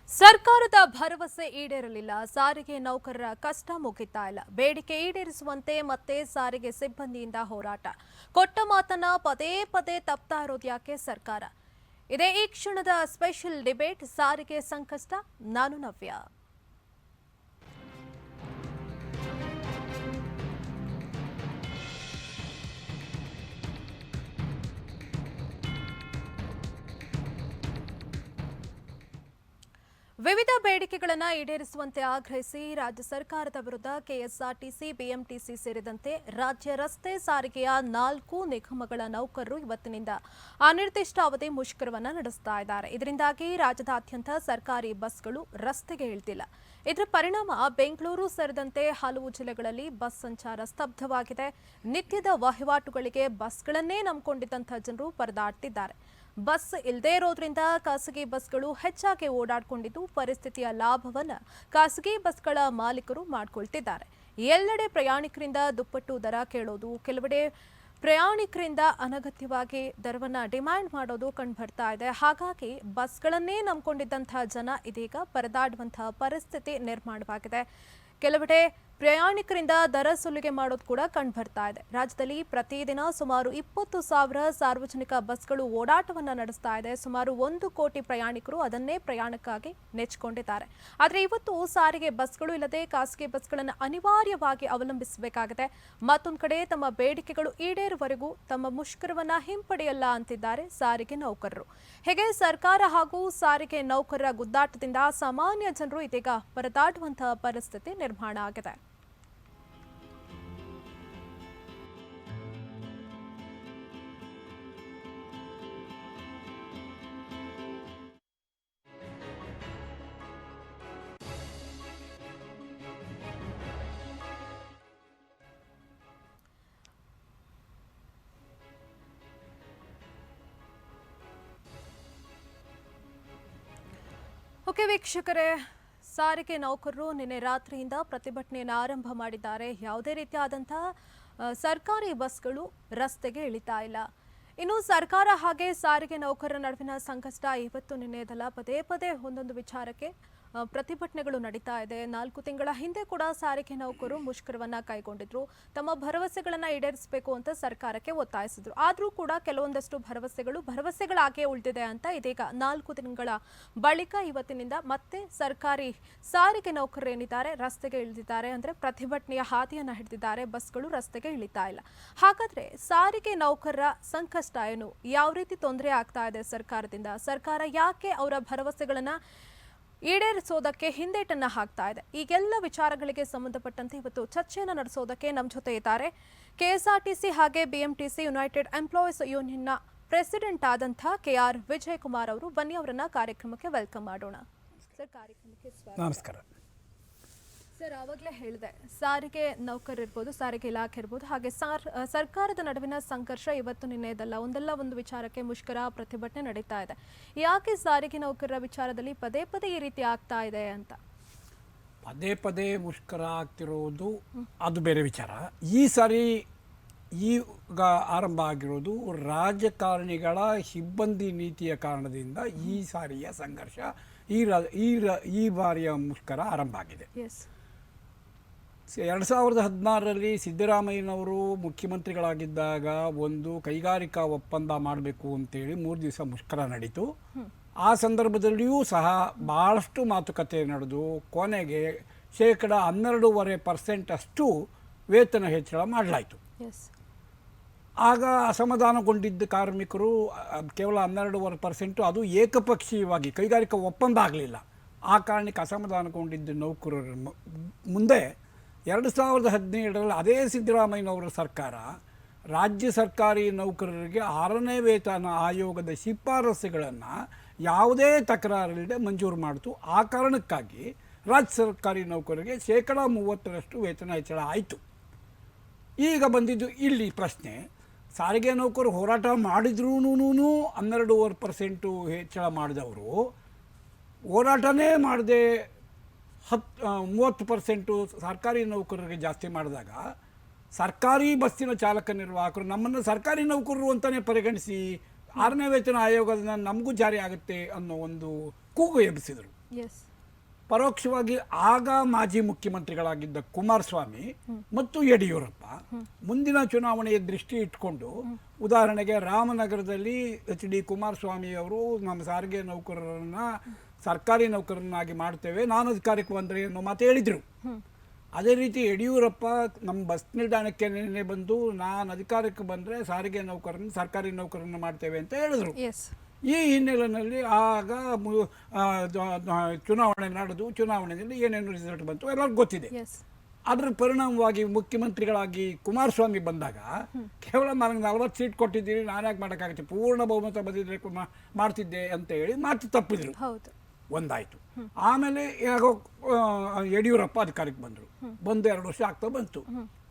ಸರ್ಕಾರದ ಭರವಸೆ ಈಡೇರಲಿಲ್ಲ. ಸಾರಿಗೆ ನೌಕರರ ಕಷ್ಟ ಮುಗಿತಾ ಇಲ್ಲ. ಬೇಡಿಕೆ ಈಡೇರಿಸುವಂತೆ ಮತ್ತೆ ಸಾರಿಗೆ ಸಿಬ್ಬಂದಿಯಿಂದ ಹೋರಾಟ. ಕೊಟ್ಟ ಮಾತನ್ನ ಪದೇ ಪದೇ ತಪ್ತಾ ಇರೋದು ಯಾಕೆ ಸರ್ಕಾರ? ಇದೇ ಈ ಕ್ಷಣದ ಸ್ಪೆಷಲ್ ಡಿಬೇಟ್. ಸಾರಿಗೆ ಸಂಕಷ್ಟ. ನಾನು ನವ್ಯ. ವಿವಿಧ ಬೇಡಿಕೆಗಳನ್ನು ಈಡೇರಿಸುವಂತೆ ಆಗ್ರಹಿಸಿ ರಾಜ್ಯ ಸರ್ಕಾರದ ವಿರುದ್ಧ ಕೆಎಸ್ಆರ್ಟಿಸಿ, ಬಿಎಂಟಿಸಿ ಸೇರಿದಂತೆ ರಾಜ್ಯ ರಸ್ತೆ ಸಾರಿಗೆಯ 4 ನಿಗಮಗಳ ನೌಕರರು ಇವತ್ತಿನಿಂದ ಅನಿರ್ದಿಷ್ಟಾವಧಿ ಮುಷ್ಕರವನ್ನು ನಡೆಸ್ತಾ ಇದ್ದಾರೆ. ಇದರಿಂದಾಗಿ ರಾಜ್ಯದಾದ್ಯಂತ ಸರ್ಕಾರಿ ಬಸ್ಗಳು ರಸ್ತೆಗೆ ಇಳಿದಿಲ್ಲ. ಇದರ ಪರಿಣಾಮ ಬೆಂಗಳೂರು ಸೇರಿದಂತೆ ಹಲವು ಜಿಲ್ಲೆಗಳಲ್ಲಿ ಬಸ್ ಸಂಚಾರ ಸ್ತಬ್ಧವಾಗಿದೆ. ನಿತ್ಯದ ವಹಿವಾಟುಗಳಿಗೆ ಬಸ್ಗಳನ್ನೇ ನಂಬಿಕೊಂಡಿದ್ದಂಥ ಜನರು ಪರದಾಡ್ತಿದ್ದಾರೆ. ಬಸ್ ಇಲ್ಲದೇ ಇರೋದ್ರಿಂದ ಖಾಸಗಿ ಬಸ್ಗಳು ಹೆಚ್ಚಾಗಿ ಓಡಾಡಿಕೊಂಡಿದ್ದು ಪರಿಸ್ಥಿತಿಯ ಲಾಭವನ್ನು ಖಾಸಗಿ ಬಸ್ಗಳ ಮಾಲೀಕರು ಮಾಡಿಕೊಳ್ತಿದ್ದಾರೆ. ಎಲ್ಲೆಡೆ ಪ್ರಯಾಣಿಕರಿಂದ ದುಪ್ಪಟ್ಟು ದರ ಕೇಳೋದು, ಕೆಲವೆಡೆ ಪ್ರಯಾಣಿಕರಿಂದ ಅನಗತ್ಯವಾಗಿ ದರವನ್ನು ಡಿಮ್ಯಾಂಡ್ ಮಾಡೋದು ಕಂಡುಬರ್ತಾ ಇದೆ. ಹಾಗಾಗಿ ಬಸ್ಗಳನ್ನೇ ನಂಬಿಕೊಂಡಿದ್ದಂತಹ ಜನ ಇದೀಗ ಪರದಾಡುವಂತಹ ಪರಿಸ್ಥಿತಿ ನಿರ್ಮಾಣವಾಗಿದೆ. ಕೆಲವೆಡೆ ಪ್ರಯಾಣಿಕರಿಂದ ದರ ಸುಲಿಗೆ ಮಾಡೋದು ಕೂಡ ಕಂಡುಬರ್ತಾ ಇದೆ. ರಾಜ್ಯದಲ್ಲಿ ಪ್ರತಿದಿನ ಸುಮಾರು 20,000 ಸಾರ್ವಜನಿಕ ಬಸ್ಗಳು ಓಡಾಟವನ್ನು ನಡೆಸ್ತಾ ಇದೆ. ಸುಮಾರು 1 ಕೋಟಿ ಪ್ರಯಾಣಿಕರು ಅದನ್ನೇ ಪ್ರಯಾಣಕ್ಕಾಗಿ ನೆಚ್ಚಿಕೊಂಡಿದ್ದಾರೆ. ಆದರೆ ಇವತ್ತು ಸಾರಿಗೆ ಬಸ್ಗಳು ಇಲ್ಲದೆ ಖಾಸಗಿ ಬಸ್ಗಳನ್ನು ಅನಿವಾರ್ಯವಾಗಿ ಅವಲಂಬಿಸಬೇಕಾಗಿದೆ. ಮತ್ತೊಂದು ಕಡೆ ತಮ್ಮ ಬೇಡಿಕೆಗಳು ಈಡೇರುವವರೆಗೂ ತಮ್ಮ ಮುಷ್ಕರವನ್ನು ಹಿಂಪಡೆಯಲ್ಲ ಅಂತಿದ್ದಾರೆ ಸಾರಿಗೆ ನೌಕರರು. ಹೀಗೆ ಸರ್ಕಾರ ಹಾಗೂ ಸಾರಿಗೆ ನೌಕರರ ಗುದ್ದಾಟದಿಂದ ಸಾಮಾನ್ಯ ಜನರು ಇದೀಗ ಪರದಾಡುವಂತಹ ಪರಿಸ್ಥಿತಿ ನಿರ್ಮಾಣ ಆಗಿದೆ. ಓಕೆ ವೀಕ್ಷಕರೇ, ಸಾರಿಗೆ ನೌಕರರು ನಿನ್ನೆ ರಾತ್ರಿಯಿಂದ ಪ್ರತಿಭಟನೆಯನ್ನು ಆರಂಭ ಮಾಡಿದ್ದಾರೆ. ಯಾವುದೇ ರೀತಿಯಾದಂತಹ ಸರ್ಕಾರಿ ಬಸ್ಗಳು ರಸ್ತೆಗೆ ಇಳಿತಾ ಇಲ್ಲ. ಇನ್ನು ಸರ್ಕಾರ ಹಾಗೆ ಸಾರಿಗೆ ನೌಕರರ ನಡುವಿನ ಸಂಕಷ್ಟ ಇವತ್ತು ನಿನ್ನೆದಲ್ಲ, ಪದೇ ಪದೇ ಒಂದೊಂದು ವಿಚಾರಕ್ಕೆ ಪ್ರತಿಭಟನೆಗಳು ನಡೀತಾ ಇದೆ. 4 ತಿಂಗಳ ಹಿಂದೆ ಕೂಡ ಸಾರಿಗೆ ನೌಕರರು ಮುಷ್ಕರವನ್ನ ಕೈಗೊಂಡಿದ್ರು. ತಮ್ಮ ಭರವಸೆಗಳನ್ನು ಈಡೇರಿಸಬೇಕು ಅಂತ ಸರ್ಕಾರಕ್ಕೆ ಒತ್ತಾಯಿಸಿದ್ರು. ಆದರೂ ಕೂಡ ಕೆಲವೊಂದಷ್ಟು ಭರವಸೆಗಳಾಗೇ ಉಳಿದಿದೆ ಅಂತ ಇದೀಗ 4 ತಿಂಗಳ ಬಳಿಕ ಇವತ್ತಿನಿಂದ ಮತ್ತೆ ಸರ್ಕಾರಿ ಸಾರಿಗೆ ನೌಕರರು ಏನಿದ್ದಾರೆ ರಸ್ತೆಗೆ ಇಳಿದಿದ್ದಾರೆ. ಅಂದ್ರೆ ಪ್ರತಿಭಟನೆಯ ಹಾದಿಯನ್ನು ಹಿಡಿದಿದ್ದಾರೆ. ಬಸ್ಗಳು ರಸ್ತೆಗೆ ಇಳಿತಾ ಇಲ್ಲ. ಹಾಗಾದ್ರೆ ಸಾರಿಗೆ ನೌಕರರ ಸಂಕಷ್ಟ ಏನು? ಯಾವ ರೀತಿ ತೊಂದರೆ ಆಗ್ತಾ ಇದೆ ಸರ್ಕಾರದಿಂದ? ಸರ್ಕಾರ ಯಾಕೆ ಅವರ ಭರವಸೆಗಳನ್ನ ಈಡೇರಿಸೋದಕ್ಕೆ ಹಿಂದೇಟನ್ನ ಹಾಕ್ತಾ ಇದೆ? ಈಗೆಲ್ಲ ವಿಚಾರಗಳಿಗೆ ಸಂಬಂಧಪಟ್ಟಂತೆ ಇವತ್ತು ಚರ್ಚೆಯನ್ನು ನಡೆಸೋದಕ್ಕೆ ನಮ್ಮ ಜೊತೆ ಇದ್ದಾರೆ ಕೆಎಸ್ಆರ್ಟಿಸಿ ಹಾಗೆ ಬಿಎಂಟಿಸಿ ಯುನೈಟೆಡ್ ಎಂಪ್ಲಾಯೀಸ್ ಯೂನಿಯನ್ನ ಪ್ರೆಸಿಡೆಂಟ್ ಆದಂಥ ಕೆಆರ್ ವಿಜಯ್ ಕುಮಾರ್ ಅವರು. ಬನ್ನಿ ಅವರನ್ನ ಕಾರ್ಯಕ್ರಮಕ್ಕೆ ವೆಲ್ಕಮ್ ಮಾಡೋಣ. ಸರ್, ಕಾರ್ಯಕ್ರಮಕ್ಕೆ ಸ್ವಾಗತ. ನಮಸ್ಕಾರ ಸರ್, ಆವಾಗಲೇ ಹೇಳಿದೆ, ಸಾರಿಗೆ ನೌಕರರು ಇರ್ಬೋದು, ಸಾರಿಗೆ ಇಲಾಖೆ ಇರ್ಬೋದು, ಹಾಗೆ ಸರ್ಕಾರದ ನಡುವಿನ ಸಂಘರ್ಷ ಇವತ್ತು ನಿನ್ನೆದಲ್ಲ, ಒಂದಲ್ಲ ಒಂದು ವಿಚಾರಕ್ಕೆ ಮುಷ್ಕರ ಪ್ರತಿಭಟನೆ ನಡೀತಾ ಇದೆ. ಯಾಕೆ ಸಾರಿಗೆ ನೌಕರರ ವಿಚಾರದಲ್ಲಿ ಪದೇ ಪದೇ ಈ ರೀತಿ ಆಗ್ತಾ ಇದೆ ಅಂತ? ಪದೇ ಪದೇ ಮುಷ್ಕರ ಆಗ್ತಿರೋದು ಅದು ಬೇರೆ ವಿಚಾರ. ಈ ಸಾರಿ ಈಗ ಆರಂಭ ಆಗಿರೋದು ರಾಜಕಾರಣಿಗಳ ಸಿಬ್ಬಂದಿ ನೀತಿಯ ಕಾರಣದಿಂದ ಈ ಸಾರಿಯ ಸಂಘರ್ಷ, ಈ ಬಾರಿಯ ಮುಷ್ಕರ ಆರಂಭ ಆಗಿದೆ. 2016ರಲ್ಲಿ ಸಿದ್ದರಾಮಯ್ಯನವರು ಮುಖ್ಯಮಂತ್ರಿಗಳಾಗಿದ್ದಾಗ ಒಂದು ಕೈಗಾರಿಕಾ ಒಪ್ಪಂದ ಮಾಡಬೇಕು ಅಂತೇಳಿ 3 ದಿವಸ ಮುಷ್ಕರ ನಡೀತು. ಆ ಸಂದರ್ಭದಲ್ಲಿಯೂ ಸಹ ಭಾಳಷ್ಟು ಮಾತುಕತೆ ನಡೆದು ಕೊನೆಗೆ 12.5% ಅಷ್ಟು ವೇತನ ಹೆಚ್ಚಳ ಮಾಡಲಾಯಿತು. ಆಗ ಅಸಮಾಧಾನಗೊಂಡಿದ್ದ ಕಾರ್ಮಿಕರು ಕೇವಲ 12.5%, ಅದು ಏಕಪಕ್ಷೀಯವಾಗಿ ಕೈಗಾರಿಕಾ ಒಪ್ಪಂದ ಆಗಲಿಲ್ಲ. ಆ ಕಾರಣಕ್ಕೆ ಅಸಮಾಧಾನಗೊಂಡಿದ್ದ ನೌಕರರ ಮುಂದೆ 2017ರಲ್ಲಿ ಅದೇ ಸಿದ್ದರಾಮಯ್ಯನವರ ಸರ್ಕಾರ ರಾಜ್ಯ ಸರ್ಕಾರಿ ನೌಕರರಿಗೆ 6ನೇ ವೇತನ ಆಯೋಗದ ಶಿಫಾರಸುಗಳನ್ನು ಯಾವುದೇ ತಕರಾರಿಲ್ಲದೆ ಮಂಜೂರು ಮಾಡಿತು. ಆ ಕಾರಣಕ್ಕಾಗಿ ರಾಜ್ಯ ಸರ್ಕಾರಿ ನೌಕರರಿಗೆ 30% ವೇತನ ಹೆಚ್ಚಳ ಆಯಿತು. ಈಗ ಬಂದಿದ್ದು ಇಲ್ಲಿ ಪ್ರಶ್ನೆ, ಸಾರಿಗೆ ನೌಕರು ಹೋರಾಟ ಮಾಡಿದ್ರೂ 12% ಹೆಚ್ಚಳ ಮಾಡಿದವರು ಹೋರಾಟನೇ ಮಾಡದೆ 30% ಸರ್ಕಾರಿ ನೌಕರರಿಗೆ ಜಾಸ್ತಿ ಮಾಡಿದಾಗ ಸರ್ಕಾರಿ ಬಸ್ಸಿನ ಚಾಲಕ ನಿರ್ವಾಹಕರು ನಮ್ಮನ್ನು ಸರ್ಕಾರಿ ನೌಕರರು ಅಂತಲೇ ಪರಿಗಣಿಸಿ 6ನೇ ವೇತನ ಆಯೋಗದ ನಮಗೂ ಜಾರಿ ಆಗುತ್ತೆ ಅನ್ನೋ ಒಂದು ಕೂಗು ಎಬ್ಬಿಸಿದರು. ಎಸ್. ಪರೋಕ್ಷವಾಗಿ ಆಗ ಮಾಜಿ ಮುಖ್ಯಮಂತ್ರಿಗಳಾಗಿದ್ದ ಕುಮಾರಸ್ವಾಮಿ ಮತ್ತು ಯಡಿಯೂರಪ್ಪ ಮುಂದಿನ ಚುನಾವಣೆಯ ದೃಷ್ಟಿ ಇಟ್ಕೊಂಡು, ಉದಾಹರಣೆಗೆ ರಾಮನಗರದಲ್ಲಿ HD ಕುಮಾರಸ್ವಾಮಿ ಅವರು ನಮ್ಮ ಸಾರಿಗೆ ನೌಕರರನ್ನ ಸರ್ಕಾರಿ ನೌಕರರನ್ನಾಗಿ ಮಾಡ್ತೇವೆ, ನಾನು ಅಧಿಕಾರಕ್ಕೆ ಬಂದರೆ ಅನ್ನೋ ಮಾತು ಹೇಳಿದರು. ಅದೇ ರೀತಿ ಯಡಿಯೂರಪ್ಪ ನಮ್ಮ ಬಸ್ ನಿಲ್ದಾಣಕ್ಕೆ ನಿನ್ನೆ ಬಂದು ನಾನು ಅಧಿಕಾರಕ್ಕೆ ಬಂದರೆ ಸಾರಿಗೆ ನೌಕರರನ್ನು ಸರ್ಕಾರಿ ನೌಕರರನ್ನು ಮಾಡ್ತೇವೆ ಅಂತ ಹೇಳಿದ್ರು. ಈ ಹಿನ್ನೆಲೆಯಲ್ಲಿ ಆಗ ಚುನಾವಣೆ ನಡೆದು ಚುನಾವಣೆಯಲ್ಲಿ ಏನೇನು ರಿಸಲ್ಟ್ ಬಂತು ಎಲ್ಲರಿಗೂ ಗೊತ್ತಿದೆ. ಅದರ ಪರಿಣಾಮವಾಗಿ ಮುಖ್ಯಮಂತ್ರಿಗಳಾಗಿ ಕುಮಾರಸ್ವಾಮಿ ಬಂದಾಗ ಕೇವಲ ನನಗೆ 40 ಸೀಟ್ ಕೊಟ್ಟಿದ್ದೀನಿ, ನಾನ್ಯಾಕೆ ಮಾಡೋಕ್ಕಾಗುತ್ತೆ, ಪೂರ್ಣ ಬಹುಮತ ಬಂದಿದ್ರೆ ಮಾಡ್ತಿದ್ದೆ ಅಂತ ಹೇಳಿ ಮಾತು ತಪ್ಪಿದ್ರು. ಒಂದಾಯಿತು. ಆಮೇಲೆ ಯಾಕೋ ಯಡಿಯೂರಪ್ಪ ಅಧಿಕಾರಕ್ಕೆ ಬಂದರು. ಬಂದು 2 ವರ್ಷ ಆಗ್ತಾ ಬಂತು.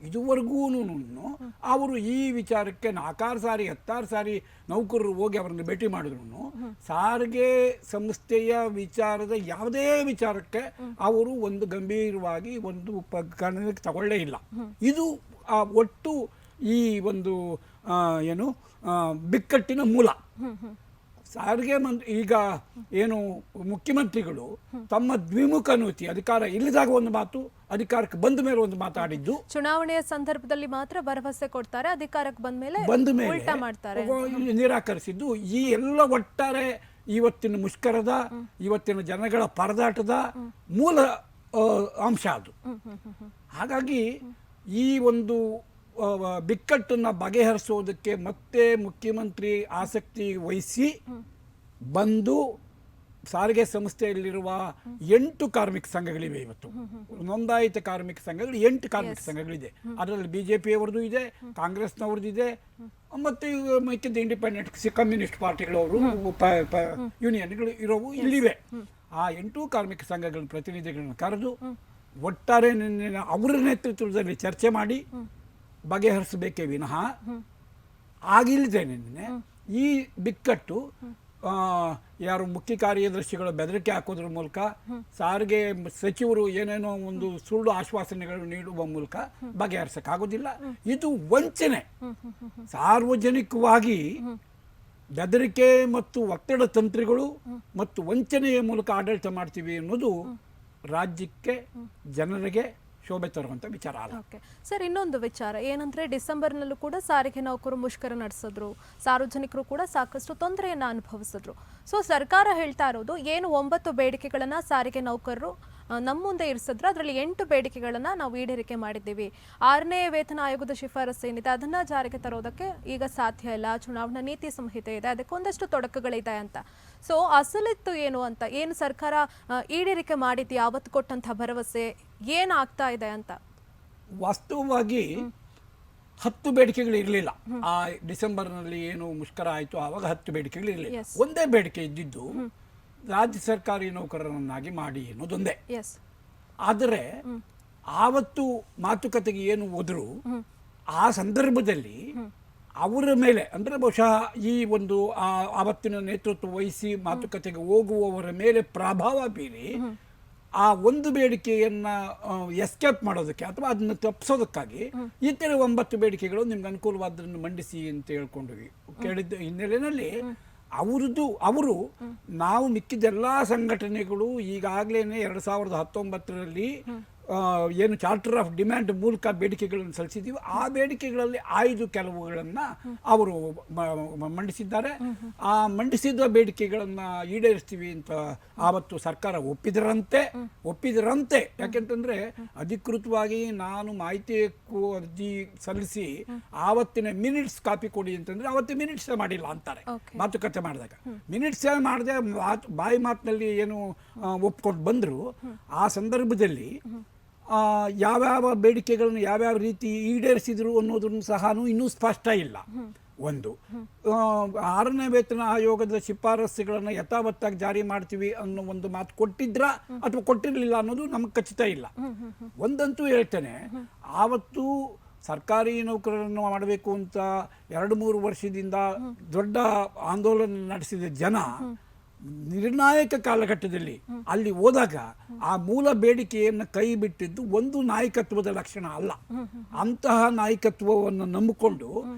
ಇದುವರೆಗೂ ಅವರು ಈ ವಿಚಾರಕ್ಕೆ 4 ಸಾರಿ 10 ಸಾರಿ ನೌಕರರು ಹೋಗಿ ಅವರನ್ನು ಭೇಟಿ ಮಾಡಿದ್ರು ಸಾರಿಗೆ ಸಂಸ್ಥೆಯ ವಿಚಾರದ ಯಾವುದೇ ವಿಚಾರಕ್ಕೆ ಅವರು ಒಂದು ಗಂಭೀರವಾಗಿ ಒಂದು ಗಣನೆಗೆ ತಗೊಳ್ಳೇ ಇಲ್ಲ. ಇದು ಒಟ್ಟು ಈ ಒಂದು ಏನು ಬಿಕ್ಕಟ್ಟಿನ ಮೂಲ. ಸಾರಿಗೆ ಈಗ ಏನು ಮುಖ್ಯಮಂತ್ರಿಗಳು ತಮ್ಮ ದ್ವಿಮುಖ ನೀತಿ, ಅಧಿಕಾರ ಇಲ್ಲದಾಗ ಒಂದು ಮಾತು, ಅಧಿಕಾರಕ್ಕೆ ಬಂದ ಮೇಲೆ ಒಂದು ಮಾತಾಡಿದ್ದು, ಚುನಾವಣೆಯ ಸಂದರ್ಭದಲ್ಲಿ ಮಾತ್ರ ಭರವಸೆ ಕೊಡ್ತಾರೆ, ಅಧಿಕಾರಕ್ಕೆ ಬಂದ ಮೇಲೆ ಉಲ್ಟಾ ಮಾಡ್ತಾರೆ, ನಿರಾಕರಿಸಿದ್ದು ಈ ಎಲ್ಲ ಒಟ್ಟಾರೆ ಇವತ್ತಿನ ಮುಷ್ಕರದ, ಇವತ್ತಿನ ಜನಗಳ ಪರದಾಟದ ಮೂಲ ಅಂಶ ಅದು. ಹಾಗಾಗಿ ಈ ಒಂದು ಬಿಕ್ಕಟ್ಟನ್ನು ಬಗೆಹರಿಸೋದಕ್ಕೆ ಮತ್ತೆ ಮುಖ್ಯಮಂತ್ರಿ ಆಸಕ್ತಿ ವಹಿಸಿ ಬಂದು ಸಾರಿಗೆ ಸಂಸ್ಥೆಯಲ್ಲಿರುವ 8 ಕಾರ್ಮಿಕ ಸಂಘಗಳಿವೆ. ಇವತ್ತು ನೋಂದಾಯಿತ ಕಾರ್ಮಿಕ ಸಂಘಗಳು 8 ಕಾರ್ಮಿಕ ಸಂಘಗಳಿದೆ. ಅದರಲ್ಲಿ BJPಯವರದ್ದು ಇದೆ, ಕಾಂಗ್ರೆಸ್ನವ್ರದ್ದು ಇದೆ, ಮತ್ತು ಮಿಕ್ಕಿದ ಇಂಡಿಪೆಂಡೆಂಟ್ ಕಮ್ಯುನಿಸ್ಟ್ ಪಾರ್ಟಿಗಳವರು ಯೂನಿಯನ್ಗಳು ಇರೋವು ಇಲ್ಲಿವೆ. ಆ 8 ಕಾರ್ಮಿಕ ಸಂಘಗಳ ಪ್ರತಿನಿಧಿಗಳನ್ನು ಕರೆದು ಒಟ್ಟಾರೆ ಅವರ ನೇತೃತ್ವದಲ್ಲಿ ಚರ್ಚೆ ಮಾಡಿ ಬಗೆಹರಿಸಬೇಕೇ ವಿನಃ ಆಗಿಲ್ಲದೆ ನಿನ್ನೆ ಈ ಬಿಕ್ಕಟ್ಟು ಯಾರು ಮುಖ್ಯ ಕಾರ್ಯದರ್ಶಿಗಳು ಬೆದರಿಕೆ ಹಾಕೋದ್ರ ಮೂಲಕ, ಸಾರಿಗೆ ಸಚಿವರು ಏನೇನೋ ಒಂದು ಸುಳ್ಳು ಆಶ್ವಾಸನೆಗಳು ನೀಡುವ ಮೂಲಕ ಬಗೆಹರಿಸಕ್ಕಾಗೋದಿಲ್ಲ. ಇದು ವಂಚನೆ. ಸಾರ್ವಜನಿಕವಾಗಿ ಬೆದರಿಕೆ ಮತ್ತು ಒತ್ತಡ ತಂತ್ರಗಳು ಮತ್ತು ವಂಚನೆಯ ಮೂಲಕ ಆಡಳಿತ ಮಾಡ್ತೀವಿ ಅನ್ನೋದು ರಾಜ್ಯಕ್ಕೆ, ಜನರಿಗೆ ಶೋಭೆ ತರುವಂತ ವಿಚಾರ ಅಲ್ಲ. ಸರ್, ಇನ್ನೊಂದು ವಿಚಾರ ಏನಂದ್ರೆ ಡಿಸೆಂಬರ್ನಲ್ಲೂ ಕೂಡ ಸಾರಿಗೆ ನೌಕರು ಮುಷ್ಕರ ನಡೆಸಿದ್ರು, ಸಾರ್ವಜನಿಕರು ಕೂಡ ಸಾಕಷ್ಟು ತೊಂದರೆಯನ್ನ ಅನುಭವಿಸಿದ್ರು. ಸೊ ಸರ್ಕಾರ ಹೇಳ್ತಾ ಇರೋದು ಏನು 9 ಬೇಡಿಕೆಗಳನ್ನ ಸಾರಿಗೆ ನೌಕರರು ನಮ್ಮ ಮುಂದೆ ಇರಿಸಿದ್ರು, ಅದರಲ್ಲಿ 8 ಬೇಡಿಕೆಗಳನ್ನ ನಾವು ಈಡೇರಿಕೆ ಮಾಡಿದ್ದೀವಿ. 6ನೇ ವೇತನ ಆಯೋಗದ ಶಿಫಾರಸು ಏನಿದೆ ಅದನ್ನ ಜಾರಿಗೆ ತರೋದಕ್ಕೆ ಈಗ ಸಾಧ್ಯ ಇಲ್ಲ, ಚುನಾವಣಾ ನೀತಿ ಸಂಹಿತೆ ಇದೆ, ಅದಕ್ಕೆ ಒಂದಷ್ಟು ತೊಡಕುಗಳಿದೆ ಅಂತ. ಸೊ ಅಸಲಿತ್ತು ಏನು ಅಂತ, ಏನು ಸರ್ಕಾರ ಈಡೇರಿಕೆ ಮಾಡಿದ್ಯಾ, ಅವತ್ತು ಕೊಟ್ಟಂತ ಭರವಸೆ ಏನಾಗ್ತಾ ಇದೆ ಅಂತ? ವಾಸ್ತವವಾಗಿ 10 ಬೇಡಿಕೆಗಳು ಇರಲಿಲ್ಲ. ಆ ಡಿಸೆಂಬರ್ನಲ್ಲಿ ಏನು ಮುಷ್ಕರ ಆಯಿತು ಆವಾಗ 10 ಬೇಡಿಕೆಗಳು ಇರಲಿಲ್ಲ. ಒಂದೇ ಬೇಡಿಕೆ ಇದ್ದಿದ್ದು ರಾಜ್ಯ ಸರ್ಕಾರಿ ನೌಕರರನ್ನಾಗಿ ಮಾಡಿ ಅನ್ನೋದೊಂದೇ. ಆದರೆ ಆವತ್ತು ಮಾತುಕತೆಗೆ ಏನು ಹೋದ್ರು ಆ ಸಂದರ್ಭದಲ್ಲಿ ಅವರ ಮೇಲೆ, ಅಂದರೆ ಬಹುಶಃ ಈ ಒಂದು ಆವತ್ತಿನ ನೇತೃತ್ವ ವಹಿಸಿ ಮಾತುಕತೆಗೆ ಹೋಗುವವರ ಮೇಲೆ ಪ್ರಭಾವ ಬೀರಿ ಆ ಒಂದು ಬೇಡಿಕೆಯನ್ನ ಎಸ್ಕೇಪ್ ಮಾಡೋದಕ್ಕೆ ಅಥವಾ ಅದನ್ನು ತಪ್ಪಿಸೋದಕ್ಕಾಗಿ ಇತರ 9 ಬೇಡಿಕೆಗಳು ನಿಮ್ಗೆ ಅನುಕೂಲವಾದನ್ನು ಮಂಡಿಸಿ ಅಂತ ಹೇಳ್ಕೊಂಡ್ವಿ. ಕೇಳಿದ್ದ ಹಿನ್ನೆಲೆಯಲ್ಲಿ ಅವರು ನಾವು ಮಿಕ್ಕಿದೆಲ್ಲ ಸಂಘಟನೆಗಳು ಈಗಾಗಲೇ 2019ರಲ್ಲಿ ಏನು ಚಾರ್ಟರ್ ಆಫ್ ಡಿಮ್ಯಾಂಡ್ ಮೂಲಕ ಬೇಡಿಕೆಗಳನ್ನು ಸಲ್ಲಿಸಿದ್ದೀವಿ. ಆ ಬೇಡಿಕೆಗಳಲ್ಲಿ ಆಯ್ದು ಕೆಲವುಗಳನ್ನು ಅವರು ಮಂಡಿಸಿದ್ದಾರೆ. ಆ ಮಂಡಿಸಿದ ಬೇಡಿಕೆಗಳನ್ನು ಈಡೇರಿಸ್ತೀವಿ ಅಂತ ಆವತ್ತು ಸರ್ಕಾರ ಒಪ್ಪಿದರಂತೆ. ಯಾಕೆಂತಂದ್ರೆ ಅಧಿಕೃತವಾಗಿ ನಾನು ಮಾಹಿತಿ ಅರ್ಜಿ ಸಲ್ಲಿಸಿ ಆವತ್ತಿನ ಮಿನಿಟ್ಸ್ ಕಾಪಿ ಕೊಡಿ ಅಂತಂದ್ರೆ ಅವತ್ತಿನ ಮಿನಿಟ್ಸ್ ಮಾಡಿಲ್ಲ ಅಂತಾರೆ. ಮಾತುಕತೆ ಮಾಡಿದಾಗ ಮಿನಿಟ್ಸ್ ಮಾಡದೆ ಬಾಯಿ ಮಾತಿನಲ್ಲಿ ಏನು ಒಪ್ಕೊಂಡು ಬಂದರು. ಆ ಸಂದರ್ಭದಲ್ಲಿ ಯಾವ್ಯಾವ ಬೇಡಿಕೆಗಳನ್ನು ಯಾವ್ಯಾವ ರೀತಿ ಈಡೇರಿಸಿದ್ರು ಅನ್ನೋದನ್ನು ಸಹ ಇನ್ನೂ ಸ್ಪಷ್ಟ ಇಲ್ಲ. ಒಂದು 6ನೇ ವೇತನ ಆಯೋಗದ ಶಿಫಾರಸುಗಳನ್ನು ಯಥಾವತ್ತಾಗಿ ಜಾರಿ ಮಾಡ್ತೀವಿ ಅನ್ನೋ ಒಂದು ಮಾತು ಕೊಟ್ಟಿದ್ರ ಅಥವಾ ಕೊಟ್ಟಿರಲಿಲ್ಲ ಅನ್ನೋದು ನಮಗೆ ಖಚಿತ ಇಲ್ಲ. ಒಂದಂತೂ ಹೇಳ್ತೇನೆ, ಆವತ್ತು ಸರ್ಕಾರಿ ನೌಕರರನ್ನು ಮಾಡಬೇಕು ಅಂತ 2-3 ವರ್ಷದಿಂದ ದೊಡ್ಡ ಆಂದೋಲನ ನಡೆಸಿದ ಜನ ನಿರ್ಣಾಯಕ ಕಾಲಘಟ್ಟದಲ್ಲಿ ಅಲ್ಲಿ ಹೋದಾಗ ಆ ಮೂಲ ಬೇಡಿಕೆಯನ್ನು ಕೈ ಬಿಟ್ಟಿದ್ದು ಒಂದು ನಾಯಕತ್ವದ ಲಕ್ಷಣ ಅಲ್ಲ. ಅಂತಹ ನಾಯಕತ್ವವನ್ನು ನಂಬಿಕೊಂಡು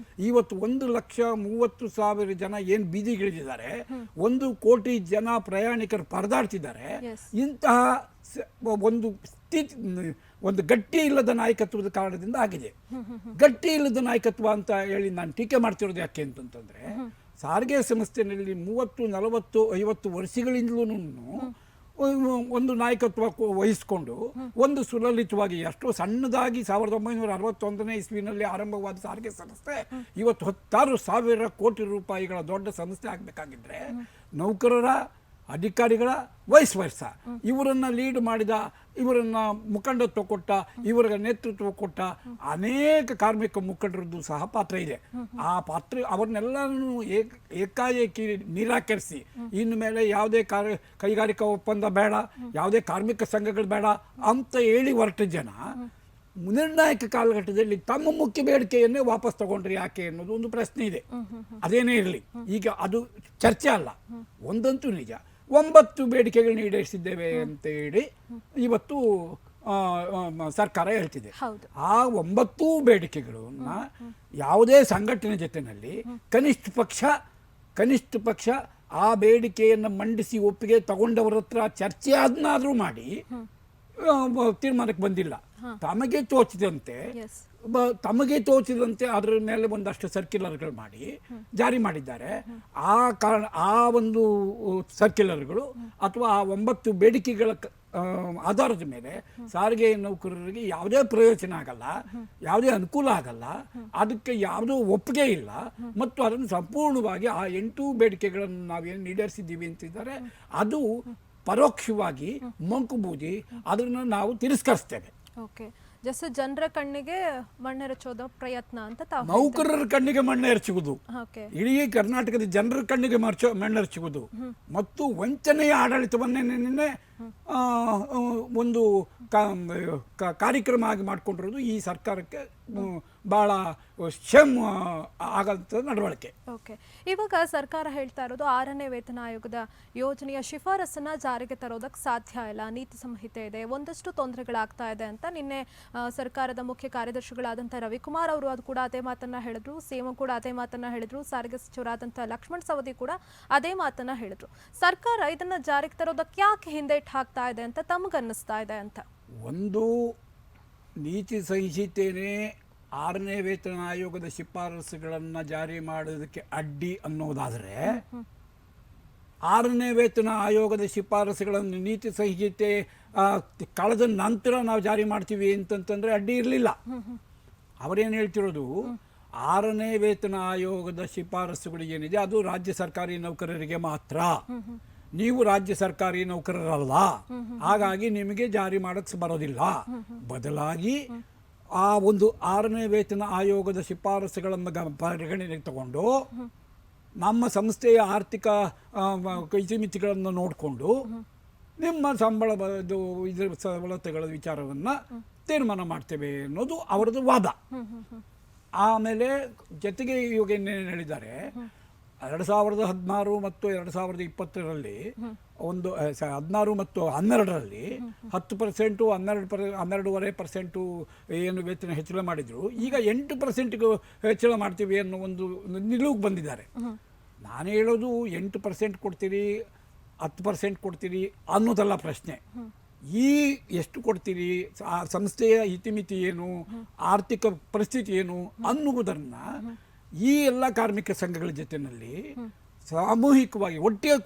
ಇವತ್ತು 1,30,000 ಜನ ಏನು ಬೀದಿಗಿಳಿದಿದ್ದಾರೆ, 1 ಕೋಟಿ ಜನ ಪ್ರಯಾಣಿಕರು ಪರದಾಡ್ತಿದ್ದಾರೆ. ಇಂತಹ ಒಂದು ಗಟ್ಟಿ ಇಲ್ಲದ ನಾಯಕತ್ವದ ಕಾರಣದಿಂದ ಆಗಿದೆ. ಗಟ್ಟಿ ಇಲ್ಲದ ನಾಯಕತ್ವ ಅಂತ ಹೇಳಿ ನಾನು ಟೀಕೆ ಮಾಡ್ತಿರೋದು ಯಾಕೆ ಅಂತಂತಂದ್ರೆ, ಸಾರಿಗೆ ಸಂಸ್ಥೆಯಲ್ಲಿ 30, 40, 50 ವರ್ಷಗಳಿಂದಲೂ ಒಂದು ನಾಯಕತ್ವ ವಹಿಸಿಕೊಂಡು ಒಂದು ಸುಲಲಿತವಾಗಿ ಎಷ್ಟೋ ಸಣ್ಣದಾಗಿ 1961ನೇ ಇಸ್ವಿನಲ್ಲಿ ಆರಂಭವಾದ ಸಾರಿಗೆ ಸಂಸ್ಥೆ ಇವತ್ತು 16,000 ಕೋಟಿ ರೂಪಾಯಿಗಳ ದೊಡ್ಡ ಸಂಸ್ಥೆ ಆಗಬೇಕಾಗಿದ್ರೆ ನೌಕರರ, ಅಧಿಕಾರಿಗಳ ವೈಸ್ ವರ್ಸ ಇವರನ್ನು ಲೀಡ್ ಮಾಡಿದ, ಇವರನ್ನು ಮುಖಂಡತ್ವ ಕೊಟ್ಟ, ಇವರ ನೇತೃತ್ವ ಕೊಟ್ಟ ಅನೇಕ ಕಾರ್ಮಿಕ ಮುಖಂಡರದ್ದು ಸಹ ಪಾತ್ರ ಇದೆ. ಆ ಪಾತ್ರ ಅವರನ್ನೆಲ್ಲರೂ ಏಕಾಏಕಿ ನಿರಾಕರಿಸಿ ಇನ್ನು ಮೇಲೆ ಯಾವುದೇ ಕೈಗಾರಿಕಾ ಒಪ್ಪಂದ ಬೇಡ, ಯಾವುದೇ ಕಾರ್ಮಿಕ ಸಂಘಗಳು ಬೇಡ ಅಂತ ಹೇಳಿ ಹೊರಟ ಜನ ನಿರ್ಣಾಯಕ ಕಾಲಘಟ್ಟದಲ್ಲಿ ತಮ್ಮ ಮುಖ್ಯ ಬೇಡಿಕೆಯನ್ನೇ ವಾಪಸ್ ತಗೊಂಡ್ರೆ ಯಾಕೆ ಅನ್ನೋದು ಒಂದು ಪ್ರಶ್ನೆ ಇದೆ. ಅದೇನೇ ಇರಲಿ, ಈಗ ಅದು ಚರ್ಚೆ ಅಲ್ಲ. ಒಂದಂತೂ ನಿಜ, 9 ಬೇಡಿಕೆಗಳನ್ನ ಈಡೇರಿಸಿದ್ದೇವೆ ಅಂತ ಹೇಳಿ ಇವತ್ತು ಸರ್ಕಾರ ಹೇಳ್ತಿದೆ. ಆ 9 ಬೇಡಿಕೆಗಳನ್ನ ಯಾವುದೇ ಸಂಘಟನೆ ಜೊತೆಯಲ್ಲಿ ಕನಿಷ್ಠ ಪಕ್ಷ ಆ ಬೇಡಿಕೆಯನ್ನು ಮಂಡಿಸಿ ಒಪ್ಪಿಗೆ ತಗೊಂಡವರ ಹತ್ರ ಚರ್ಚೆ ಅದನ್ನಾದ್ರೂ ಮಾಡಿ ತೀರ್ಮಾನಕ್ಕೆ ಬಂದಿಲ್ಲ. ತಮಗೆ ತೋಚಿದಂತೆ ಅದರ ಮೇಲೆ ಒಂದಷ್ಟು ಸರ್ಕ್ಯುಲರ್ಗಳು ಮಾಡಿ ಜಾರಿ ಮಾಡಿದ್ದಾರೆ. ಆ ಒಂದು ಸರ್ಕ್ಯುಲರ್ಗಳು ಅಥವಾ ಆ 9 ಬೇಡಿಕೆಗಳ ಆಧಾರದ ಮೇಲೆ ಸಾರಿಗೆ ನೌಕರರಿಗೆ ಯಾವುದೇ ಪ್ರಯೋಜನ ಆಗಲ್ಲ, ಯಾವುದೇ ಅನುಕೂಲ ಆಗಲ್ಲ, ಅದಕ್ಕೆ ಯಾವುದೂ ಒಪ್ಪಿಗೆ ಇಲ್ಲ. ಮತ್ತು ಅದನ್ನು ಸಂಪೂರ್ಣವಾಗಿ ಆ 8 ಬೇಡಿಕೆಗಳನ್ನು ನಾವೇನು ಈಡೇರಿಸಿದ್ದೀವಿ ಅಂತಿದ್ದಾರೆ ಅದು ಪರೋಕ್ಷವಾಗಿ ಮಂಕುಬೂದಿ, ಅದನ್ನು ನಾವು ತಿರಸ್ಕರಿಸ್ತೇವೆ. ಓಕೆ, ಜಸ್ಟ್ ಜನರ ಕಣ್ಣಿಗೆ ಮಣ್ಣೆರಚೋದ ಪ್ರಯತ್ನ ಅಂತ ತಾವು ನೌಕರರ ಕಣ್ಣಿಗೆ ಮಣ್ಣೆರಚುವುದು, ಇಡೀ ಕರ್ನಾಟಕದ ಜನರ ಕಣ್ಣಿಗೆ ಮಣ್ಣೆರಚುವುದು ಮತ್ತು ವಂಚನೆಯ ಆಡಳಿತವನ್ನೇ ಒಂದು ಕಾರ್ಯಕ್ರಮ ಆಗಿ ಮಾಡಿಕೊಂಡಿರೋದು ಈ ಸರ್ಕಾರಕ್ಕೆ ಬಹಳ ಶೇಮ್ ಆಗಂತ ನಡವಳಿಕೆ. ಓಕೆ, ಇವಾಗ ಸರ್ಕಾರ ಹೇಳ್ತಾ ಇರೋದು 6ನೇ ವೇತನ ಆಯೋಗದ ಯೋಜನೆಯ ಶಿಫಾರಸನ್ನ ಜಾರಿಗೆ ತರೋದಕ್ಕೆ ಸಾಧ್ಯ ಇಲ್ಲ, ನೀತಿ ಸಂಹಿತೆ ಇದೆ, ಒಂದಷ್ಟು ತೊಂದರೆಗಳಾಗ್ತಾ ಇದೆ ಅಂತ ನಿನ್ನೆ ಸರ್ಕಾರದ ಮುಖ್ಯ ಕಾರ್ಯದರ್ಶಿಗಳಾದಂಥ ರವಿಕುಮಾರ್ ಅವರು ಅದು ಕೂಡ ಅದೇ ಮಾತನ್ನ ಹೇಳಿದ್ರು, ಸಿಎಂ ಕೂಡ ಅದೇ ಮಾತನ್ನ ಹೇಳಿದ್ರು, ಸಾರಿಗೆ ಸಚಿವರಾದಂಥ ಲಕ್ಷ್ಮಣ್ ಸವದಿ ಕೂಡ ಅದೇ ಮಾತನ್ನ ಹೇಳಿದ್ರು. ಸರ್ಕಾರ ಇದನ್ನ ಜಾರಿಗೆ ತರೋದಕ್ಕೆ ಯಾಕೆ ಹಿಂದೇಟು ಹಾಕ್ತಾ ಇದೆ ಅಂತ ತಮಗನ್ನಿಸ್ತಾ ಇದೆ ಅಂತ? ಒಂದು ನೀತಿ ಸಂಹಿತೆನೇ 6ನೇ ವೇತನ ಆಯೋಗದ ಶಿಫಾರಸುಗಳನ್ನು ಜಾರಿ ಮಾಡೋದಕ್ಕೆ ಅಡ್ಡಿ ಅನ್ನೋದಾದರೆ, 6ನೇ ವೇತನ ಆಯೋಗದ ಶಿಫಾರಸುಗಳನ್ನು ನೀತಿ ಸಂಹಿತೆ ಕಳೆದ ನಂತರ ನಾವು ಜಾರಿ ಮಾಡ್ತೀವಿ ಅಂತಂತಂದರೆ ಅಡ್ಡಿ ಇರಲಿಲ್ಲ. ಅವರೇನು ಹೇಳ್ತಿರೋದು, 6ನೇ ವೇತನ ಆಯೋಗದ ಶಿಫಾರಸುಗಳು ಏನಿದೆ ಅದು ರಾಜ್ಯ ಸರ್ಕಾರಿ ನೌಕರರಿಗೆ ಮಾತ್ರ, ನೀವು ರಾಜ್ಯ ಸರ್ಕಾರಿ ನೌಕರರಲ್ಲ, ಹಾಗಾಗಿ ನಿಮಗೆ ಜಾರಿ ಮಾಡಕ್ಕೆ ಬರೋದಿಲ್ಲ. ಬದಲಾಗಿ ಆ ಒಂದು 6ನೇ ವೇತನ ಆಯೋಗದ ಶಿಫಾರಸುಗಳನ್ನು ಪರಿಗಣನೆಗೆ ತಗೊಂಡು ನಮ್ಮ ಸಂಸ್ಥೆಯ ಆರ್ಥಿಕ ಇತಿಮಿತಿಗಳನ್ನು ನೋಡಿಕೊಂಡು ನಿಮ್ಮ ಇದರ ಸವಲತ್ತುಗಳ ವಿಚಾರವನ್ನು ತೀರ್ಮಾನ ಮಾಡ್ತೇವೆ ಅನ್ನೋದು ಅವರದ್ದು ವಾದ. ಆಮೇಲೆ ಜೊತೆಗೆ ಇವಾಗ ಏನೇನು ಹೇಳಿದ್ದಾರೆ, 2016 ಮತ್ತು 2020ರಲ್ಲಿ ಒಂದು 16 ಮತ್ತು 12ರಲ್ಲಿ 10%, 12.5% ಏನು ವೇತನ ಹೆಚ್ಚಳ ಮಾಡಿದ್ರು. ಈಗ 8% ಹೆಚ್ಚಳ ಮಾಡ್ತೀವಿ ಅನ್ನೋ ಒಂದು ನಿಲುವಿಗೆ ಬಂದಿದ್ದಾರೆ. ನಾನು ಹೇಳೋದು 8% ಕೊಡ್ತೀರಿ, 10% ಕೊಡ್ತೀರಿ ಅನ್ನೋದಲ್ಲ ಪ್ರಶ್ನೆ. ಈ ಎಷ್ಟು ಕೊಡ್ತೀರಿ, ಆ ಸಂಸ್ಥೆಯ ಇತಿಮಿತಿ ಏನು, ಆರ್ಥಿಕ ಪರಿಸ್ಥಿತಿ ಏನು ಅನ್ನುವುದನ್ನು ಈ ಎಲ್ಲ ಕಾರ್ಮಿಕ ಸಂಘಗಳ ಜೊತೆಯಲ್ಲಿ ಸಾಮೂಹಿಕವಾಗಿ ಒಟ್ಟಿಗೆ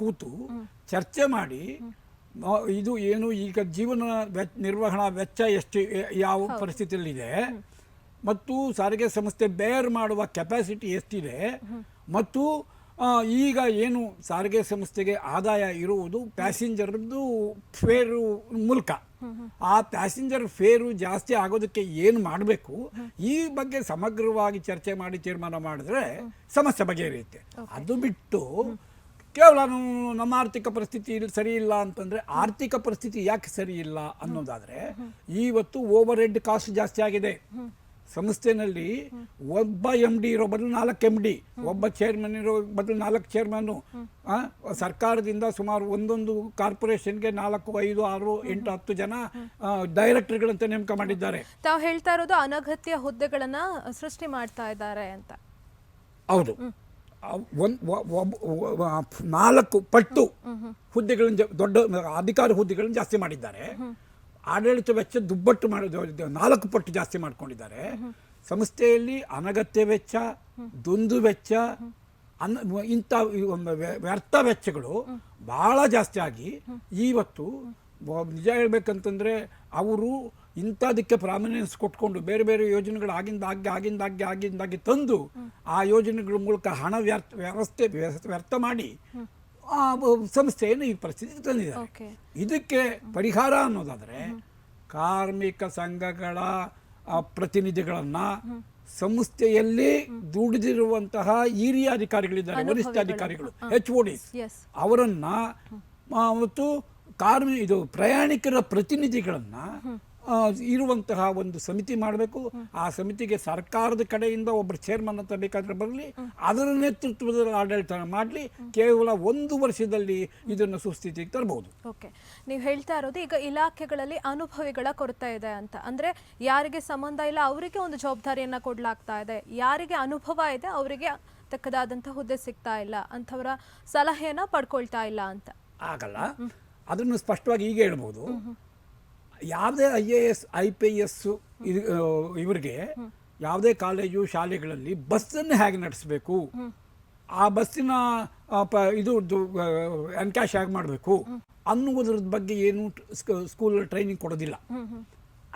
ಕೂತು ಚರ್ಚೆ ಮಾಡಿ ಇದು ಏನು ಈಗ ಜೀವನ ನಿರ್ವಹಣಾ ವೆಚ್ಚ ಎಷ್ಟು ಯಾವ ಪರಿಸ್ಥಿತಿಯಲ್ಲಿದೆ ಮತ್ತು ಸಾರಿಗೆ ಸಂಸ್ಥೆ ಬೇರ್ ಮಾಡುವ ಕೆಪಾಸಿಟಿ ಎಷ್ಟಿದೆ ಮತ್ತು ಈಗ ಏನು ಸಾರಿಗೆ ಸಂಸ್ಥೆಗೆ ಆದಾಯ ಇರುವುದು ಪ್ಯಾಸೆಂಜರ್ದು ಫೇರು ಮೂಲಕ. ಆ ಪ್ಯಾಸೆಂಜರ್ ಫೇರು ಜಾಸ್ತಿ ಆಗೋದಕ್ಕೆ ಏನು ಮಾಡಬೇಕು ಈ ಬಗ್ಗೆ ಸಮಗ್ರವಾಗಿ ಚರ್ಚೆ ಮಾಡಿ ತೀರ್ಮಾನ ಮಾಡಿದ್ರೆ ಸಮಸ್ಯೆ ಬಗೆಹರಿಯುತ್ತೆ. ಅದು ಬಿಟ್ಟು ಕೇವಲ ನಮ್ಮ ಆರ್ಥಿಕ ಪರಿಸ್ಥಿತಿ ಸರಿ ಇಲ್ಲ ಅಂತಂದರೆ, ಆರ್ಥಿಕ ಪರಿಸ್ಥಿತಿ ಯಾಕೆ ಸರಿ ಇಲ್ಲ ಅನ್ನೋದಾದರೆ ಇವತ್ತು ಓವರ್ ಹೆಡ್ ಕಾಸ್ಟ್ ಜಾಸ್ತಿ ಆಗಿದೆ. ಸಂಸ್ಥೆನಲ್ಲಿ ಒಬ್ಬ MD ಇರೋ ಬದಲು 4 MD, ಒಬ್ಬ ಚೇರ್ಮನ್ ಇರೋ ಬದಲು 4 ಚೇರ್ಮನ್ನು, ಸರ್ಕಾರದಿಂದ ಸುಮಾರು ಒಂದೊಂದು ಕಾರ್ಪೊರೇಷನ್ಗೆ 4, 5, 6, 8, 10 ಜನ ಡೈರೆಕ್ಟರ್ಗಳಂತ ನೇಮಕ ಮಾಡಿದ್ದಾರೆ. ತಾವು ಹೇಳ್ತಾ ಇರೋದು ಅನಗತ್ಯ ಹುದ್ದೆಗಳನ್ನ ಸೃಷ್ಟಿ ಮಾಡ್ತಾ ಇದ್ದಾರೆ ಅಂತ. ಹೌದು, 4 ಪಟ್ಟು ಹುದ್ದೆಗಳನ್ನು, ದೊಡ್ಡ ಅಧಿಕಾರಿ ಹುದ್ದೆಗಳನ್ನು ಜಾಸ್ತಿ ಮಾಡಿದ್ದಾರೆ. ಆಡಳಿತ ವೆಚ್ಚ ದುಪ್ಪಟ್ಟು ಮಾಡೋದು 4 ಪಟ್ಟು ಜಾಸ್ತಿ ಮಾಡ್ಕೊಂಡಿದ್ದಾರೆ. ಸಂಸ್ಥೆಯಲ್ಲಿ ಅನಗತ್ಯ ವೆಚ್ಚ, ದುಂದು ವೆಚ್ಚ, ಇಂಥ ವ್ಯರ್ಥ ವೆಚ್ಚಗಳು ಬಹಳ ಜಾಸ್ತಿ ಆಗಿ ಇವತ್ತು ನಿಜ ಹೇಳ್ಬೇಕಂತಂದ್ರೆ ಅವರು ಇಂಥದಕ್ಕೆ ಪ್ರಾಮಿನೆನ್ಸ್ ಕೊಟ್ಕೊಂಡು ಬೇರೆ ಬೇರೆ ಯೋಜನೆಗಳು ಆಗಿಂದಾಗೆ ತಂದು ಆ ಯೋಜನೆಗಳ ಮೂಲಕ ಹಣ ವ್ಯರ್ಥ ಮಾಡಿ ಆ ಸಂಸ್ಥೆಯನ್ನು ಈ ಪರಿಸ್ಥಿತಿ ತಂದಿದ್ದಾರೆ. ಇದಕ್ಕೆ ಪರಿಹಾರ ಅನ್ನೋದಾದರೆ ಕಾರ್ಮಿಕ ಸಂಘಗಳ ಪ್ರತಿನಿಧಿಗಳನ್ನ ಸಂಸ್ಥೆಯಲ್ಲಿ ದುಡಿದಿರುವಂತಹ ಹಿರಿಯ ಅಧಿಕಾರಿಗಳಿದ್ದಾರೆ, ವರಿಷ್ಠ ಅಧಿಕಾರಿಗಳು, HODs, ಅವರನ್ನ ಮತ್ತು ಪ್ರಯಾಣಿಕರ ಪ್ರತಿನಿಧಿಗಳನ್ನ ಇರುವಂತಹ ಒಂದು ಸಮಿತಿ ಮಾಡಬೇಕು. ಆ ಸಮಿತಿಗೆ ಸರ್ಕಾರದ ಕಡೆಯಿಂದ ಒಬ್ಬರು ಚೇರ್ಮನ್ ಅಂತ ಬೇಕಾದ್ರೆ ಬರಲಿ, ಅದರ ನೇತೃತ್ವದಲ್ಲಿ ಆಡಳಿತ ಮಾಡಲಿ. ಕೇವಲ 1 ವರ್ಷದಲ್ಲಿ ಇದನ್ನು ಸುಸ್ಥಿತಿಗೆ ತರಬಹುದು. ಓಕೆ, ನೀವು ಹೇಳ್ತಾ ಇರೋದು ಈಗ ಇಲಾಖೆಗಳಲ್ಲಿ ಅನುಭವಿಗಳ ಕೊರತೆ ಇದೆ ಅಂತ. ಅಂದ್ರೆ ಯಾರಿಗೆ ಸಂಬಂಧ ಇಲ್ಲ ಅವರಿಗೆ ಒಂದು ಜವಾಬ್ದಾರಿಯನ್ನ ಕೊಡ್ಲಾಗ್ತಾ ಇದೆ, ಯಾರಿಗೆ ಅನುಭವ ಇದೆ ಅವರಿಗೆ ತಕ್ಕದಾದಂಥ ಹುದ್ದೆ ಸಿಗ್ತಾ ಇಲ್ಲ, ಅಂಥವರ ಸಲಹೆಯನ್ನ ಪಡ್ಕೊಳ್ತಾ ಇಲ್ಲ ಅಂತ. ಆಗಲ್ಲ, ಅದನ್ನು ಸ್ಪಷ್ಟವಾಗಿ ಈಗ ಹೇಳ್ಬೋದು. ಯಾವುದೇ IAS IPS ಇವರಿಗೆ ಯಾವುದೇ ಕಾಲೇಜು ಶಾಲೆಗಳಲ್ಲಿ ಬಸ್ಸನ್ನು ಹೇಗೆ ನಡೆಸಬೇಕು, ಆ ಬಸ್ಸಿನ ಎನ್ಕ್ಯಾಶ್ ಹೇಗೆ ಮಾಡಬೇಕು ಅನ್ನುವುದ್ರ ಬಗ್ಗೆ ಏನು ಸ್ಕೂಲ್ ಟ್ರೈನಿಂಗ್ ಕೊಡೋದಿಲ್ಲ.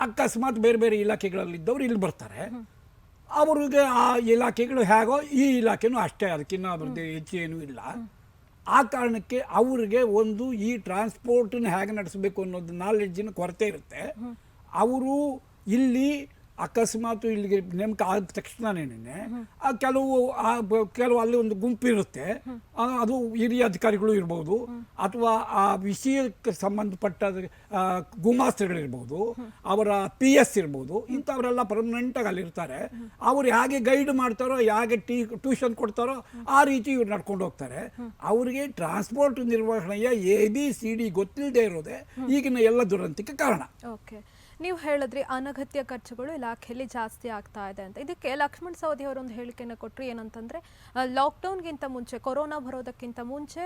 ಅಕಸ್ಮಾತ್ ಬೇರೆ ಬೇರೆ ಇಲಾಖೆಗಳಲ್ಲಿದ್ದವರು ಇಲ್ಲಿ ಬರ್ತಾರೆ, ಅವರಿಗೆ ಆ ಇಲಾಖೆಗಳು ಹೇಗೋ ಈ ಇಲಾಖೆನೂ ಅಷ್ಟೇ, ಅದಕ್ಕಿಂತ ಅದ್ರದ್ದು ಹೆಚ್ಚೇನೂ ಇಲ್ಲ. ಆ ಕಾರಣಕ್ಕೆ ಅವರಿಗೆ ಈ ಟ್ರಾನ್ಸ್ಪೋರ್ಟನ್ನು ಹೇಗೆ ನಡೆಸಬೇಕು ಅನ್ನೋದು ನಾಲೆಡ್ಜಿನ ಕೊರತೆ ಇರುತ್ತೆ. ಅವರು ಇಲ್ಲಿ ಅಕಸ್ಮಾತ್ ಇಲ್ಲಿಗೆ ನೇಮಕ ಆದ ತಕ್ಷಣನೇ ಕೆಲವು ಅಲ್ಲಿ ಒಂದು ಗುಂಪು ಇರುತ್ತೆ, ಅದು ಹಿರಿಯ ಅಧಿಕಾರಿಗಳು ಇರ್ಬೋದು, ಅಥವಾ ಆ ವಿಷಯಕ್ಕೆ ಸಂಬಂಧಪಟ್ಟ ಗುಮಾಸ್ತರುಗಳಿರ್ಬೋದು, ಅವರ PS ಇರ್ಬೋದು, ಇಂಥವರೆಲ್ಲ ಪರ್ಮನೆಂಟಾಗಿ ಅಲ್ಲಿರ್ತಾರೆ. ಅವರು ಹೇಗೆ ಗೈಡ್ ಮಾಡ್ತಾರೋ, ಹೇಗೆ ಟ್ಯೂಷನ್ ಕೊಡ್ತಾರೋ ಆ ರೀತಿ ಇವ್ರು ನಡ್ಕೊಂಡು ಹೋಗ್ತಾರೆ. ಅವರಿಗೆ ಟ್ರಾನ್ಸ್ಪೋರ್ಟ್ ನಿರ್ವಹಣೆಯ ABCD ಗೊತ್ತಿಲ್ಲದೆ ಇರೋದೇ ಈಗಿನ ಎಲ್ಲ ದುರಂತಕ್ಕೆ ಕಾರಣ. ಓಕೆ, ನೀವು ಹೇಳಿದ್ರಿ ಅನಗತ್ಯ ಖರ್ಚುಗಳು ಇಲಾಖೆಯಲ್ಲಿ ಜಾಸ್ತಿ ಆಗ್ತಾ ಇದೆ ಅಂತ. ಇದಕ್ಕೆ ಲಕ್ಷ್ಮಣ್ ಸವದಿ ಅವರೊಂದು ಹೇಳಿಕೆಯನ್ನು ಕೊಟ್ಟರು. ಏನಂತಂದ್ರೆ ಲಾಕ್ಡೌನ್ಗಿಂತ ಮುಂಚೆ, ಕೊರೋನಾ ಬರೋದಕ್ಕಿಂತ ಮುಂಚೆ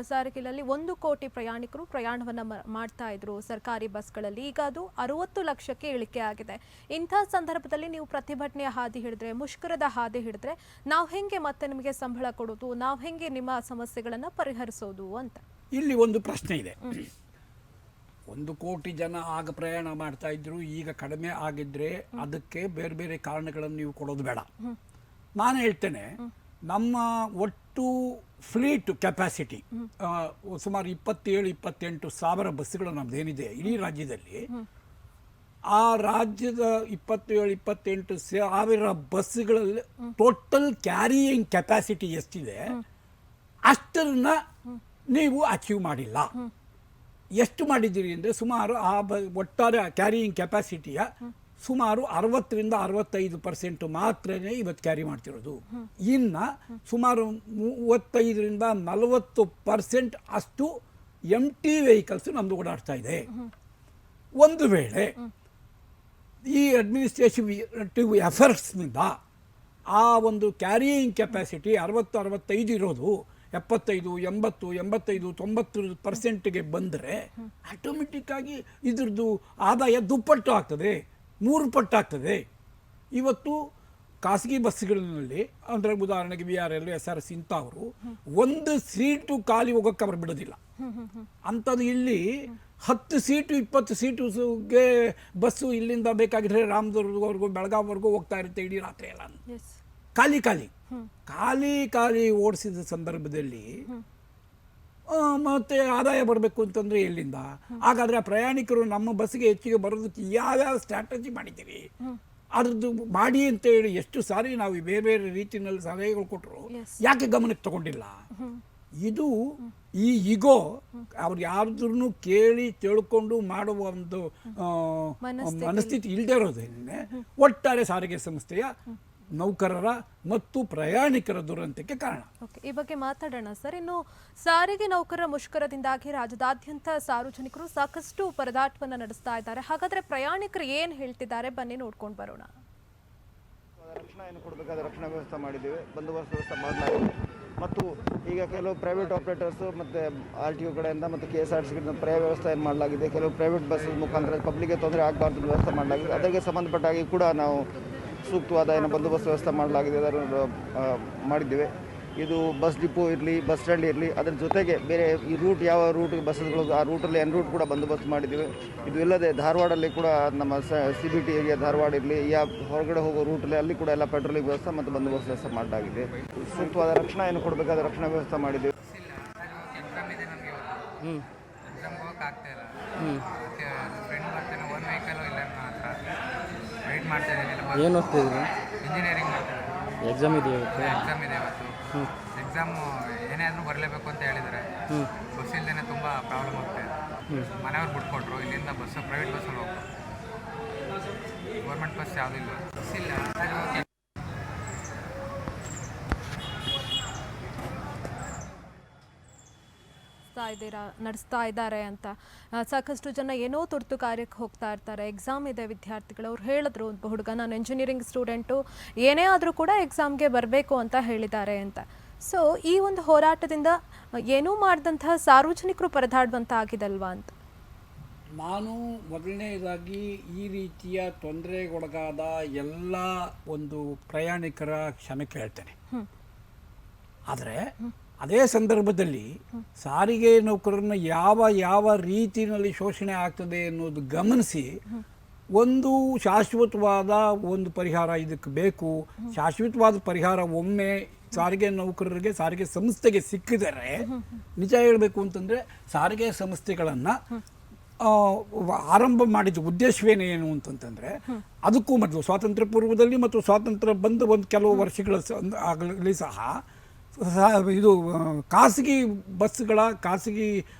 ಸಾರಿಗೆಯಲ್ಲಿ 1 ಕೋಟಿ ಪ್ರಯಾಣಿಕರು ಪ್ರಯಾಣವನ್ನು ಮಾಡ್ತಾ ಇದ್ರು ಸರ್ಕಾರಿ ಬಸ್ಗಳಲ್ಲಿ. ಈಗ ಅದು 60 ಲಕ್ಷಕ್ಕೆ ಇಳಿಕೆ ಆಗಿದೆ. ಇಂಥ ಸಂದರ್ಭದಲ್ಲಿ ನೀವು ಪ್ರತಿಭಟನೆಯ ಹಾದಿ ಹಿಡಿದ್ರೆ, ಮುಷ್ಕರದ ಹಾದಿ ಹಿಡಿದ್ರೆ ನಾವು ಹೆಂಗೆ ಮತ್ತೆ ನಿಮಗೆ ಸಂಬಳ ಕೊಡೋದು, ನಾವು ಹೆಂಗೆ ನಿಮ್ಮ ಸಮಸ್ಯೆಗಳನ್ನು ಪರಿಹರಿಸೋದು ಅಂತ ಇಲ್ಲಿ ಒಂದು ಪ್ರಶ್ನೆ ಇದೆ. 1 ಕೋಟಿ ಜನ ಆಗ ಪ್ರಯಾಣ ಮಾಡ್ತಾ ಇದ್ರು, ಈಗ ಕಡಿಮೆ ಆಗಿದ್ರೆ ಅದಕ್ಕೆ ಬೇರೆ ಬೇರೆ ಕಾರಣಗಳನ್ನು ನೀವು ಕೊಡೋದು ಬೇಡ. ನಾನು ಹೇಳ್ತೇನೆ, ನಮ್ಮ ಒಟ್ಟು ಫ್ಲೀಟ್ ಕೆಪಾಸಿಟಿ ಸುಮಾರು 27-28 ಸಾವಿರ ಬಸ್ಸುಗಳು ನಮ್ದೇನಿದೆ ಇಡೀ ರಾಜ್ಯದಲ್ಲಿ. ಆ ರಾಜ್ಯದ 27-28 ಸಾವಿರ ಬಸ್ಸುಗಳಲ್ಲಿ ಟೋಟಲ್ ಕ್ಯಾರಿಯಿಂಗ್ ಕೆಪಾಸಿಟಿ ಎಷ್ಟಿದೆ ಅಷ್ಟನ್ನ ನೀವು ಅಚೀವ್ ಮಾಡಿಲ್ಲ. ಎಷ್ಟು ಮಾಡಿದ್ದೀರಿ ಅಂದರೆ ಸುಮಾರು ಒಟ್ಟಾರೆ ಕ್ಯಾರಿಯಿಂಗ್ ಕೆಪಾಸಿಟಿಯ ಸುಮಾರು 60-65% ಮಾತ್ರನೇ ಇವತ್ತು ಕ್ಯಾರಿ ಮಾಡ್ತಿರೋದು. ಇನ್ನು ಸುಮಾರು 35-40% ಅಷ್ಟು ಎಂಟಿ ವೆಹಿಕಲ್ಸ್ ನಮ್ದು ಓಡಾಡ್ತಾ ಇದೆ. ಒಂದು ವೇಳೆ ಈ ಅಡ್ಮಿನಿಸ್ಟ್ರೇಟಿವ್ ಎಫರ್ಟ್ಸ್ನಿಂದ ಆ ಒಂದು ಕ್ಯಾರಿಯಿಂಗ್ ಕೆಪಾಸಿಟಿ 60-65 ಇರೋದು 75, 80, 85, 90% ಬಂದರೆ ಆಟೋಮೆಟಿಕ್ ಆಗಿ ಇದ್ರದ್ದು ಆದಾಯ ದುಪ್ಪಟ್ಟು ಆಗ್ತದೆ, 3 ಪಟ್ಟು ಆಗ್ತದೆ. ಇವತ್ತು ಖಾಸಗಿ ಬಸ್ಗಳಲ್ಲಿ ಅಂದರೆ ಉದಾಹರಣೆಗೆ VRL, SRS ಇಂಥವರು 1 ಸೀಟು ಖಾಲಿ ಹೋಗೋಕ್ಕೆ ಅವರು ಬಿಡೋದಿಲ್ಲ. ಅಂಥದ್ದು ಇಲ್ಲಿ 10 ಸೀಟು 20 ಸೀಟುಗೆ ಬಸ್ಸು ಇಲ್ಲಿಂದ ಬೇಕಾಗಿದ್ರೆ ರಾಮದುರ್ಗವರೆಗೂ ಬೆಳಗಾವಿವರೆಗೂ ಹೋಗ್ತಾ ಇರುತ್ತೆ ಇಡೀ ರಾತ್ರಿ ಎಲ್ಲ. ಖಾಲಿ ಓಡಿಸಿದ ಸಂದರ್ಭದಲ್ಲಿ ಮತ್ತೆ ಆದಾಯ ಬರಬೇಕು ಅಂತಂದ್ರೆ ಎಲ್ಲಿಂದ? ಹಾಗಾದ್ರೆ ಆ ಪ್ರಯಾಣಿಕರು ನಮ್ಮ ಬಸ್ಸಿಗೆ ಹೆಚ್ಚಿಗೆ ಬರೋದಕ್ಕೆ ಯಾವ್ಯಾವ ಸ್ಟ್ರಾಟಜಿ ಮಾಡಿದ್ದೀವಿ ಅದ್ರದ್ದು ಮಾಡಿ ಅಂತ ಹೇಳಿ ಎಷ್ಟು ಸಾರಿ ನಾವು ಬೇರೆ ಬೇರೆ ರೀತಿಯಲ್ಲಿ ಸಲಹೆಗಳು ಕೊಟ್ಟರು, ಯಾಕೆ ಗಮನಕ್ಕೆ ತಗೊಂಡಿಲ್ಲ? ಇದು ಈ ಈಗೋ ಅವ್ರು ಯಾರ್ದ್ರೂ ಕೇಳಿ ತಿಳ್ಕೊಂಡು ಮಾಡುವ ಒಂದು ಮನಸ್ಥಿತಿ ಇಲ್ಲದೆ ಇರೋದ್ರಿಂದ ಒಟ್ಟಾರೆ ಸಾರಿಗೆ ಸಂಸ್ಥೆಯ ನೌಕರರ ಮತ್ತು ಪ್ರಯಾಣಿಕರ ದುರಂತಕ್ಕೆ ಕಾರಣ. ಈ ಬಗ್ಗೆ ಮಾತಾಡೋಣ ಸರ್. ಇನ್ನು ಸಾರಿಗೆ ನೌಕರರ ಮುಷ್ಕರದಿಂದಾಗಿ ರಾಜ್ಯದಾದ್ಯಂತ ಸಾರ್ವಜನಿಕರು ಸಾಕಷ್ಟು ಪರದಾಟವನ್ನು ನಡೆಸ್ತಾ ಇದ್ದಾರೆ. ಹಾಗಾದ್ರೆ ಪ್ರಯಾಣಿಕರು ಏನ್ ಹೇಳ್ತಿದ್ದಾರೆ ಬನ್ನಿ ನೋಡ್ಕೊಂಡು ಬರೋಣ. ರಕ್ಷಣಾ ಏನು ಕೊಡಬೇಕಾದ ರಕ್ಷಣಾ ವ್ಯವಸ್ಥೆ ಮಾಡಿದ್ದೇವೆ, ಬಂದೋಬಸ್ತ್ ವ್ಯವಸ್ಥೆ ಮಾಡಲಾಗಿದೆ. ಮತ್ತು ಈಗ ಕೆಲವು ಪ್ರೈವೇಟ್ ಆಪರೇಟರ್ಸು ಮತ್ತು RTO ಕಡೆಯಿಂದ ಮತ್ತು KSRTC ಕಡೆಯಿಂದ ಪ್ರಯಾಣ ವ್ಯವಸ್ಥೆ ಏನು ಮಾಡಲಾಗಿದೆ. ಕೆಲವು ಪ್ರೈವೇಟ್ ಬಸ್ ಮುಖಾಂತರ ಪಬ್ಲಿಕ್ಗೆ ತೊಂದರೆ ಆಗಬಾರ್ದು ವ್ಯವಸ್ಥೆ ಮಾಡಲಾಗಿದೆ. ಅದಕ್ಕೆ ಸಂಬಂಧಪಟ್ಟಾಗಿ ಕೂಡ ನಾವು ಸೂಕ್ತವಾದ ಏನು ಬಂದೋಬಸ್ತ್ ವ್ಯವಸ್ಥೆ ಮಾಡಲಾಗಿದೆ, ಅದನ್ನು ಮಾಡಿದ್ದೇವೆ. ಇದು ಬಸ್ ಡಿಪೋ ಇರಲಿ, ಬಸ್ ಸ್ಟ್ಯಾಂಡ್ ಇರಲಿ, ಅದರ ಜೊತೆಗೆ ಬೇರೆ ಈ ರೂಟ್ ಯಾವ ರೂಟ್ ಬಸ್ಗಳು ಆ ರೂಟಲ್ಲಿ ಎನ್ ರೂಟ್ ಕೂಡ ಬಂದೋಬಸ್ತ್ ಮಾಡಿದ್ದೀವಿ. ಇದು ಇಲ್ಲದೆ ಧಾರವಾಡಲ್ಲಿ ಕೂಡ ನಮ್ಮ CBT ಏರಿಯಾ ಧಾರವಾಡ ಇರಲಿ, ಹೊರಗಡೆ ಹೋಗೋ ರೂಟಲ್ಲಿ ಅಲ್ಲಿ ಕೂಡ ಎಲ್ಲ ಪೆಟ್ರೋಲಿಂಗ್ ವ್ಯವಸ್ಥೆ ಮತ್ತು ಬಂದೋಬಸ್ತ್ ವ್ಯವಸ್ಥೆ ಮಾಡಲಾಗಿದೆ. ಸೂಕ್ತವಾದ ರಕ್ಷಣಾ ಏನು ಕೊಡಬೇಕಾದ ರಕ್ಷಣಾ ವ್ಯವಸ್ಥೆ ಮಾಡಿದ್ದೀವಿ. ಏನು ಓದ್ತಿದ್ದೀರಾ? ಇಂಜಿನಿಯರಿಂಗ್ ಮಾಡ್ತಾರೆ. ಎಕ್ಸಾಮ್ ಇದೆಯಾ? ಎಕ್ಸಾಮ್ ಇದೆ ಇವತ್ತು. ಎಕ್ಸಾಮು ಏನೇ ಆದರೂ ಬರಲೇಬೇಕು ಅಂತ ಹೇಳಿದ್ದಾರೆ. ಬಸ್ ಇಲ್ಲದೇ ತುಂಬ ಪ್ರಾಬ್ಲಮ್ ಆಗ್ತಾ ಇದೆ. ಮನೆಯವ್ರು ಬಿಟ್ಕೊಟ್ರು, ಇಲ್ಲಿಂದ ಬಸ್ ಪ್ರೈವೇಟ್ ಬಸ್ಸಲ್ಲಿ ಹೋಗ್ತಾರೆ. ಗೌರ್ಮೆಂಟ್ ಬಸ್ ಯಾವುದೂ ಇಲ್ಲ. ಬಸ್ ಇಲ್ಲ. ನಡೆಸ್ತಾ ಇದ್ದಾರೆ ಅಂತ ಸಾಕಷ್ಟು ಜನ ಏನೋ ತುರ್ತು ಕಾರ್ಯಕ್ಕೆ ಹೋಗ್ತಾ ಇರ್ತಾರೆ. ಎಕ್ಸಾಮ್ ಇದೆ ವಿದ್ಯಾರ್ಥಿಗಳು. ಅವ್ರು ಹೇಳಿದ್ರು, ಒಬ್ಬ ಹುಡುಗ ನಾನು ಇಂಜಿನಿಯರಿಂಗ್ ಸ್ಟೂಡೆಂಟು, ಏನೇ ಆದರೂ ಕೂಡ ಎಕ್ಸಾಮ್ಗೆ ಬರಬೇಕು ಅಂತ ಹೇಳಿದ್ದಾರೆ ಅಂತ. ಸೊ ಈ ಒಂದು ಹೋರಾಟದಿಂದ ಏನೂ ಮಾಡಿದಂತಹ ಸಾರ್ವಜನಿಕರು ಪರದಾಡುವಂತ ಆಗಿದಲ್ವಾ ಅಂತ ನಾನು ಮೊದಲನೇದಾಗಿ ಈ ರೀತಿಯ ತೊಂದರೆಗೊಳಗಾದ ಎಲ್ಲ ಒಂದು ಪ್ರಯಾಣಿಕರ ಕ್ಷಮೆ ಕೇಳ್ತೇನೆ. ಆದರೆ ಅದೇ ಸಂದರ್ಭದಲ್ಲಿ ಸಾರಿಗೆ ನೌಕರರನ್ನ ಯಾವ ರೀತಿಯಲ್ಲಿ ಶೋಷಣೆ ಆಗ್ತದೆ ಅನ್ನೋದು ಗಮನಿಸಿ ಒಂದು ಶಾಶ್ವತವಾದ ಒಂದು ಪರಿಹಾರ ಇದಕ್ಕೆ ಬೇಕು. ಶಾಶ್ವತವಾದ ಪರಿಹಾರ ಒಮ್ಮೆ ಸಾರಿಗೆ ನೌಕರರಿಗೆ, ಸಾರಿಗೆ ಸಂಸ್ಥೆಗೆ ಸಿಕ್ಕಿದರೆ, ನಿಜ ಹೇಳಬೇಕು ಅಂತಂದರೆ ಸಾರಿಗೆ ಸಂಸ್ಥೆಗಳನ್ನು ಆರಂಭ ಮಾಡಿದ ಉದ್ದೇಶವೇನೇನು ಅಂತಂತಂದರೆ, ಅದಕ್ಕೂ ಮೊದಲು ಸ್ವಾತಂತ್ರ್ಯ ಪೂರ್ವದಲ್ಲಿ ಮತ್ತು ಸ್ವಾತಂತ್ರ್ಯ ಬಂದ ಒಂದು ಕೆಲವು ವರ್ಷಗಳ ಆಗಲಿ ಸಹ ಇದು ಖಾಸಗಿ ಬಸ್ಗಳ ಖಾಸಗಿ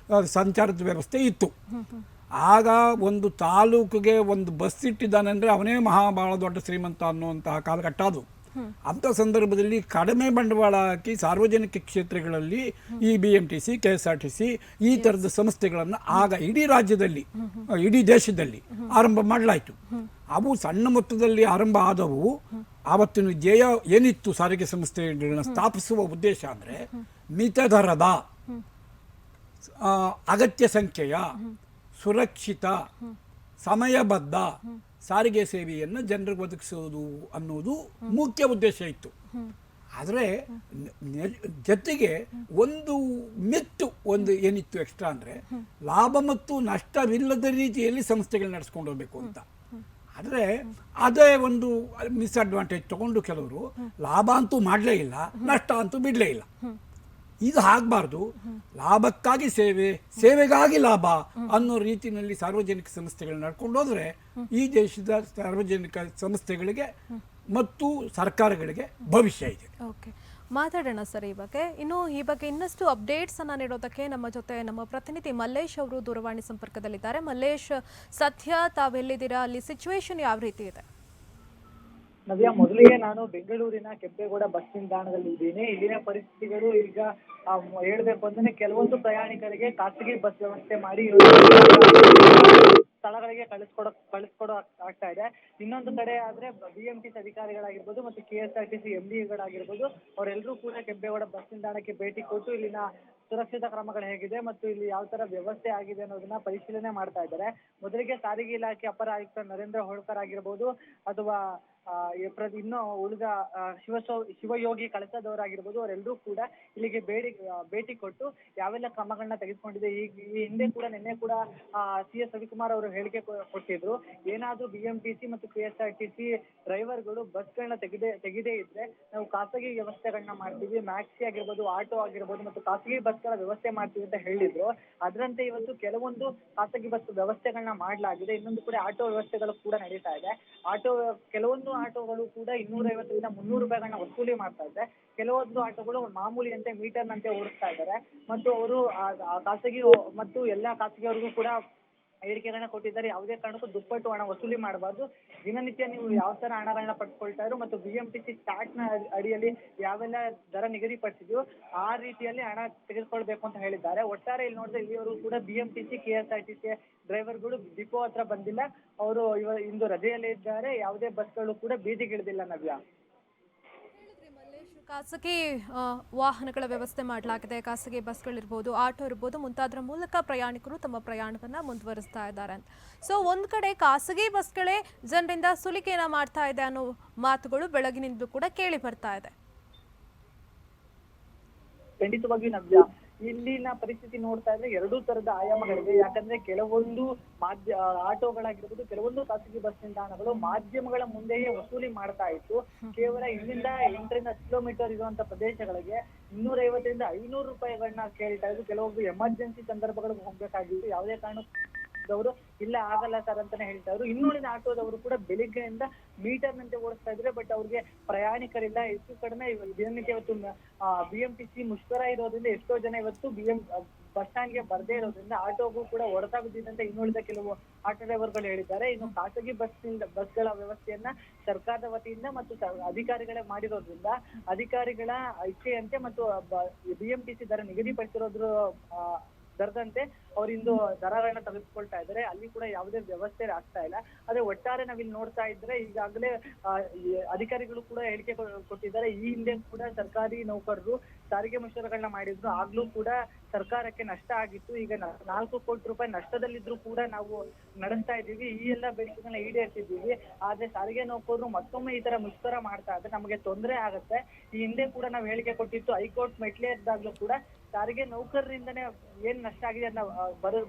ಸಂಚಾರದ ವ್ಯವಸ್ಥೆ ಇತ್ತು. ಆಗ ಒಂದು ತಾಲೂಕಿಗೆ ಒಂದು ಬಸ್ ಇಟ್ಟಿದ್ದಾನೆ ಅಂದರೆ ಅವನೇ ಭಾಳ ದೊಡ್ಡ ಶ್ರೀಮಂತ ಅನ್ನುವಂತಹ ಕಾಲಘಟ್ಟ ಅದು. ಅಂಥ ಸಂದರ್ಭದಲ್ಲಿ ಕಡಿಮೆ ಬಂಡವಾಳ ಹಾಕಿ ಸಾರ್ವಜನಿಕ ಕ್ಷೇತ್ರಗಳಲ್ಲಿ ಈ BMTC, KSRTC ಈ ಥರದ ಸಂಸ್ಥೆಗಳನ್ನು ಆಗ ಇಡೀ ರಾಜ್ಯದಲ್ಲಿ, ಇಡೀ ದೇಶದಲ್ಲಿ ಆರಂಭ ಮಾಡಲಾಯಿತು. ಅವು ಸಣ್ಣ ಮೊತ್ತದಲ್ಲಿ ಆರಂಭ ಆದವು. ಆವತ್ತಿನ ಧ್ಯೇಯ ಏನಿತ್ತು ಸಾರಿಗೆ ಸಂಸ್ಥೆಗಳನ್ನ ಸ್ಥಾಪಿಸುವ ಉದ್ದೇಶ ಅಂದರೆ ಮಿತ ದರದ, ಅಗತ್ಯ ಸಂಖ್ಯೆಯ, ಸುರಕ್ಷಿತ, ಸಮಯಬದ್ಧ ಸಾರಿಗೆ ಸೇವೆಯನ್ನು ಜನರಿಗೆ ಒದಗಿಸುವುದು ಅನ್ನೋದು ಮುಖ್ಯ ಉದ್ದೇಶ ಇತ್ತು. ಆದರೆ ಜೊತೆಗೆ ಒಂದು ಮಿತ್ತು ಒಂದು ಏನಿತ್ತು ಎಕ್ಸ್ಟ್ರಾ ಅಂದರೆ ಲಾಭ ಮತ್ತು ನಷ್ಟವಿಲ್ಲದ ರೀತಿಯಲ್ಲಿ ಸಂಸ್ಥೆಗಳು ನಡೆಸ್ಕೊಂಡು ಹೋಗ್ಬೇಕು ಅಂತ. ಆದರೆ ಅದೇ ಒಂದು ಮಿಸ್ಅಡ್ವಾಂಟೇಜ್ ತಗೊಂಡು ಕೆಲವರು ಲಾಭ ಅಂತೂ ಮಾಡಲೇ ಇಲ್ಲ, ನಷ್ಟ ಅಂತೂ ಬಿಡಲೇ ಇಲ್ಲ. ಇದು ಆಗಬಾರ್ದು. ಲಾಭಕ್ಕಾಗಿ ಸೇವೆ, ಸೇವೆಗಾಗಿ ಲಾಭ ಅನ್ನೋ ರೀತಿಯಲ್ಲಿ ಸಾರ್ವಜನಿಕ ಸಂಸ್ಥೆಗಳು ನಡ್ಕೊಂಡು ಹೋದರೆ ಈ ದೇಶದ ಸಾರ್ವಜನಿಕ ಸಂಸ್ಥೆಗಳಿಗೆ ಮತ್ತು ಸರ್ಕಾರಗಳಿಗೆ ಭವಿಷ್ಯ ಇದೆ. ಓಕೆ, ಮಾತಾಡೋಣ ಸರ್ ಈ ಬಗ್ಗೆ. ಇನ್ನು ಈ ಬಗ್ಗೆ ಇನ್ನಷ್ಟು ಅಪ್ಡೇಟ್ಸ್ ಅನ್ನ ನೀಡೋದಕ್ಕೆ ನಮ್ಮ ಜೊತೆ ನಮ್ಮ ಪ್ರತಿನಿಧಿ ಮಲ್ಲೇಶ್ ಅವರು ದೂರವಾಣಿ ಸಂಪರ್ಕದಲ್ಲಿದ್ದಾರೆ. ಮಲ್ಲೇಶ್, ಸದ್ಯ ತಾವೆಲ್ಲಿದ್ದೀರಾ? ಅಲ್ಲಿ ಸಿಚುವೇಶನ್ ಯಾವ ರೀತಿ ಇದೆ? ನವ್ಯ, ಮೊದಲಿಗೆ ನಾನು ಬೆಂಗಳೂರಿನ ಕೆಂಪೇಗೌಡ ಬಸ್ ನಿಲ್ದಾಣದಲ್ಲಿ ಇದ್ದೀನಿ. ಇಲ್ಲಿನ ಪರಿಸ್ಥಿತಿಗಳು ಈಗ ಹೇಳ್ಬೇಕು ಅಂದ್ರೆ ಕೆಲವೊಂದು ಪ್ರಯಾಣಿಕರಿಗೆ ಖಾಸಗಿ ಬಸ್ ವ್ಯವಸ್ಥೆ ಮಾಡಿ ಸ್ಥಳಗಳಿಗೆ ಕಳಿಸ್ಕೊಡೋ ಆಗ್ತಾ ಇದೆ. ಇನ್ನೊಂದು ಕಡೆ ಆದ್ರೆ BMTC ಅಧಿಕಾರಿಗಳಾಗಿರ್ಬೋದು ಮತ್ತು KSRTC MD-ಗಳಾಗಿರ್ಬೋದು ಅವರೆಲ್ಲರೂ ಕೂಡ ಕೆಂಪೇಗೌಡ ಬಸ್ ನಿಲ್ದಾಣಕ್ಕೆ ಭೇಟಿ ಕೊಟ್ಟು ಇಲ್ಲಿನ ಸುರಕ್ಷಿತ ಕ್ರಮಗಳು ಹೇಗಿದೆ ಮತ್ತು ಇಲ್ಲಿ ಯಾವ ತರ ವ್ಯವಸ್ಥೆ ಆಗಿದೆ ಅನ್ನೋದನ್ನ ಪರಿಶೀಲನೆ ಮಾಡ್ತಾ ಇದ್ದಾರೆ. ಮೊದಲಿಗೆ ಸಾರಿಗೆ ಇಲಾಖೆ ಅಪರ ಆಯುಕ್ತ ನರೇಂದ್ರ ಹೋಳ್ಕರ್ ಆಗಿರ್ಬೋದು ಅಥವಾ ಇನ್ನು ಉಳಿದ ಶಿವಯೋಗಿ ಕಳಸದವರಾಗಿರ್ಬೋದು ಅವರೆಲ್ಲರೂ ಕೂಡ ಇಲ್ಲಿಗೆ ಭೇಟಿ ಕೊಟ್ಟು ಯಾವೆಲ್ಲ ಕ್ರಮಗಳನ್ನ ತೆಗೆದುಕೊಂಡಿದೆ. ಈ ಹಿಂದೆ ಕೂಡ ನಿನ್ನೆ ಕೂಡ CS ರವಿಕುಮಾರ್ ಅವರು ಹೇಳಿಕೆ ಕೊಟ್ಟಿದ್ರು, ಏನಾದ್ರೂ BMTC ಮತ್ತು KSRTC ಡ್ರೈವರ್ಗಳು ಬಸ್ಗಳನ್ನ ತೆಗೆದೇ ಇದ್ರೆ ನಾವು ಖಾಸಗಿ ವ್ಯವಸ್ಥೆಗಳನ್ನ ಮಾಡ್ತೀವಿ, ಮ್ಯಾಕ್ಸಿ ಆಗಿರ್ಬೋದು, ಆಟೋ ಆಗಿರ್ಬೋದು ಮತ್ತು ಖಾಸಗಿ ಬಸ್ಗಳ ವ್ಯವಸ್ಥೆ ಮಾಡ್ತೀವಿ ಅಂತ ಹೇಳಿದ್ರು. ಅದರಂತೆ ಇವತ್ತು ಕೆಲವೊಂದು ಖಾಸಗಿ ಬಸ್ ವ್ಯವಸ್ಥೆಗಳನ್ನ ಮಾಡಲಾಗಿದೆ. ಇನ್ನೊಂದು ಕೂಡ ಆಟೋ ವ್ಯವಸ್ಥೆಗಳು ಕೂಡ ನಡೀತಾ ಇದೆ. ಕೆಲವೊಂದು ಆಟೋಗಳು ಕೂಡ 250ರಿಂದ 300 ರೂಪಾಯಿಗಳನ್ನ ವಸೂಲಿ ಮಾಡ್ತಾ ಇದ್ದಾರೆ. ಕೆಲವೊಂದು ಆಟೋಗಳು ಮಾಮೂಲಿಯಂತೆ ಮೀಟರ್ನಂತೆ ಓಡಿಸ್ತಾ ಇದ್ದಾರೆ ಮತ್ತು ಅವರು ಖಾಸಗಿ ಮತ್ತು ಎಲ್ಲಾ ಖಾಸಗಿಯವರಿಗೂ ಕೂಡ ಹೇಳಿಕೆಗಳನ್ನ ಕೊಟ್ಟಿದ್ದಾರೆ. ಯಾವುದೇ ಕಾರಣಕ್ಕೂ ದುಪ್ಪಟ್ಟು ಹಣ ವಸೂಲಿ ಮಾಡಬಾರ್ದು. ದಿನನಿತ್ಯ ನೀವು ಯಾವ ತರ ಹಣಗಳನ್ನ ಪಡ್ಕೊಳ್ತಾ ಇದ್ರು ಮತ್ತು BMTC ಸ್ಟಾರ್ಟ್ ನ ಅಡಿಯಲ್ಲಿ ಯಾವೆಲ್ಲ ದರ ನಿಗದಿಪಡಿಸಿದ್ಯೋ ಆ ರೀತಿಯಲ್ಲಿ ಹಣ ತೆಗೆದುಕೊಳ್ಬೇಕು ಅಂತ ಹೇಳಿದ್ದಾರೆ. ಒಟ್ಟಾರೆ ಇಲ್ಲಿ ನೋಡಿದ್ರೆ ಇಲ್ಲಿವರೆಗೂ ಕೂಡ BMTC KSRTC ಡ್ರೈವರ್ಗಳು ಡಿಪೋ ಹತ್ರ ಬಂದಿಲ್ಲ. ಅವರು ಇಂದು ರಜೆಯಲ್ಲೇ ಇದ್ದಾರೆ. ಯಾವುದೇ ಬಸ್ಗಳು ಕೂಡ ಬೀದಿಗಿಳಿದಿಲ್ಲ. ನವ್ಯ, ಖಾಸಗಿ ವಾಹನಗಳ ವ್ಯವಸ್ಥೆ ಮಾಡಲಾಗಿದೆ. ಖಾಸಗಿ ಬಸ್ಗಳಿರ್ಬೋದು, ಆಟೋ ಇರ್ಬೋದು, ಮುಂತಾದರ ಮೂಲಕ ಪ್ರಯಾಣಿಕರು ತಮ್ಮ ಪ್ರಯಾಣವನ್ನು ಮುಂದುವರಿಸ್ತಾ ಇದ್ದಾರೆ ಅಂತ. ಸೊ ಒಂದು ಕಡೆ ಖಾಸಗಿ ಬಸ್ಗಳೇ ಜನರಿಂದ ಸುಲಿಗೆಯನ್ನು ಮಾಡ್ತಾ ಇದೆ ಅನ್ನೋ ಮಾತುಗಳು ಬೆಳಗಿನಿಂದಲೂ ಕೂಡ ಕೇಳಿ ಬರ್ತಾ ಇದೆ. ಖಂಡಿತವಾಗಿಯೂ ನವ್ಯ, ಇಲ್ಲಿನ ಪರಿಸ್ಥಿತಿ ನೋಡ್ತಾ ಇದ್ರೆ ಎರಡೂ ತರದ ಆಯಾಮಗಳಿದೆ. ಯಾಕಂದ್ರೆ ಕೆಲವೊಂದು ಆಟೋಗಳಾಗಿರ್ಬೋದು, ಕೆಲವೊಂದು ಖಾಸಗಿ ಬಸ್ ನಿಲ್ದಾಣಗಳು ಮಾಧ್ಯಮಗಳ ಮುಂದೆಯೇ ವಸೂಲಿ ಮಾಡ್ತಾ ಇತ್ತು. ಕೇವಲ ಇಲ್ಲಿಂದ 8ರಿಂದ 10 ಕಿಲೋಮೀಟರ್ ಇರುವಂತ ಪ್ರದೇಶಗಳಿಗೆ 250ರಿಂದ 500 ರೂಪಾಯಿಗಳನ್ನ ಕೇಳ್ತಾ ಇದ್ರು. ಕೆಲವೊಬ್ಬರು ಎಮರ್ಜೆನ್ಸಿ ಸಂದರ್ಭಗಳಿಗೆ ಹೋಗ್ಬೇಕಾಗಿತ್ತು. ಯಾವುದೇ ಕಾರಣದವರು ಇಲ್ಲ ಆಗಲ್ಲ ಸರ್ ಅಂತಾನೆ ಹೇಳ್ತಾ ಇದ್ರು. ಇನ್ನುಳಿದ ಆಟೋದವರು ಕೂಡ ಬೆಳಿಗ್ಗೆಯಿಂದ ಮೀಟರ್ನಂತೆ ಓಡಿಸ್ತಾ ಇದ್ರೆ, ಬಟ್ ಅವ್ರಿಗೆ ಪ್ರಯಾಣಿಕರಿಲ್ಲ. ಹೆಚ್ಚು ಕಡಿಮೆ ದಿನನಿತ್ಯ ಇವತ್ತು BMTC ಮುಷ್ಕರ ಇರೋದ್ರಿಂದ ಎಷ್ಟೋ ಜನ ಇವತ್ತು ಬಸ್ ಸ್ಟ್ಯಾಂಡ್ಗೆ ಬರ್ದೇ ಇರೋದ್ರಿಂದ ಆಟೋಗೂ ಕೂಡ ಹೊಡೆತ ಬಿದ್ದಿದ್ದಂತೆ ಇನ್ನುಳಿದ ಕೆಲವು ಆಟೋ ಡ್ರೈವರ್ಗಳು ಹೇಳಿದ್ದಾರೆ. ಇನ್ನು ಖಾಸಗಿ ಬಸ್ಗಳ ವ್ಯವಸ್ಥೆಯನ್ನ ಸರ್ಕಾರದ ವತಿಯಿಂದ ಮತ್ತು ಅಧಿಕಾರಿಗಳೇ ಮಾಡಿರೋದ್ರಿಂದ ಅಧಿಕಾರಿಗಳ ಇಚ್ಛೆಯಂತೆ ಮತ್ತು BMTC ದರ ನಿಗದಿಪಡಿಸಿರೋದ್ರ ದರದಂತೆ ಅವರಿಂದು ದರಗಳನ್ನ ತೆಗೆದುಕೊಳ್ತಾ ಇದ್ದಾರೆ. ಅಲ್ಲಿ ಕೂಡ ಯಾವುದೇ ವ್ಯವಸ್ಥೆ ಆಗ್ತಾ ಇಲ್ಲ. ಆದ್ರೆ ಒಟ್ಟಾರೆ ನಾವಿಲ್ಲಿ ನೋಡ್ತಾ ಇದ್ರೆ ಈಗಾಗಲೇ ಅಧಿಕಾರಿಗಳು ಕೂಡ ಹೇಳಿಕೆ ಕೊಟ್ಟಿದ್ದಾರೆ. ಈ ಹಿಂದೆ ಕೂಡ ಸರ್ಕಾರಿ ನೌಕರರು ಸಾರಿಗೆ ಮುಷ್ಕರಗಳನ್ನ ಮಾಡಿದ್ರು. ಆಗ್ಲೂ ಕೂಡ ಸರ್ಕಾರಕ್ಕೆ ನಷ್ಟ ಆಗಿತ್ತು. ಈಗ 4 ಕೋಟಿ ರೂಪಾಯಿ ನಷ್ಟದಲ್ಲಿದ್ರು ಕೂಡ ನಾವು ನಡೆಸ್ತಾ ಇದ್ದೀವಿ. ಈ ಎಲ್ಲ ಬೇಡಿಕೆಗಳನ್ನ ಈಡೇರಿಸಿದ್ದೀವಿ. ಆದ್ರೆ ಸಾರಿಗೆ ನೌಕರರು ಮತ್ತೊಮ್ಮೆ ಈ ತರ ಮುಷ್ಕರ ಮಾಡ್ತಾ ಇದ್ರೆ ನಮಗೆ ತೊಂದರೆ ಆಗುತ್ತೆ. ಈ ಹಿಂದೆ ಕೂಡ ನಾವು ಹೇಳಿಕೆ ಕೊಟ್ಟಿತ್ತು. ಹೈಕೋರ್ಟ್ ಮೆಟ್ಲೇರಿದಾಗ್ಲೂ ಕೂಡ ಸಾರಿಗೆ ನೌಕರರಿಂದನೇ ಏನ್ ನಷ್ಟ ಆಗಿದೆ ಅದನ್ನ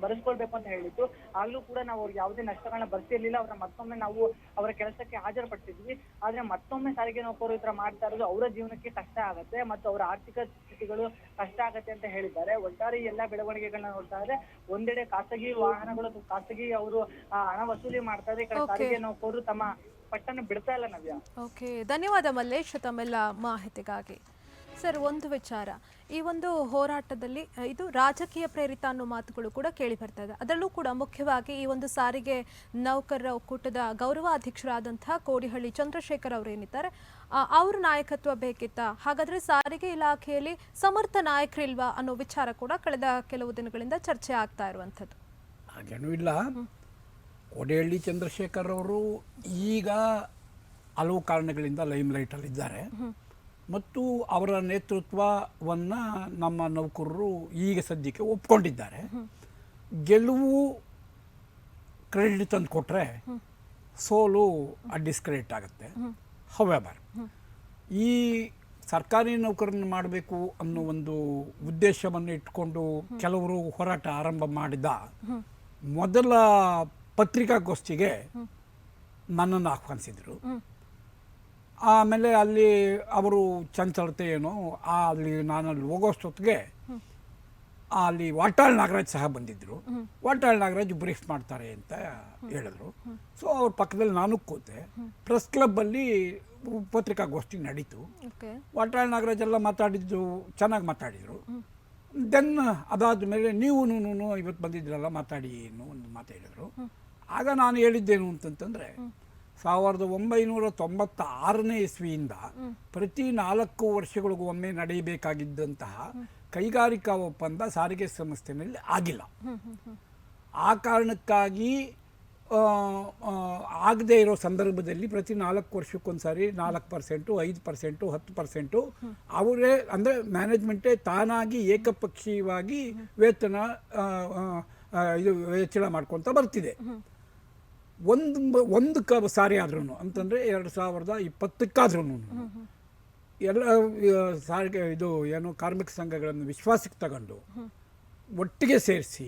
ಬರೆಸ್ಕೊಳ್ಬೇಕು ಅಂತ ಹೇಳಿತ್ತು. ಆಗ್ಲೂ ಕೂಡ ನಾವು ಅವ್ರಿಗೆ ಯಾವುದೇ ನಷ್ಟಗಳನ್ನ ಬರ್ಸಿರ್ಲಿಲ್ಲ. ಅವ್ರನ್ನ ಮತ್ತೊಮ್ಮೆ ನಾವು ಅವರ ಕೆಲಸಕ್ಕೆ ಹಾಜರುಪಡಿಸಿದ್ವಿ. ಆದ್ರೆ ಮತ್ತೊಮ್ಮೆ ಸಾರಿಗೆ ನೌಕರರು ಈ ತರ ಮಾಡ್ತಾ ಇರೋದು ಅವರ ಜೀವನಕ್ಕೆ ಕಷ್ಟ ಆಗತ್ತೆ ಮತ್ತು ಅವರ ಆರ್ಥಿಕ ಸ್ಥಿತಿಗಳು ಕಷ್ಟ ಆಗತ್ತೆ ಅಂತ ಹೇಳಿದ್ದಾರೆ. ಒಟ್ಟಾರೆ ಈ ಎಲ್ಲಾ ಬೆಳವಣಿಗೆಗಳನ್ನ ನೋಡ್ತಾ ಇದ್ರೆ ಒಂದೆಡೆ ಖಾಸಗಿ ವಾಹನಗಳು ಖಾಸಗಿ ಅವರು ಹಣ ವಸೂಲಿ ಮಾಡ್ತಾ ಇದ್ರೆ, ಈ ಕಡೆ ಸಾರಿಗೆ ನೌಕರರು ತಮ್ಮ ಪಟ್ಟಣ ಬಿಡ್ತಾ ಇಲ್ಲ. ನವ್ಯ, ಓಕೆ, ಧನ್ಯವಾದ ಮಲ್ಲೇಶ್ ತಮ್ಮೆಲ್ಲ ಮಾಹಿತಿಗಾಗಿ. ಸರ್, ಒಂದು ವಿಚಾರ, ಈ ಒಂದು ಹೋರಾಟದಲ್ಲಿ ಇದು ರಾಜಕೀಯ ಪ್ರೇರಿತ ಅನ್ನೋ ಮಾತುಗಳು ಕೂಡ ಕೇಳಿ ಬರ್ತಾ ಇದೆ. ಅದರಲ್ಲೂ ಕೂಡ ಮುಖ್ಯವಾಗಿ ಈ ಒಂದು ಸಾರಿಗೆ ನೌಕರರ ಒಕ್ಕೂಟದ ಗೌರವಾಧ್ಯಕ್ಷರಾದಂತಹ ಕೋಡಿಹಳ್ಳಿ ಚಂದ್ರಶೇಖರ್ ಅವರೇನಿದ್ದಾರೆ, ಅವ್ರ ನಾಯಕತ್ವ ಬೇಕಿತ್ತಾ? ಹಾಗಾದ್ರೆ ಸಾರಿಗೆ ಇಲಾಖೆಯಲ್ಲಿ ಸಮರ್ಥ ನಾಯಕರಿಲ್ವಾ ಅನ್ನೋ ವಿಚಾರ ಕೂಡ ಕಳೆದ ಕೆಲವು ದಿನಗಳಿಂದ ಚರ್ಚೆ ಆಗ್ತಾ ಇರುವಂಥದ್ದು. ಹಾಗೇನೂ ಇಲ್ಲ. ಕೋಡಿಹಳ್ಳಿ ಚಂದ್ರಶೇಖರ್ ಅವರು ಈಗ ಹಲವು ಕಾರಣಗಳಿಂದ ಲೈಮ್ಲೈಟಲ್ಲಿದ್ದಾರೆ ಮತ್ತು ಅವರ ನೇತೃತ್ವವನ್ನು ನಮ್ಮ ನೌಕರರು ಈಗ ಸದ್ಯಕ್ಕೆ ಒಪ್ಕೊಂಡಿದ್ದಾರೆ. ಗೆಲುವು ಕ್ರೆಡಿಟ್ ತಂದು ಕೊಟ್ಟರೆ ಸೋಲು ಡಿಸ್ಕ್ರೆಡಿಟ್ ಆಗುತ್ತೆ. ಹವೆವರ್, ಈ ಸರ್ಕಾರಿ ನೌಕರನ್ನು ಮಾಡಬೇಕು ಅನ್ನೋ ಒಂದು ಉದ್ದೇಶವನ್ನು ಇಟ್ಕೊಂಡು ಕೆಲವರು ಹೋರಾಟ ಆರಂಭ ಮಾಡಿದ ಮೊದಲ ಪತ್ರಿಕಾಗೋಷ್ಠಿಗೆ ನನ್ನನ್ನು ಆಹ್ವಾನಿಸಿದರು. ಆಮೇಲೆ ಅಲ್ಲಿ ಅವರು ಚಂಚಲತೆ ಏನೋ ಅಲ್ಲಿ ನಾನಲ್ಲಿ ಹೋಗೋಷ್ಟೊತ್ತಿಗೆ ಅಲ್ಲಿ ವಾಟಾಳ್ ನಾಗರಾಜ್ ಸಹ ಬಂದಿದ್ದರು. ವಾಟಾಳ್ ನಾಗರಾಜ್ ಬ್ರೀಫ್ ಮಾಡ್ತಾರೆ ಅಂತ ಹೇಳಿದ್ರು. ಸೊ ಅವ್ರ ಪಕ್ಕದಲ್ಲಿ ನಾನು ಕೂತೆ. ಪ್ರೆಸ್ ಕ್ಲಬ್ಬಲ್ಲಿ ಪತ್ರಿಕಾಗೋಷ್ಠಿ ನಡೀತು. ವಾಟಾಳ್ ನಾಗರಾಜ್ ಎಲ್ಲ ಮಾತಾಡಿದ್ದು ಚೆನ್ನಾಗಿ ಮಾತಾಡಿದರು. ದೆನ್ ಅದಾದ ಮೇಲೆ ನೀವು ಇವತ್ತು ಬಂದಿದ್ರಲ್ಲ ಮಾತಾಡಿ ಅನ್ನೋ ಒಂದು ಮಾತು ಹೇಳಿದರು. ಆಗ ನಾನು ಹೇಳಿದ್ದೇನು ಅಂತಂತಂದರೆ, 1996ನೇ ಇಸ್ವಿಯಿಂದ ಪ್ರತಿ 4 ವರ್ಷಗಳಿಗೂ ಒಮ್ಮೆ ನಡೆಯಬೇಕಾಗಿದ್ದಂತಹ ಕೈಗಾರಿಕಾ ಒಪ್ಪಂದ ಸಾರಿಗೆ ಸಂಸ್ಥೆಯಲ್ಲಿ ಆಗಿಲ್ಲ. ಆ ಕಾರಣಕ್ಕಾಗಿ ಆಗದೇ ಇರೋ ಸಂದರ್ಭದಲ್ಲಿ ಪ್ರತಿ 4 ವರ್ಷಕ್ಕೊಂದ್ಸಾರಿ 4%, 5%, 10% ಅವರೇ ಅಂದರೆ ಮ್ಯಾನೇಜ್ಮೆಂಟೇ ತಾನಾಗಿ ಏಕಪಕ್ಷೀಯವಾಗಿ ವೇತನ ಇದು ಹೆಚ್ಚಳ ಮಾಡ್ಕೊತ ಬರ್ತಿದೆ. ಒಂದು ಸಾರಿ ಆದ್ರೂ ಅಂತಂದರೆ 2020 ಎಲ್ಲ ಸಾರಿಗೆ ಇದು ಏನು ಕಾರ್ಮಿಕ ಸಂಘಗಳನ್ನು ವಿಶ್ವಾಸಕ್ಕೆ ತಗೊಂಡು ಒಟ್ಟಿಗೆ ಸೇರಿಸಿ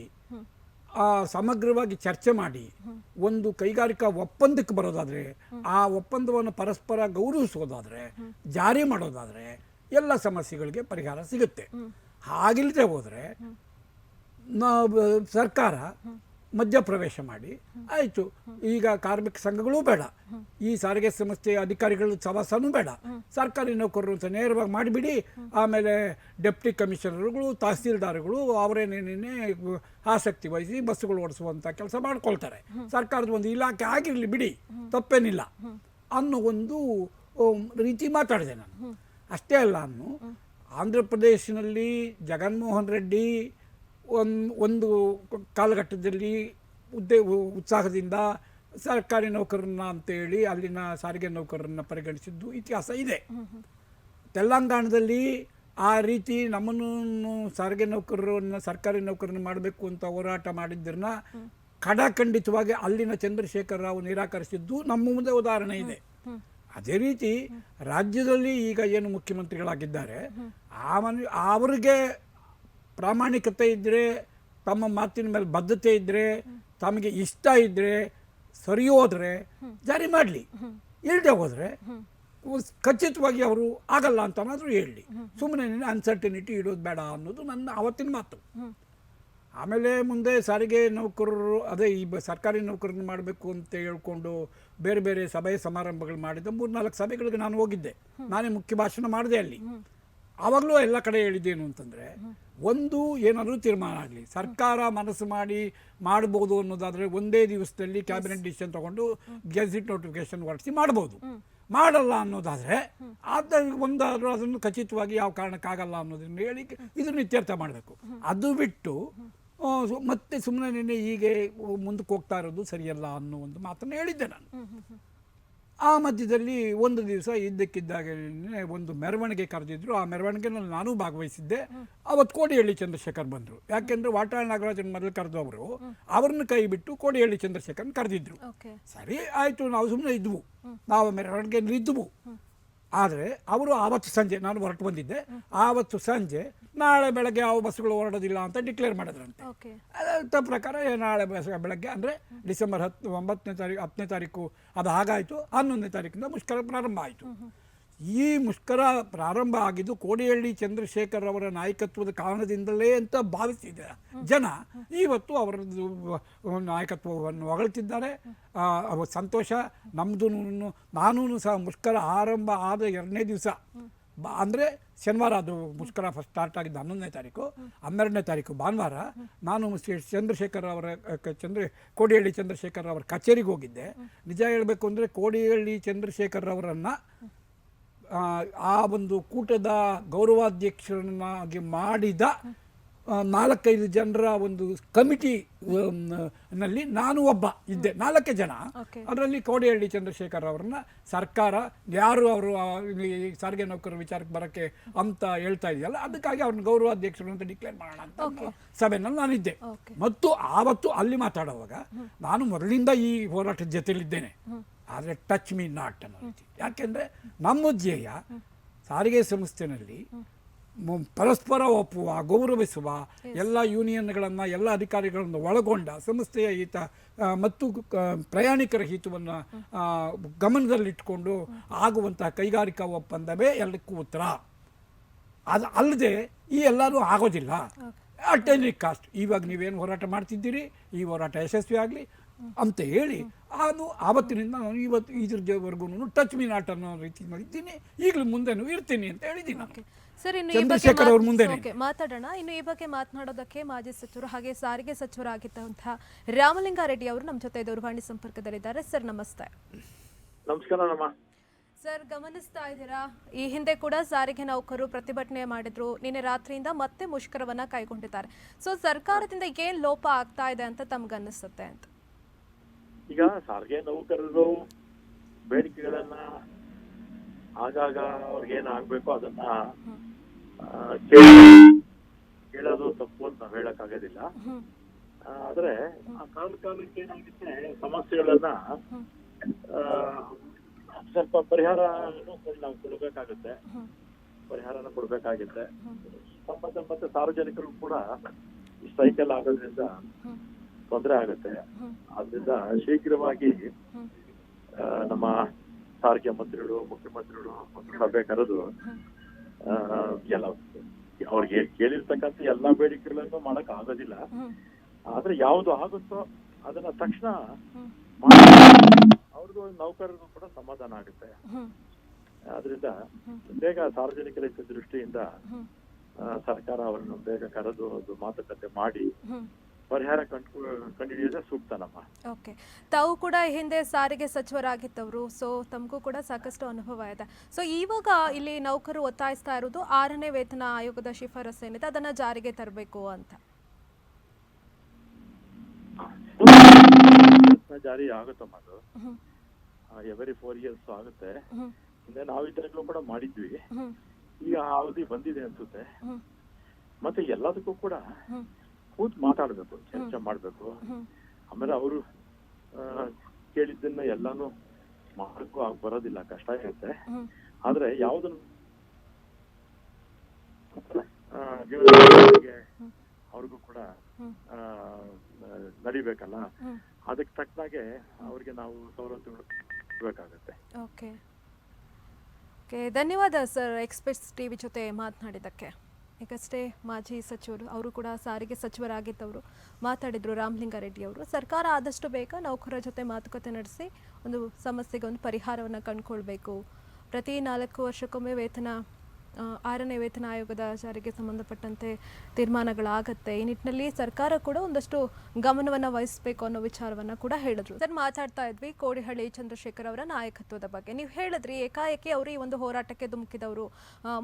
ಸಮಗ್ರವಾಗಿ ಚರ್ಚೆ ಮಾಡಿ ಒಂದು ಕೈಗಾರಿಕಾ ಒಪ್ಪಂದಕ್ಕೆ ಬರೋದಾದರೆ, ಆ ಒಪ್ಪಂದವನ್ನು ಪರಸ್ಪರ ಗೌರವಿಸೋದಾದರೆ, ಜಾರಿ ಮಾಡೋದಾದರೆ ಎಲ್ಲ ಸಮಸ್ಯೆಗಳಿಗೆ ಪರಿಹಾರ ಸಿಗುತ್ತೆ. ಹಾಗಿಲ್ಲದೆ ಹೋದರೆ ಸರ್ಕಾರ ಮಧ್ಯಪ್ರವೇಶ ಮಾಡಿ ಆಯಿತು. ಈಗ ಕಾರ್ಮಿಕ ಸಂಘಗಳೂ ಬೇಡ, ಈ ಸಾರಿಗೆ ಸಂಸ್ಥೆಯ ಅಧಿಕಾರಿಗಳು ಸವಾಸನೂ ಬೇಡ, ಸರ್ಕಾರಿ ನೌಕರರು ಅಂತ ನೇರವಾಗಿ ಮಾಡಿಬಿಡಿ. ಆಮೇಲೆ ಡೆಪ್ಟಿ ಕಮಿಷನರ್ಗಳು, ತಹಸೀಲ್ದಾರ್ಗಳು ಅವರೇನೇನೇ ಆಸಕ್ತಿ ವಹಿಸಿ ಬಸ್ಸುಗಳು ಓಡಿಸುವಂಥ ಕೆಲಸ ಮಾಡ್ಕೊಳ್ತಾರೆ. ಸರ್ಕಾರದ ಒಂದು ಇಲಾಖೆ ಆಗಿರಲಿ ಬಿಡಿ, ತಪ್ಪೇನಿಲ್ಲ ಅನ್ನೋ ಒಂದು ರೀತಿ ಮಾತಾಡಿದೆ ನಾನು. ಅಷ್ಟೇ ಅಲ್ಲ, ನಾನು ಆಂಧ್ರ ಪ್ರದೇಶನಲ್ಲಿ ಜಗನ್ಮೋಹನ್ ರೆಡ್ಡಿ ಒಂದು ಕಾಲಘಟ್ಟದಲ್ಲಿ ಉತ್ಸಾಹದಿಂದ ಸರ್ಕಾರಿ ನೌಕರರನ್ನ ಅಂತೇಳಿ ಅಲ್ಲಿನ ಸಾರಿಗೆ ನೌಕರರನ್ನ ಪರಿಗಣಿಸಿದ್ದು ಇತಿಹಾಸ ಇದೆ. ತೆಲಂಗಾಣದಲ್ಲಿ ಆ ರೀತಿ ನಮ್ಮನ್ನು ಸಾರಿಗೆ ನೌಕರರನ್ನ ಸರ್ಕಾರಿ ನೌಕರನ್ನ ಮಾಡಬೇಕು ಅಂತ ಹೋರಾಟ ಮಾಡಿದ್ದನ್ನ ಖಡಾಖಂಡಿತವಾಗಿ ಅಲ್ಲಿನ ಚಂದ್ರಶೇಖರ್ ರಾವ್ ನಿರಾಕರಿಸಿದ್ದು ನಮ್ಮ ಮುಂದೆ ಉದಾಹರಣೆ ಇದೆ. ಅದೇ ರೀತಿ ರಾಜ್ಯದಲ್ಲಿ ಈಗ ಏನು ಮುಖ್ಯಮಂತ್ರಿಗಳಾಗಿದ್ದಾರೆ ಅವರಿಗೆ ಪ್ರಾಮಾಣಿಕತೆ ಇದ್ದರೆ, ತಮ್ಮ ಮಾತಿನ ಮೇಲೆ ಬದ್ಧತೆ ಇದ್ದರೆ, ತಮಗೆ ಇಷ್ಟ ಇದ್ದರೆ, ಸರಿ ಹೋದರೆ ಜಾರಿ ಮಾಡಲಿ, ಇಲ್ಲದೆ ಹೋದರೆ ಖಚಿತವಾಗಿ ಅವರು ಆಗಲ್ಲ ಅಂತನಾದರೂ ಹೇಳಲಿ. ಸುಮ್ಮನೆ ಅನ್ಸರ್ಟಿನಿಟಿ ಇಡೋದು ಬೇಡ ಅನ್ನೋದು ನನ್ನ ಆವತ್ತಿನ ಮಾತು. ಆಮೇಲೆ ಮುಂದೆ ಸಾರಿಗೆ ನೌಕರರು ಅದೇ ಈ ಸರ್ಕಾರಿ ನೌಕರನ್ನ ಮಾಡಬೇಕು ಅಂತ ಹೇಳ್ಕೊಂಡು ಬೇರೆ ಬೇರೆ ಸಭೆ ಸಮಾರಂಭಗಳು ಮಾಡಿದ್ದ 3-4 ಸಭೆಗಳಿಗೆ ನಾನು ಹೋಗಿದ್ದೆ. ನಾನೇ ಮುಖ್ಯ ಭಾಷಣ ಮಾಡಿದೆ ಅಲ್ಲಿ. ಆವಾಗಲೂ ಎಲ್ಲ ಕಡೆ ಹೇಳಿದ್ದೇನು ಅಂತಂದರೆ, ಒಂದು ಏನಾದರೂ ತೀರ್ಮಾನ ಆಗಲಿ, ಸರ್ಕಾರ ಮನಸ್ಸು ಮಾಡ್ಬೋದು ಅನ್ನೋದಾದರೆ ಒಂದೇ ದಿವಸದಲ್ಲಿ ಕ್ಯಾಬಿನೆಟ್ ಡಿಸಿಷನ್ ತೊಗೊಂಡು ಗೆಜೆಟ್ ನೋಟಿಫಿಕೇಶನ್ ಹೊರಡಿಸಿ ಮಾಡ್ಬೋದು. ಮಾಡಲ್ಲ ಅನ್ನೋದಾದರೆ ಒಂದಾದರೂ ಅದನ್ನು ಖಚಿತವಾಗಿ ಯಾವ ಕಾರಣಕ್ಕಾಗಲ್ಲ ಅನ್ನೋದನ್ನು ಹೇಳಿ ಇದನ್ನು ಇತ್ಯರ್ಥ ಮಾಡಬೇಕು. ಅದು ಬಿಟ್ಟು ಮತ್ತೆ ಸುಮ್ಮನೆ ಹೀಗೆ ಮುಂದಕ್ಕೆ ಹೋಗ್ತಾ ಇರೋದು ಸರಿಯಲ್ಲ ಅನ್ನೋ ಒಂದು ಮಾತನ್ನು ಹೇಳಿದ್ದೆ ನಾನು. ಆ ಮಧ್ಯದಲ್ಲಿ ಒಂದು ದಿವಸ ಇದ್ದಕ್ಕಿದ್ದಾಗೆ ಒಂದು ಮೆರವಣಿಗೆ ಕರೆದಿದ್ರು. ಆ ಮೆರವಣಿಗೆನಲ್ಲಿ ನಾನೂ ಭಾಗವಹಿಸಿದ್ದೆ. ಅವತ್ತು ಕೋಡಿಹಳ್ಳಿ ಚಂದ್ರಶೇಖರ್ ಬಂದರು. ಯಾಕೆಂದರೆ ವಾಟಾಳ್ ನಾಗರಾಜನ್ ಮೊದಲು ಕರೆದವರು ಅವ್ರನ್ನ ಕೈ ಬಿಟ್ಟು ಕೋಡಿಹಳ್ಳಿ ಚಂದ್ರಶೇಖರ್ನ ಕರೆದಿದ್ರು. ಸರಿ ಆಯಿತು, ನಾವು ಸುಮ್ಮನೆ ಇದ್ವು, ನಾವು ಮೆರವಣಿಗೆಯಲ್ಲಿ ಇದ್ವು. ಆದರೆ ಅವರು ಆವತ್ತು ಸಂಜೆ, ನಾನು ಹೊರಟು ಬಂದಿದ್ದೆ, ಆವತ್ತು ಸಂಜೆ ನಾಳೆ ಬೆಳಗ್ಗೆ ಯಾವ ಬಸ್ಸುಗಳು ಹೊರಡೋದಿಲ್ಲ ಅಂತ ಡಿಕ್ಲೇರ್ ಮಾಡಿದ್ರಂತೆ. ಅದರ ಪ್ರಕಾರ ನಾಳೆ ಬೆಳಗ್ಗೆ ಅಂದರೆ ಡಿಸೆಂಬರ್ 10ನೇ ತಾರೀಕು ಅದು ಹಾಗಾಯಿತು. 11ನೇ ತಾರೀಕಿಂದ ಮುಷ್ಕರ ಪ್ರಾರಂಭ ಆಯಿತು. ಈ ಮುಷ್ಕರ ಪ್ರಾರಂಭ ಆಗಿದ್ದು ಕೋಡಿಹಳ್ಳಿ ಚಂದ್ರಶೇಖರ್ ಅವರ ನಾಯಕತ್ವದ ಕಾರಣದಿಂದಲೇ ಅಂತ ಭಾವಿಸಿದ ಜನ ಇವತ್ತು ಅವರದ್ದು ನಾಯಕತ್ವವನ್ನು ಹೊಗಳ್ತಿದ್ದಾರೆ. ಸಂತೋಷ ನಮ್ಮದು. ನಾನೂ ಸಹ ಮುಷ್ಕರ ಆರಂಭ ಆದ 2ನೇ ದಿವಸ ಅಂದರೆ ಶನಿವಾರ, ಅದು ಮುಷ್ಕರ ಫಸ್ಟ್ ಸ್ಟಾರ್ಟ್ ಆಗಿದ್ದು 11ನೇ ತಾರೀಕು, 12ನೇ ತಾರೀಕು ಭಾನುವಾರ ನಾನು ಚಂದ್ರಶೇಖರ್ ಅವರ ಕೋಡಿಹಳ್ಳಿ ಚಂದ್ರಶೇಖರ್ ಅವರ ಕಚೇರಿಗೆ ಹೋಗಿದ್ದೆ. ನಿಜ ಹೇಳಬೇಕು ಅಂದರೆ ಕೋಡಿಹಳ್ಳಿ ಚಂದ್ರಶೇಖರ್ ಅವರನ್ನು ಆ ಒಂದು ಕೂಟದ ಗೌರವಾಧ್ಯಕ್ಷರನ್ನಾಗಿ ಮಾಡಿದ 4-5 ಜನರ ಒಂದು ಕಮಿಟಿ ನಲ್ಲಿ ನಾನು ಒಬ್ಬ ಇದ್ದೆ. 4 ಜನ. ಅದರಲ್ಲಿ ಕೋಡಿಹಳ್ಳಿ ಚಂದ್ರಶೇಖರ್ ಅವರನ್ನ ಸರ್ಕಾರ ಯಾರು ಅವರು ಸಾರಿಗೆ ನೌಕರರ ವಿಚಾರಕ್ಕೆ ಬರೋಕ್ಕೆ ಅಂತ ಹೇಳ್ತಾ ಇದೆಯಲ್ಲ, ಅದಕ್ಕಾಗಿ ಅವ್ರನ್ನ ಗೌರವಾಧ್ಯಕ್ಷರು ಅಂತ ಡಿಕ್ಲೇರ್ ಮಾಡೋಣ ಅಂತ ಸಭೆನಲ್ಲಿ ನಾನಿದ್ದೆ. ಮತ್ತು ಆವತ್ತು ಅಲ್ಲಿ ಮಾತಾಡುವಾಗ ನಾನು ಮೊದಲಿಂದ ಈ ಹೋರಾಟದ ಜೊತೆಯಲ್ಲಿದ್ದೇನೆ, ಆದರೆ ಟಚ್ ಮೀ ನಾಟ್ ಅನ್ನೋ ರೀತಿ. ಯಾಕೆಂದರೆ ನಮ್ಮ ಧ್ಯೇಯ ಸಾರಿಗೆ ಸಂಸ್ಥೆಯಲ್ಲಿ ಪರಸ್ಪರ ಒಪ್ಪುವ, ಗೌರವಿಸುವ, ಎಲ್ಲ ಯೂನಿಯನ್ಗಳನ್ನು, ಎಲ್ಲ ಅಧಿಕಾರಿಗಳನ್ನು ಒಳಗೊಂಡ ಸಂಸ್ಥೆಯ ಹಿತ ಮತ್ತು ಪ್ರಯಾಣಿಕರ ಹಿತವನ್ನು ಗಮನದಲ್ಲಿಟ್ಟುಕೊಂಡು ಆಗುವಂತಹ ಕೈಗಾರಿಕಾ ಒಪ್ಪಂದವೇ ಎಲ್ಲಕ್ಕೂ ಉತ್ತರ. ಅದು ಅಲ್ಲದೆ ಈ ಎಲ್ಲರೂ ಆಗೋದಿಲ್ಲ. ಅಟ್ ಎನಿ ಕಾಸ್ಟ್ ಇವಾಗ ನೀವೇನು ಹೋರಾಟ ಮಾಡ್ತಿದ್ದೀರಿ, ಈ ಹೋರಾಟ ಯಶಸ್ವಿ ಆಗಲಿ ಅಂತ ಹೇಳಿ ಅದು ಆವತ್ತಿನಿಂದ ನಾನು ಇವತ್ತು ಇದ್ರವರೆಗೂ ಟಚ್ ಮೀ ನಾಟ್ ಅನ್ನೋ ರೀತಿ ಮಾಡಿದ್ದೀನಿ. ಈಗಲೂ ಮುಂದೆನೂ ಇರ್ತೀನಿ ಅಂತ ಹೇಳಿದ್ದೀನಿ. ಸರ್, ಇನ್ನು ಚಂದ್ರಶೇಖರ್ ಅವ್ರ ಮುಂದೆ ಮಾತಾಡೋಣ. ಇನ್ನು ಈ ಬಗ್ಗೆ ಮಾತನಾಡೋದಕ್ಕೆ ಮಾಜಿ ಸಚಿವರು ಹಾಗೆ ಸಾರಿಗೆ ಸಚಿವರಾಗಿದ್ದಂತಹ ರಾಮಲಿಂಗಾರೆಡ್ಡಿ ಅವರು ನಮ್ಮ ಜೊತೆ ದೂರವಾಣಿ ಸಂಪರ್ಕದಲ್ಲಿದ್ದಾರೆ. ಸರ್ ನಮಸ್ತೆ. ನಮಸ್ಕಾರ. ಸರ್, ಗಮನಿಸ್ತಾ ಇದ್ದೀರಾ, ಈ ಹಿಂದೆ ಕೂಡ ಸಾರಿಗೆ ನೌಕರರು ಪ್ರತಿಭಟನೆ ಮಾಡಿದ್ರು. ನಿನ್ನೆ ರಾತ್ರಿಯಿಂದ ಮತ್ತೆ ಮುಷ್ಕರವನ್ನ ಕೈಗೊಂಡಿದ್ದಾರೆ. ಸೊ ಸರ್ಕಾರದಿಂದ ಏನ್ ಲೋಪ ಆಗ್ತಾ ಇದೆ ಅಂತ ತಮ್ಗನ್ನಿಸುತ್ತೆ ಅಂತ? ಈಗ ಸಾರಿಗೆ ನೌಕರರು ಬೇಡಿಕೆಗಳನ್ನ ಆಗಾಗ ಅವ್ರಿಗೇನು ಆಗ್ಬೇಕು ಅದನ್ನ ಕೇಳೋದು ತಪ್ಪು ಅಂತ ನಾವು ಹೇಳಕ್ಕಾಗೋದಿಲ್ಲ. ಆದ್ರೆ ಆ ಕಾಲಕ್ಕೆ ಏನಾಗುತ್ತೆ, ಸಮಸ್ಯೆಗಳನ್ನ ಸ್ವಲ್ಪ ಪರಿಹಾರನೂ ನಾವು ಕೊಡ್ಬೇಕಾಗುತ್ತೆ. ಮತ್ತೆ ಸಾರ್ವಜನಿಕರು ಕೂಡ ಈ ಸ್ಟ್ರೈಕಲ್ ಆಗೋದ್ರಿಂದ ತೊಂದರೆ ಆಗುತ್ತೆ. ಆದ್ರಿಂದ ಶೀಘ್ರವಾಗಿ ನಮ್ಮ ಸಾರಿಗೆ ಮಂತ್ರಿಗಳು, ಮುಖ್ಯಮಂತ್ರಿಗಳು ಸಭೆ ಕರೆದು ಎಲ್ಲ ಅವ್ರಿಗೆ ಕೇಳಿರ್ತಕ್ಕಂಥ ಎಲ್ಲಾ ಬೇಡಿಕೆಗಳನ್ನು ಮಾಡಕ್ ಆಗೋದಿಲ್ಲ. ಆದ್ರೆ ಯಾವುದು ಆಗುತ್ತೋ ಅದನ್ನ ತಕ್ಷಣ ಅವ್ರಿಗೂ ನೌಕರರಿಗೂ ಕೂಡ ಸಮಾಧಾನ ಆಗುತ್ತೆ. ಆದ್ರಿಂದ ಬೇಗ ಸಾರ್ವಜನಿಕರ ದೃಷ್ಟಿಯಿಂದ ಸರ್ಕಾರ ಅವರನ್ನು ಬೇಗ ಕರೆದು ಒಂದು ಮಾತುಕತೆ ಮಾಡಿ ಪರಿಹಾರ ಕಂಡುಹಿಡಿಯೋದೇ ಸೂಕ್ತ ನಮ್ಮ. ಓಕೆ, ತಾವು ಕೂಡ ಹಿಂದೆ ಸಾರಿಗೆ ಸಚಿವರಾಗಿದ್ದವರು, ಸೊ ತಮಗೂ ಕೂಡ ಸಾಕಷ್ಟು ಅನುಭವ ಇದೆ. ಸೊ ಇವಾಗ ಇಲ್ಲಿ ನೌಕರರು ಒತ್ತಾಯಿಸ್ತಾ ಇರೋದು 6ನೇ ವೇತನ ಆಯೋಗದ ಶಿಫಾರಸು ಏನಿದೆ ಅದನ್ನ ಜಾರಿಗೆ ತರಬೇಕು ಅಂತ. ಜಾರಿ ಆಗುತ್ತಮ್ಮ, ಅದು ಎವರಿ 4 years ಆಗುತ್ತೆ. ಹಿಂದೆ ನಾವಿದ್ದಾಗಲೂ ಕೂಡ ಮಾಡಿದ್ವಿ. ಈಗ ಅವಧಿ ಬಂದಿದೆ ಅನ್ಸುತ್ತೆ. ಮತ್ತೆ ಎಲ್ಲದಕ್ಕೂ ಕೂಡ ಕೂತ್ ಮಾತಾಡ್ಬೇಕು, ಚರ್ಚೆ ಮಾಡ್ಬೇಕು. ಆಮೇಲೆ ಅವರು ಕೇಳಿದ್ದನ್ನ ಎಲ್ಲಾನು ಮಾಡಕ್ಕೂ ಬರೋದಿಲ್ಲ, ಕಷ್ಟ ಇರುತ್ತೆ. ಆದ್ರೆ ಯಾವ್ದನ್ನು ಅವ್ರಿಗೂ ಕೂಡ ನಡಿಬೇಕಲ್ಲ, ಅದಕ್ಕೆ ತಕ್ಕನಾಗೆ ಅವ್ರಿಗೆ ನಾವು ಸವಲತ್ತುಗಳು ಕೊಡ್ಬೇಕಾಗತ್ತೆ. ಓಕೆ, ಧನ್ಯವಾದ ಸರ್ ಎಕ್ಸ್‌ಪ್ರೆಸ್ ಟಿವಿ ಜೊತೆ ಮಾತನಾಡಿದ್ದಕ್ಕೆ. ಈಗಷ್ಟೇ ಮಾಜಿ ಸಚಿವರು, ಅವರು ಕೂಡ ಸಾರಿಗೆ ಸಚಿವರಾಗಿದ್ದವರು, ಮಾತಾಡಿದ್ರು ರಾಮಲಿಂಗಾರೆಡ್ಡಿ ಅವರು. ಸರ್ಕಾರ ಆದಷ್ಟು ಬೇಗ ನೌಕರರ ಜೊತೆ ಮಾತುಕತೆ ನಡೆಸಿ ಒಂದು ಸಮಸ್ಯೆಗೆ ಒಂದು ಪರಿಹಾರವನ್ನು ಕಂಡುಕೊಳ್ಬೇಕು. ಪ್ರತಿ 4 ವರ್ಷಕ್ಕೊಮ್ಮೆ 6ನೇ ವೇತನ ಆಯೋಗದ ಜಾರಿಗೆ ಸಂಬಂಧಪಟ್ಟಂತೆ ತೀರ್ಮಾನಗಳಾಗತ್ತೆ. ಈ ನಿಟ್ಟಿನಲ್ಲಿ ಸರ್ಕಾರ ಕೂಡ ಒಂದಷ್ಟು ಗಮನವನ್ನು ವಹಿಸಬೇಕು ಅನ್ನೋ ವಿಚಾರವನ್ನು ಕೂಡ ಹೇಳಿದ್ರು. ಸರ್, ಮಾತಾಡ್ತಾ ಇದ್ವಿ ಕೋಡಿಹಳ್ಳಿ ಚಂದ್ರಶೇಖರ್ ಅವರ ನಾಯಕತ್ವದ ಬಗ್ಗೆ. ನೀವು ಹೇಳಿದ್ರಿ ಏಕಾಏಕಿ ಅವರು ಈ ಒಂದು ಹೋರಾಟಕ್ಕೆ ಧುಮುಕಿದವರು.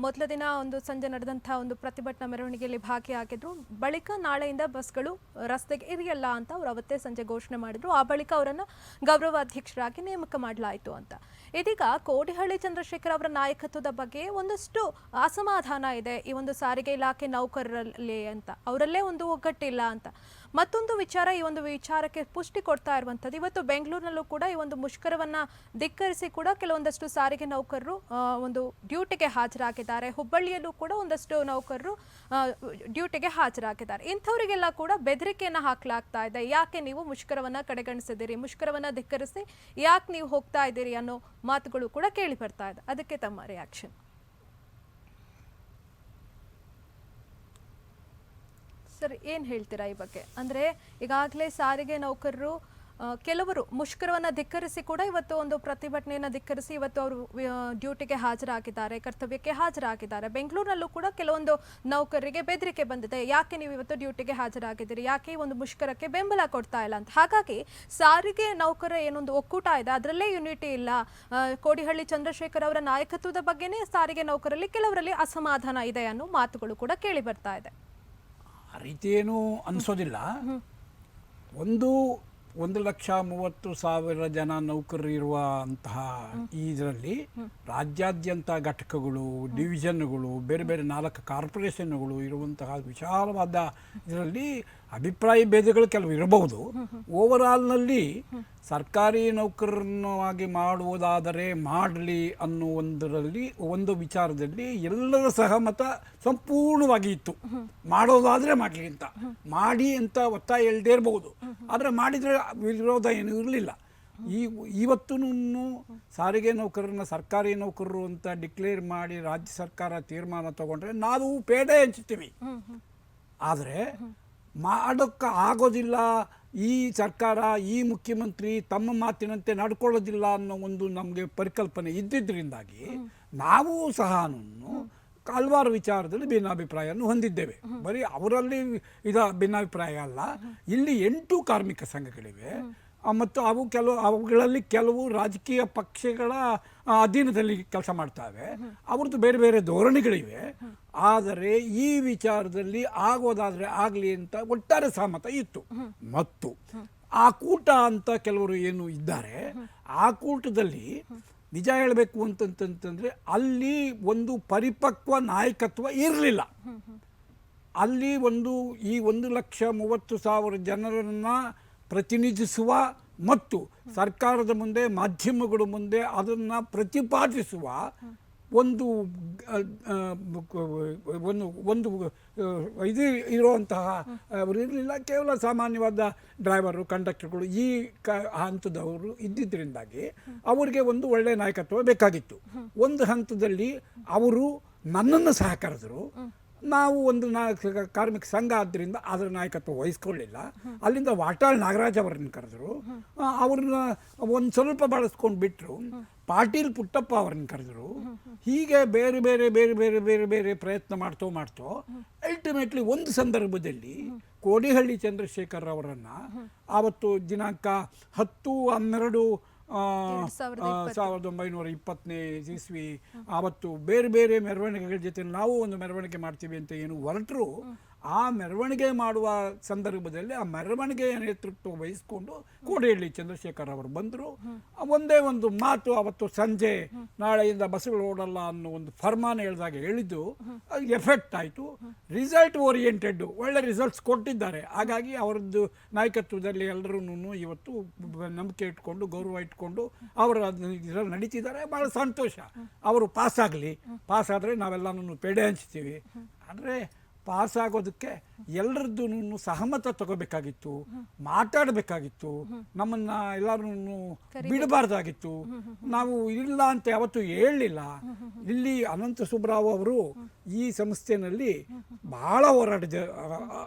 ಮೊದಲ ದಿನ ಒಂದು ಸಂಜೆ ನಡೆದಂತಹ ಒಂದು ಪ್ರತಿಭಟನಾ ಮೆರವಣಿಗೆಯಲ್ಲಿ ಭಾಗಿಯಾಗಿದ್ರು. ಬಳಿಕ ನಾಳೆಯಿಂದ ಬಸ್ಗಳು ರಸ್ತೆಗೆ ಇರಿಯಲ್ಲ ಅಂತ ಅವರು ಅವತ್ತೇ ಸಂಜೆ ಘೋಷಣೆ ಮಾಡಿದ್ರು. ಆ ಬಳಿಕ ಅವರನ್ನು ಗೌರವಾಧ್ಯಕ್ಷರಾಗಿ ನೇಮಕ ಮಾಡಲಾಯಿತು ಅಂತ. ಇದೀಗ ಕೋಡಿಹಳ್ಳಿ ಚಂದ್ರಶೇಖರ್ ಅವರ ನಾಯಕತ್ವದ ಬಗ್ಗೆ ಒಂದಷ್ಟು ಅಸಮಾಧಾನ ಇದೆ ಈ ಒಂದು ಸಾರಿಗೆ ಇಲಾಖೆ ನೌಕರರಲ್ಲಿ ಅಂತ, ಅವರಲ್ಲೇ ಒಂದು ಒಗ್ಗಟ್ಟಿಲ್ಲ ಅಂತ. ಮತ್ತೊಂದು ವಿಚಾರ, ಈ ಒಂದು ವಿಚಾರಕ್ಕೆ ಪುಷ್ಟಿ ಕೊಡ್ತಾ ಇರುವಂಥದ್ದು, ಇವತ್ತು ಬೆಂಗಳೂರಿನಲ್ಲೂ ಕೂಡ ಈ ಒಂದು ಮುಷ್ಕರವನ್ನ ಧಿಕ್ಕರಿಸಿ ಕೂಡ ಕೆಲವೊಂದಷ್ಟು ಸಾರಿಗೆ ನೌಕರರು ಒಂದು ಡ್ಯೂಟಿಗೆ ಹಾಜರಾಗಿದ್ದಾರೆ. ಹುಬ್ಬಳ್ಳಿಯಲ್ಲೂ ಕೂಡ ಒಂದಷ್ಟು ನೌಕರರು ಡ್ಯೂಟಿಗೆ ಹಾಜರಾಗಿದ್ದಾರೆ. ಇಂಥವರಿಗೆಲ್ಲ ಕೂಡ ಬೆದರಿಕೆಯನ್ನು ಹಾಕಲಾಗ್ತಾ ಇದೆ. ಯಾಕೆ ನೀವು ಮುಷ್ಕರವನ್ನ ಕಡೆಗಣಿಸಿದ್ದೀರಿ, ಮುಷ್ಕರವನ್ನ ಧಿಕ್ಕರಿಸಿ ಯಾಕೆ ನೀವು ಹೋಗ್ತಾ ಇದ್ದೀರಿ ಅನ್ನೋ ಮಾತುಗಳು ಕೂಡ ಕೇಳಿ ಬರ್ತಾ ಇದೆ. ಅದಕ್ಕೆ ತಮ್ಮ ರಿಯಾಕ್ಷನ್ ಸರ್, ಏನು ಹೇಳ್ತೀರಾ ಈ ಬಗ್ಗೆ? ಅಂದರೆ ಈಗಾಗಲೇ ಸಾರಿಗೆ ನೌಕರರು ಕೆಲವರು ಮುಷ್ಕರವನ್ನು ಧಿಕ್ಕರಿಸಿ ಕೂಡ ಇವತ್ತು ಒಂದು ಪ್ರತಿಭಟನೆಯನ್ನು ಧಿಕ್ಕರಿಸಿ ಇವತ್ತು ಅವರು ಡ್ಯೂಟಿಗೆ ಹಾಜರಾಗಿದ್ದಾರೆ, ಕರ್ತವ್ಯಕ್ಕೆ ಹಾಜರಾಗಿದ್ದಾರೆ. ಬೆಂಗಳೂರಿನಲ್ಲೂ ಕೂಡ ಕೆಲವೊಂದು ನೌಕರರಿಗೆ ಬೆದರಿಕೆ ಬಂದಿದೆ, ಯಾಕೆ ನೀವು ಇವತ್ತು ಡ್ಯೂಟಿಗೆ ಹಾಜರಾಗಿದ್ದೀರಿ, ಯಾಕೆ ಈ ಒಂದು ಮುಷ್ಕರಕ್ಕೆ ಬೆಂಬಲ ಕೊಡ್ತಾ ಇಲ್ಲ ಅಂತ. ಹಾಗಾಗಿ ಸಾರಿಗೆ ನೌಕರ ಏನೊಂದು ಒಕ್ಕೂಟ ಇದೆ, ಅದರಲ್ಲೇ ಯುನಿಟಿ ಇಲ್ಲ. ಕೋಡಿಹಳ್ಳಿ ಚಂದ್ರಶೇಖರ್ ಅವರ ನಾಯಕತ್ವದ ಬಗ್ಗೆನೇ ಸಾರಿಗೆ ನೌಕರಲ್ಲಿ ಕೆಲವರಲ್ಲಿ ಅಸಮಾಧಾನ ಇದೆ ಅನ್ನೋ ಮಾತುಗಳು ಕೂಡ ಕೇಳಿ ಬರ್ತಾ ಇದೆ. ಆ ರೀತಿ ಏನೂ ಅನಿಸೋದಿಲ್ಲ. 1,30,000 ಜನ ನೌಕರರು ಇರುವಂತಹ ಇದರಲ್ಲಿ ರಾಜ್ಯಾದ್ಯಂತ ಘಟಕಗಳು, ಡಿವಿಷನ್ಗಳು, ಬೇರೆ ಬೇರೆ 4 ಕಾರ್ಪೊರೇಷನ್ಗಳು ಇರುವಂತಹ ವಿಶಾಲವಾದ ಇದರಲ್ಲಿ ಅಭಿಪ್ರಾಯ ಭೇದಗಳು ಕೆಲವು ಇರಬಹುದು. ಓವರಾಲ್ನಲ್ಲಿ ಸರ್ಕಾರಿ ನೌಕರನ್ನಾಗಿ ಮಾಡುವುದಾದರೆ ಮಾಡಲಿ ಅನ್ನುವುದರಲ್ಲಿ ಒಂದು ವಿಚಾರದಲ್ಲಿ ಎಲ್ಲರ ಸಹಮತ ಸಂಪೂರ್ಣವಾಗಿ ಇತ್ತು. ಮಾಡೋದಾದರೆ ಮಾಡಲಿ ಅಂತ, ಮಾಡಿ ಅಂತ ಒತ್ತಾಯ ಇಲ್ಲದೇ ಇರಬಹುದು, ಆದರೆ ಮಾಡಿದರೆ ವಿರೋಧ ಏನೂ ಇರಲಿಲ್ಲ. ಇವತ್ತು ಸಾರಿಗೆ ನೌಕರರನ್ನ ಸರ್ಕಾರಿ ನೌಕರರು ಅಂತ ಡಿಕ್ಲೇರ್ ಮಾಡಿ ರಾಜ್ಯ ಸರ್ಕಾರ ತೀರ್ಮಾನ ತಗೊಂಡ್ರೆ ನಾವು ಪೇಡೆ ಹಂಚ್ತೀವಿ. ಆದರೆ ಮಾಡೋಕ್ಕೆ ಆಗೋದಿಲ್ಲ, ಈ ಸರ್ಕಾರ, ಈ ಮುಖ್ಯಮಂತ್ರಿ ತಮ್ಮ ಮಾತಿನಂತೆ ನಡ್ಕೊಳ್ಳೋದಿಲ್ಲ ಅನ್ನೋ ಒಂದು ನಮಗೆ ಪರಿಕಲ್ಪನೆ ಇದ್ದಿದ್ದರಿಂದಾಗಿ ನಾವು ಸಹ ಹಲವಾರು ವಿಚಾರದಲ್ಲಿ ಭಿನ್ನಾಭಿಪ್ರಾಯವನ್ನು ಹೊಂದಿದ್ದೇವೆ. ಬರೀ ಅವರಲ್ಲಿ ಭಿನ್ನಾಭಿಪ್ರಾಯ ಅಲ್ಲ, ಇಲ್ಲಿ 8 ಕಾರ್ಮಿಕ ಸಂಘಗಳಿವೆ ಮತ್ತು ಅವುಗಳಲ್ಲಿ ಕೆಲವು ರಾಜಕೀಯ ಪಕ್ಷಗಳ ಅಧೀನದಲ್ಲಿ ಕೆಲಸ ಮಾಡ್ತಾವೆ, ಅವ್ರದ್ದು ಬೇರೆ ಬೇರೆ ಧೋರಣೆಗಳಿವೆ. ಆದರೆ ಈ ವಿಚಾರದಲ್ಲಿ ಆಗೋದಾದರೆ ಆಗಲಿ ಅಂತ ಒಟ್ಟಾರೆ ಸಹಮತ ಇತ್ತು. ಮತ್ತು ಆ ಕೂಟ ಅಂತ ಕೆಲವರು ಏನು ಇದ್ದಾರೆ, ಆ ಕೂಟದಲ್ಲಿ ನಿಜ ಹೇಳಬೇಕು ಅಂತಂತಂದರೆ ಅಲ್ಲಿ ಒಂದು ಪರಿಪಕ್ವ ನಾಯಕತ್ವ ಇರಲಿಲ್ಲ. ಅಲ್ಲಿ ಈ 1,30,000 ಜನರನ್ನು ಪ್ರತಿನಿಧಿಸುವ ಮತ್ತು ಸರ್ಕಾರದ ಮುಂದೆ, ಮಾಧ್ಯಮಗಳ ಮುಂದೆ ಅದನ್ನು ಪ್ರತಿಪಾದಿಸುವ ಒಂದು ಇದು ಇರುವಂತಹ ಅವರು ಇರಲಿಲ್ಲ. ಕೇವಲ ಸಾಮಾನ್ಯವಾದ ಡ್ರೈವರು, ಕಂಡಕ್ಟರ್ಗಳು ಈ ಹಂತದವರು ಇದ್ದಿದ್ದರಿಂದಾಗಿ ಅವರಿಗೆ ಒಂದು ಒಳ್ಳೆಯ ನಾಯಕತ್ವ ಬೇಕಾಗಿತ್ತು. ಒಂದು ಹಂತದಲ್ಲಿ ಅವರು ನನ್ನನ್ನು ಸಹ ಕರೆದರು. ನಾವು ಒಂದು ಕಾರ್ಮಿಕ ಸಂಘ ಆದ್ದರಿಂದ ಅದರ ನಾಯಕತ್ವ ವಹಿಸ್ಕೊಳ್ಳಿಲ್ಲ. ಅಲ್ಲಿಂದ ವಾಟಾಳ್ ನಾಗರಾಜ್ ಅವರನ್ನು ಕರೆದರು, ಅವ್ರನ್ನ ಒಂದು ಸ್ವಲ್ಪ ಬಳಸ್ಕೊಂಡು ಬಿಟ್ಟರು. ಪಾಟೀಲ್ ಪುಟ್ಟಪ್ಪ ಅವರನ್ನು ಕರೆದರು. ಹೀಗೆ ಬೇರೆ ಬೇರೆ ಬೇರೆ ಬೇರೆ ಬೇರೆ ಬೇರೆ ಪ್ರಯತ್ನ ಮಾಡ್ತೋ ಅಲ್ಟಿಮೇಟ್ಲಿ ಒಂದು ಸಂದರ್ಭದಲ್ಲಿ ಕೋಡಿಹಳ್ಳಿ ಚಂದ್ರಶೇಖರ್ ಅವರನ್ನು ಆವತ್ತು ದಿನಾಂಕ 10/12 1920 ಇಸ್ವಿ ಆವತ್ತು ಬೇರೆ ಬೇರೆ ಮೆರವಣಿಗೆಗಳ ಜೊತೆ ನಾವು ಒಂದು ಮೆರವಣಿಗೆ ಮಾಡ್ತೀವಿ ಅಂತ ಏನು ಹೊರಟರು. ಆ ಮೆರವಣಿಗೆ ಮಾಡುವ ಸಂದರ್ಭದಲ್ಲಿ ಆ ಮೆರವಣಿಗೆಯ ನೇತೃತ್ವ ವಹಿಸಿಕೊಂಡು ಕೋಡಿಹಳ್ಳಿ ಚಂದ್ರಶೇಖರ್ ಅವರು ಬಂದರು. ಒಂದೇ ಒಂದು ಮಾತು ಅವತ್ತು ಸಂಜೆ ನಾಳೆಯಿಂದ ಬಸ್ಸುಗಳು ಓಡಲ್ಲ ಅನ್ನೋ ಒಂದು ಫರ್ಮಾನ ಹೇಳಿದ್ದು ಎಫೆಕ್ಟ್ ಆಯಿತು. ರಿಸಲ್ಟ್ ಓರಿಯೆಂಟೆಡ್ ಒಳ್ಳೆ ರಿಸಲ್ಟ್ಸ್ ಕೊಟ್ಟಿದ್ದಾರೆ. ಹಾಗಾಗಿ ಅವರದ್ದು ನಾಯಕತ್ವದಲ್ಲಿ ಎಲ್ಲರೂ ಇವತ್ತು ನಂಬಿಕೆ ಇಟ್ಕೊಂಡು ಗೌರವ ಇಟ್ಕೊಂಡು ಅವರು ಇದರಲ್ಲಿ ನಡೀತಿದ್ದಾರೆ. ಭಾಳ ಸಂತೋಷ. ಅವರು ಪಾಸಾಗಲಿ, ಪಾಸಾದರೆ ನಾವೆಲ್ಲನೂ ಪೇಡೆ ಹಂಚ್ತೀವಿ. ಅಂದರೆ ಪಾಸ್ ಆಗೋದಕ್ಕೆ ಎಲ್ಲರದ್ದು ಸಹಮತ ತಗೋಬೇಕಾಗಿತ್ತು, ಮಾತಾಡಬೇಕಾಗಿತ್ತು, ನಮ್ಮನ್ನು ಎಲ್ಲರೂ ಬಿಡಬಾರ್ದಾಗಿತ್ತು. ನಾವು ಇಲ್ಲ ಅಂತ ಯಾವತ್ತೂ ಹೇಳಲಿಲ್ಲ. ಇಲ್ಲಿ ಅನಂತ ಸುಬ್ರಾವ್ ಅವರು ಈ ಸಂಸ್ಥೆಯಲ್ಲಿ ಬಹಳ ಹೋರಾಡಿದ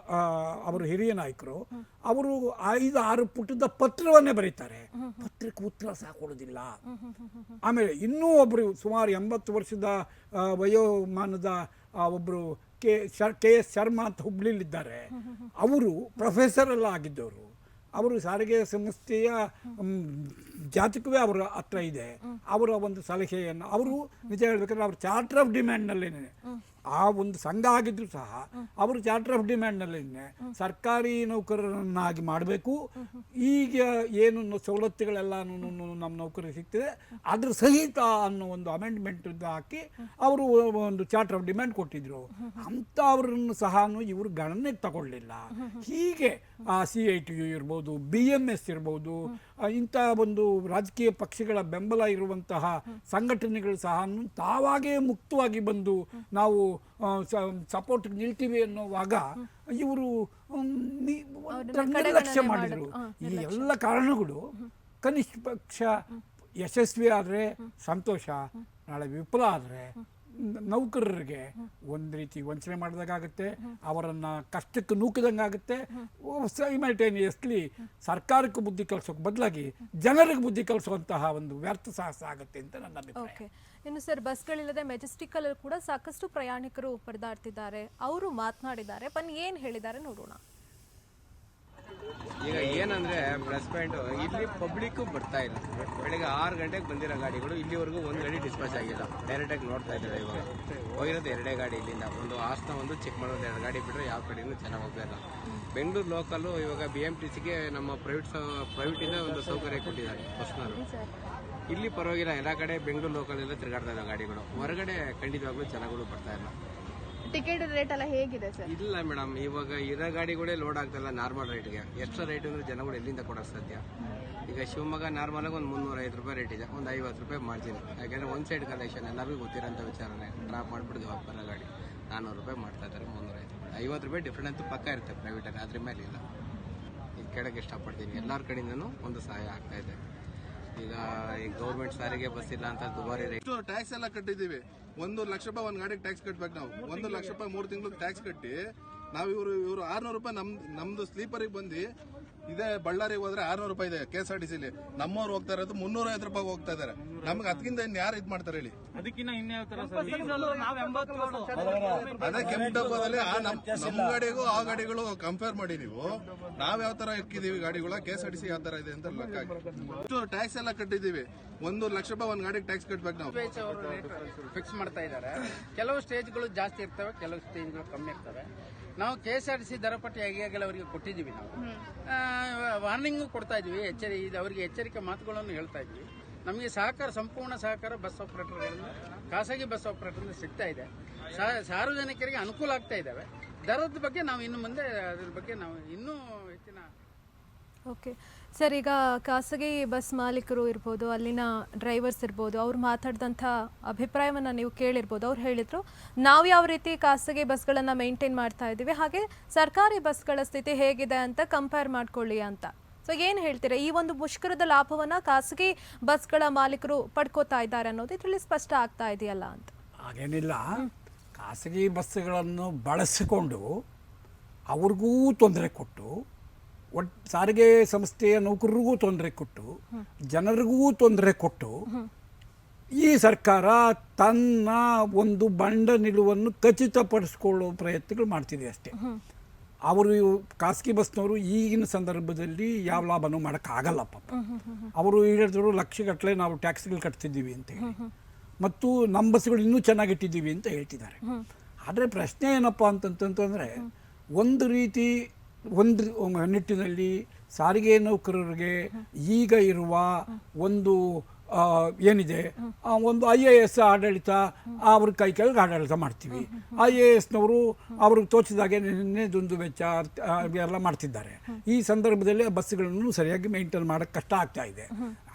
ಅವರು ಹಿರಿಯ ನಾಯಕರು. ಅವರು 5-6 ಪುಟದ ಪತ್ರವನ್ನೇ ಬರೀತಾರೆ, ಪತ್ರಕ್ಕೆ ಉತ್ತರ ಸಾಕೊಡೋದಿಲ್ಲ. ಆಮೇಲೆ ಇನ್ನೂ ಒಬ್ಬರು ಸುಮಾರು 80 ವರ್ಷದ ವಯೋಮಾನದ ಒಬ್ಬರು KS ಶರ್ಮಾ ಅಂತ ಹುಬ್ಳಿಲಿದ್ದಾರೆ. ಅವರು ಪ್ರೊಫೆಸರ್ ಎಲ್ಲ ಆಗಿದ್ದವರು. ಅವರು ಸಾರಿಗೆ ಸಂಸ್ಥೆಯ ಜಾತಕವೇ ಅವರ ಹತ್ರ ಇದೆ. ಅವರ ಒಂದು ಸಲಹೆಯನ್ನು ಅವರು ನಿಜ ಹೇಳ್ಬೇಕಾದ್ರೆ ಅವರು ಚಾರ್ಟರ್ ಆಫ್ ಡಿಮ್ಯಾಂಡ್ನಲ್ಲೇನೆ ಆ ಒಂದು ಸಂಘ ಆಗಿದ್ರು ಸಹ ಅವರು ಚಾರ್ಟರ್ ಆಫ್ ಡಿಮ್ಯಾಂಡ್ನಲ್ಲೇನೆ ಸರ್ಕಾರಿ ನೌಕರರನ್ನಾಗಿ ಮಾಡಬೇಕು. ಈಗ ಏನು ಸವಲತ್ತುಗಳೆಲ್ಲ ನಮ್ಮ ನೌಕರಿಗೆ ಸಿಗ್ತದೆ ಅದ್ರ ಸಹಿತ ಅನ್ನೋ ಒಂದು ಅಮೆಂಡ್ಮೆಂಟ್ ಹಾಕಿ ಅವರು ಒಂದು ಚಾರ್ಟರ್ ಆಫ್ ಡಿಮ್ಯಾಂಡ್ ಕೊಟ್ಟಿದ್ರು. ಅಂಥವ್ರನ್ನು ಸಹ ಇವರು ಗಣನೆಗೆ ತಗೊಳ್ಳಿಲ್ಲ. ಹೀಗೆ CITU ಇರ್ಬೋದು, BMS ಇರ್ಬೋದು, ಇಂಥ ಒಂದು ರಾಜಕೀಯ ಪಕ್ಷಗಳ ಬೆಂಬಲ ಇರುವಂತಹ ಸಂಘಟನೆಗಳು ಸಹ ತಾವಾಗೇ ಮುಕ್ತವಾಗಿ ಬಂದು ನಾವು ಸಪೋರ್ಟ್ ನಿಲ್ತೀವಿ ಅನ್ನೋವಾಗ ಇವರು ನಿರ್ಲಕ್ಷ್ಯ ಮಾಡಿದರು. ಈ ಎಲ್ಲ ಕಾರಣಗಳು ಕನಿಷ್ಠ ಪಕ್ಷ ಯಶಸ್ವಿ ಆದರೆ ಸಂತೋಷ, ನಾಳೆ ವಿಫಲ ಆದರೆ ನೌಕರರಿಗೆ ಒಂದು ರೀತಿ ವಂಚನೆ ಮಾಡಿದಾಗುತ್ತೆ, ಅವರನ್ನು ಕಷ್ಟಕ್ಕೆ ನೂಕಿದಂಗಾಗುತ್ತೆ. ಸೈಮಲ್ಟೇನಿಯಸ್ಲಿ ಸರ್ಕಾರಕ್ಕೆ ಬುದ್ಧಿ ಕಲಿಸೋಕೆ ಬದಲಾಗಿ ಜನರಿಗೆ ಬುದ್ಧಿ ಕಲಿಸುವಂತಹ ಒಂದು ವ್ಯರ್ಥ ಸಾಹಸ ಆಗುತ್ತೆ ಅಂತ ನನ್ನ ಅಭಿಪ್ರಾಯ. ಇನ್ನು ಸರ್, ಬಸ್ಗಳಿಲ್ಲದೆ ಮೆಜೆಸ್ಟಿಕ್ ಅಲ್ಲಿ ಕೂಡ ಸಾಕಷ್ಟು ಪ್ರಯಾಣಿಕರು ಪರದಾಡ್ತಿದ್ದಾರೆ. ಅವರು ಮಾತನಾಡಿದ್ದಾರೆ, ಬನ್ನಿ ಏನು ಹೇಳಿದ್ದಾರೆ ನೋಡೋಣ. ಈಗ ಏನಂದ್ರೆ ಪ್ಲಸ್ ಪಾಯಿಂಟ್, ಇಲ್ಲಿ ಪಬ್ಲಿಕ್ ಬರ್ತಾ ಇಲ್ಲ. ಬೆಳಗ್ಗೆ 6 ಗಂಟೆಗೆ ಬಂದಿರೋ ಗಾಡಿಗಳು ಇಲ್ಲಿವರೆಗೂ ಒಂದು ಗಾಡಿ ಡಿಸ್ಪಾಚ್ ಆಗಿಲ್ಲ. ಡೈರೆಕ್ಟ್ ಆಗಿ ನೋಡ್ತಾ ಇದ್ದಾರೆ. ಇವಾಗ ಹೋಗಿರೋದು 2 ಗಾಡಿ ಇಲ್ಲಿಂದ, ಒಂದು ಹಾಸನ ಒಂದು ಚಿಕ್ಕಮಗಳೂರು 2 ಗಾಡಿ ಬಿಟ್ಟರೆ ಯಾವ ಕಡೆನೂ ಚೆನ್ನಾಗಿ ಹೋಗ್ತಾ ಇಲ್ಲ. ಬೆಂಗಳೂರು ಲೋಕಲ್ಲು ಇವಾಗ BMTCಗೆ ನಮ್ಮ ಪ್ರೈವೇಟಿಂದ ಒಂದು ಸೌಕರ್ಯ ಕೊಟ್ಟಿದ್ದಾರೆ ಬಸ್ನವರು. ಇಲ್ಲಿ ಪರವಾಗಿಲ್ಲ, ಎಲ್ಲ ಕಡೆ ಬೆಂಗಳೂರು ಲೋಕಲ್ ಎಲ್ಲ ತಿರುಗಾಡ್ತಾ ಇದ್ದಾವೆ ಗಾಡಿಗಳು. ಹೊರಗಡೆ ಖಂಡಿತವಾಗ್ಲೂ ಚೆನ್ನಾಗೂ ಬರ್ತಾ ಇಲ್ಲ. ಟಿಕೆಟ್ ರೇಟ್ ಎಲ್ಲ ಹೇಗಿದೆ ಸರ್? ಇಲ್ಲ ಮೇಡಮ್, ಇವಾಗ ಇರೋ ಗಾಡಿಗಳೇ ಲೋಡ್ ಆಗ್ತಾಯಿಲ್ಲ ನಾರ್ಮಲ್ ರೇಟ್ಗೆ. ಎಕ್ಸ್ಟ್ರಾ ರೇಟ್ ಅಂದ್ರೆ ಜನಗಳು ಎಲ್ಲಿಂದ ಕೊಡೋಕೆ ಸಾಧ್ಯ? ಈಗ ಶಿವಮೊಗ್ಗ ನಾರ್ಮಲಾಗಿ ಒಂದು 305 ರೂಪಾಯಿ ರೇಟ್ ಇದೆ, ಒಂದು 50 ರೂಪಾಯಿ ಮಾಡ್ತೀನಿ. ಯಾಕೆಂದರೆ ಒಂದು ಸೈಡ್ ಕಲೆಕ್ಷನ್ ಎಲ್ಲರಿಗೂ ಗೊತ್ತಿರೋಂಥ ವಿಚಾರನೇ. ಡ್ರಾಪ್ ಮಾಡಿಬಿಟ್ಟು ಬರೋ ಗಾಡಿ 400 ರೂಪಾಯಿ ಮಾಡ್ತಾ ಇದ್ದಾರೆ, 305 ರೂಪಾಯಿ. 50 ರೂಪಾಯಿ ಡಿಫ್ರೆಂಟ್ ಅಂತೂ ಪಕ್ಕ ಇರುತ್ತೆ ಪ್ರೈವೇಟಲ್ಲಿ, ಅದ್ರ ಮೇಲೆ ಇಲ್ಲ. ಇದು ಕೇಳೋಕ್ಕೆ ಇಷ್ಟಪಡ್ತೀನಿ, ಎಲ್ಲರ ಕಡೆಯಿಂದನೂ ಒಂದು ಸಹಾಯ ಆಗ್ತಾ ಇದೆ. ಈಗ ಗೌರ್ಮೆಂಟ್ ಸಾರಿಗೆ ಬಸ್ ಇಲ್ಲ ಅಂತ ದುಬಾರಿ ರೇಟ್. ಟ್ಯಾಕ್ಸ್ ಎಲ್ಲ ಕಟ್ಟಿದ್ದೀವಿ. 1 ಲಕ್ಷ ರೂಪಾಯಿ ಒಂದು ಗಾಡಿಗೆ ಟ್ಯಾಕ್ಸ್ ಕಟ್ಬೇಕು ನಾವು. 1 ಲಕ್ಷ ರೂಪಾಯಿ 3 ತಿಂಗಳು ಟ್ಯಾಕ್ಸ್ ಕಟ್ಟಿ ನಾವು ಇವರು 600 ರೂಪಾಯಿ ನಮ್ದು ಸ್ಲೀಪರಿಗೆ ಬಂದು ಇದೇ ಬಳ್ಳಾರಿಗೆ ಹೋದ್ರೆ 600 ರೂಪಾಯಿ ಇದೆ KSRTCಲಿ. ನಮ್ಮವ್ರು ಹೋಗ್ತಾ ಇರೋದು 350 ರೂಪಾಯಿ ಹೋಗ್ತಾ ಇದಾರೆ. ನಮ್ಗೆ ಅದಕ್ಕಿಂತ ಇನ್ನು ಯಾರು ಇದು ಮಾಡ್ತಾರೆ ಹೇಳಿ? ಅದೇ ಕೆಂಪು ಡಬ್ಬದಲ್ಲಿ ನಮ್ಮ ಗಾಡಿಗೂ ಆ ಗಾಡಿಗಳು ಕಂಪೇರ್ ಮಾಡಿ ನೀವು. ನಾವ್ ಯಾವ ತರ ಇಕ್ಕಿದೀವಿ ಗಾಡಿಗಳ, KSRTC ಯಾವ ತರ ಇದೆ ಅಂತ ಲೆಕ್ಕ ಹಾಕಿ ಟ್ಯಾಕ್ಸ್ ಎಲ್ಲ ಕಟ್ಟಿದ್ದೀವಿ. 1 ಲಕ್ಷ ರೂಪಾಯಿ ಒಂದು ಗಾಡಿಗೆ ಟ್ಯಾಕ್ಸ್ ಕಟ್ಬೇಕು ನಾವು. ಫಿಕ್ಸ್ ಮಾಡ್ತಾ ಇದ್ದಾರೆ. ಕೆಲವು ಸ್ಟೇಜ್ಗಳು ಜಾಸ್ತಿ ಇರ್ತವೆ, ಕೆಲವು ಸ್ಟೇಜ್ಗಳು ಕಮ್ಮಿ ಇರ್ತವೆ. ನಾವು KSRTC ದರಪಟ್ಟಿ ಈಗಾಗಲೇ ಅವರಿಗೆ ಕೊಟ್ಟಿದ್ದೀವಿ. ನಾವು ವಾರ್ನಿಂಗು ಕೊಡ್ತಾ ಇದ್ವಿ, ಅವರಿಗೆ ಎಚ್ಚರಿಕೆ ಮಾತುಗಳನ್ನು ಹೇಳ್ತಾ ಇದ್ವಿ. ನಮಗೆ ಸಹಕಾರ, ಸಂಪೂರ್ಣ ಸಹಕಾರ ಬಸ್ ಆಪರೇಟರ್ಗಳಿಂದ, ಖಾಸಗಿ ಬಸ್ ಆಪರೇಟರ್ಗಳಿಂದ ಸಿಗ್ತಾ ಇದೆ. ಸಾರ್ವಜನಿಕರಿಗೆ ಅನುಕೂಲ ಆಗ್ತಾ ಇದ್ದಾವೆ. ದರದ ಬಗ್ಗೆ ನಾವು ಇನ್ನು ಮುಂದೆ ಅದ್ರ ಬಗ್ಗೆ ನಾವು ಇನ್ನೂ ಹೆಚ್ಚಿನ. ಓಕೆ ಸರ್, ಈಗ ಖಾಸಗಿ ಬಸ್ ಮಾಲೀಕರು ಇರ್ಬೋದು, ಅಲ್ಲಿನ ಡ್ರೈವರ್ಸ್ ಇರ್ಬೋದು, ಅವ್ರು ಮಾತಾಡಿದಂಥ ಅಭಿಪ್ರಾಯವನ್ನು ನೀವು ಕೇಳಿರ್ಬೋದು. ಅವ್ರು ಹೇಳಿದರು, ನಾವು ಯಾವ ರೀತಿ ಖಾಸಗಿ ಬಸ್ಗಳನ್ನು ಮೇಂಟೈನ್ ಮಾಡ್ತಾ ಇದ್ದೀವಿ, ಹಾಗೆ ಸರ್ಕಾರಿ ಬಸ್ಗಳ ಸ್ಥಿತಿ ಹೇಗಿದೆ ಅಂತ ಕಂಪೇರ್ ಮಾಡ್ಕೊಳ್ಳಿ ಅಂತ. ಸೊ ಏನು ಹೇಳ್ತೀರಾ, ಈ ಒಂದು ಮುಷ್ಕರದ ಲಾಭವನ್ನು ಖಾಸಗಿ ಬಸ್ಗಳ ಮಾಲೀಕರು ಪಡ್ಕೋತಾ ಇದ್ದಾರೆ ಅನ್ನೋದು ಇದರಲ್ಲಿ ಸ್ಪಷ್ಟ ಆಗ್ತಾ ಇದೆಯಲ್ಲ ಅಂತ? ಹಾಗೇನಿಲ್ಲ. ಖಾಸಗಿ ಬಸ್ಸುಗಳನ್ನು ಬಳಸಿಕೊಂಡು ಅವ್ರಿಗೂ ತೊಂದರೆ ಕೊಟ್ಟು ಸಾರಿಗೆ ಸಂಸ್ಥೆಯ ನೌಕರರಿಗೂ ತೊಂದರೆ ಕೊಟ್ಟು ಜನರಿಗೂ ತೊಂದರೆ ಕೊಟ್ಟು ಈ ಸರ್ಕಾರ ತನ್ನ ಒಂದು ಬಂಡ ನಿಲುವನ್ನು ಖಚಿತಪಡಿಸ್ಕೊಳ್ಳೋ ಪ್ರಯತ್ನಗಳು ಮಾಡ್ತಿದೆ ಅಷ್ಟೇ. ಅವರು ಖಾಸಗಿ ಬಸ್ನವರು ಈಗಿನ ಸಂದರ್ಭದಲ್ಲಿ ಯಾವ ಲಾಭನೂ ಮಾಡೋಕ್ಕಾಗಲ್ಲ ಪಾಪ. ಅವರು ಹೇಳಿದ್ರು ಲಕ್ಷಗಟ್ಟಲೆ ನಾವು ಟ್ಯಾಕ್ಸ್ಗಳು ಕಟ್ತಿದ್ದೀವಿ ಅಂತ ಹೇಳಿ, ಮತ್ತು ನಮ್ಮ ಬಸ್ಸುಗಳು ಇನ್ನೂ ಚೆನ್ನಾಗಿಟ್ಟಿದ್ದೀವಿ ಅಂತ ಹೇಳ್ತಿದ್ದಾರೆ. ಆದರೆ ಪ್ರಶ್ನೆ ಏನಪ್ಪ ಅಂತಂತಂದರೆ, ಒಂದು ನಿಟ್ಟಿನಲ್ಲಿ ಸಾರಿಗೆ ನೌಕರರಿಗೆ ಈಗ ಇರುವ ಒಂದು ಏನಿದೆ, ಒಂದು IAS ಆಡಳಿತ, ಅವ್ರ ಕೈ ಕೆಳಗೆ ಆಡಳಿತ ಮಾಡ್ತೀವಿ. IASನವರು ಅವ್ರಿಗೆ ತೋಚಿದಾಗೆ ದುಂದು ವೆಚ್ಚ ಎಲ್ಲ ಮಾಡ್ತಿದ್ದಾರೆ. ಈ ಸಂದರ್ಭದಲ್ಲಿ ಬಸ್ಸುಗಳನ್ನು ಸರಿಯಾಗಿ ಮೇಂಟೈನ್ ಮಾಡೋಕ್ಕೆ ಕಷ್ಟ ಆಗ್ತಾ ಇದೆ.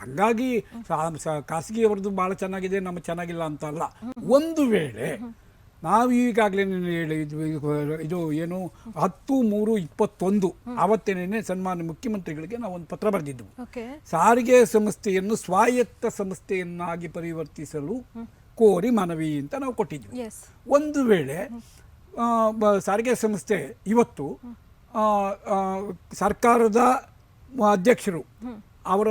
ಹಾಗಾಗಿ ಖಾಸಗಿಯವ್ರದ್ದು ಭಾಳ ಚೆನ್ನಾಗಿದೆ, ನಮ್ಮ ಚೆನ್ನಾಗಿಲ್ಲ ಅಂತ ಅಲ್ಲ. ಒಂದು ವೇಳೆ ನಾವು ಈಗಾಗಲೇ ಇದು ಏನು 10/3/21 ಆವತ್ತೇನೆ ಸನ್ಮಾನ್ಯ ಮುಖ್ಯಮಂತ್ರಿಗಳಿಗೆ ನಾವು ಒಂದು ಪತ್ರ ಬರೆದಿದ್ದೆವು. ಸಾರಿಗೆ ಸಂಸ್ಥೆಯನ್ನು ಸ್ವಾಯತ್ತ ಸಂಸ್ಥೆಯನ್ನಾಗಿ ಪರಿವರ್ತಿಸಲು ಕೋರಿ ಮನವಿ ಅಂತ ನಾವು ಕೊಟ್ಟಿದ್ವಿ. ಒಂದು ವೇಳೆ ಸಾರಿಗೆ ಸಂಸ್ಥೆ ಇವತ್ತು ಸರ್ಕಾರದ ಅಧ್ಯಕ್ಷರು, ಅವರ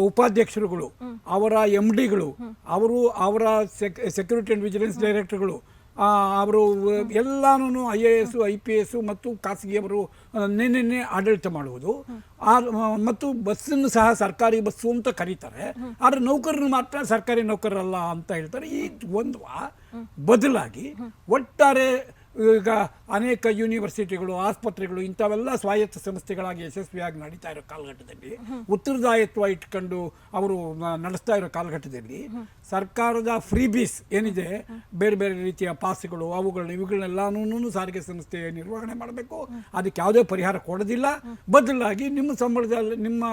ಉಪಾಧ್ಯಕ್ಷರುಗಳು, ಅವರ MDಗಳು, ಅವರ ಸೆಕ್ಯೂರಿಟಿ ಆ್ಯಂಡ್ ವಿಜಿಲೆನ್ಸ್ ಡೈರೆಕ್ಟರ್ಗಳು, ಅವರು ಎಲ್ಲನೂ IAS IPS ಮತ್ತು ಖಾಸಗಿಯವರು ನೆನ್ನೆ ಆಡಳಿತ ಮಾಡುವುದು, ಮತ್ತು ಬಸ್ಸನ್ನು ಸಹ ಸರ್ಕಾರಿ ಬಸ್ಸು ಅಂತ ಕರೀತಾರೆ. ಆದರೆ ನೌಕರರು ಮಾತ್ರ ಸರ್ಕಾರಿ ನೌಕರರಲ್ಲ ಅಂತ ಹೇಳ್ತಾರೆ. ಈ ಒಂದು ಬದಲಾಗಿ ಒಟ್ಟಾರೆ ಈಗ ಅನೇಕ ಯೂನಿವರ್ಸಿಟಿಗಳು, ಆಸ್ಪತ್ರೆಗಳು ಇಂಥವೆಲ್ಲ ಸ್ವಾಯತ್ತ ಸಂಸ್ಥೆಗಳಾಗಿ ಯಶಸ್ವಿಯಾಗಿ ನಡೀತಾ ಇರೋ ಕಾಲಘಟ್ಟದಲ್ಲಿ, ಉತ್ತರದಾಯಿತ್ವ ಇಟ್ಕೊಂಡು ಅವರು ನಡೆಸ್ತಾ ಇರೋ ಕಾಲಘಟ್ಟದಲ್ಲಿ ಸರ್ಕಾರದ ಫ್ರೀಬೀಸ್ ಏನಿದೆ, ಬೇರೆ ಬೇರೆ ರೀತಿಯ ಪಾಸ್ಗಳು, ಇವುಗಳನ್ನೆಲ್ಲನೂ ಸಾರಿಗೆ ಸಂಸ್ಥೆ ನಿರ್ವಹಣೆ ಮಾಡಬೇಕು. ಅದಕ್ಕೆ ಯಾವುದೇ ಪರಿಹಾರ ಕೊಡೋದಿಲ್ಲ. ಬದಲಾಗಿ ನಿಮ್ಮ ಸಂಬಳದಲ್ಲಿ, ನಿಮ್ಮ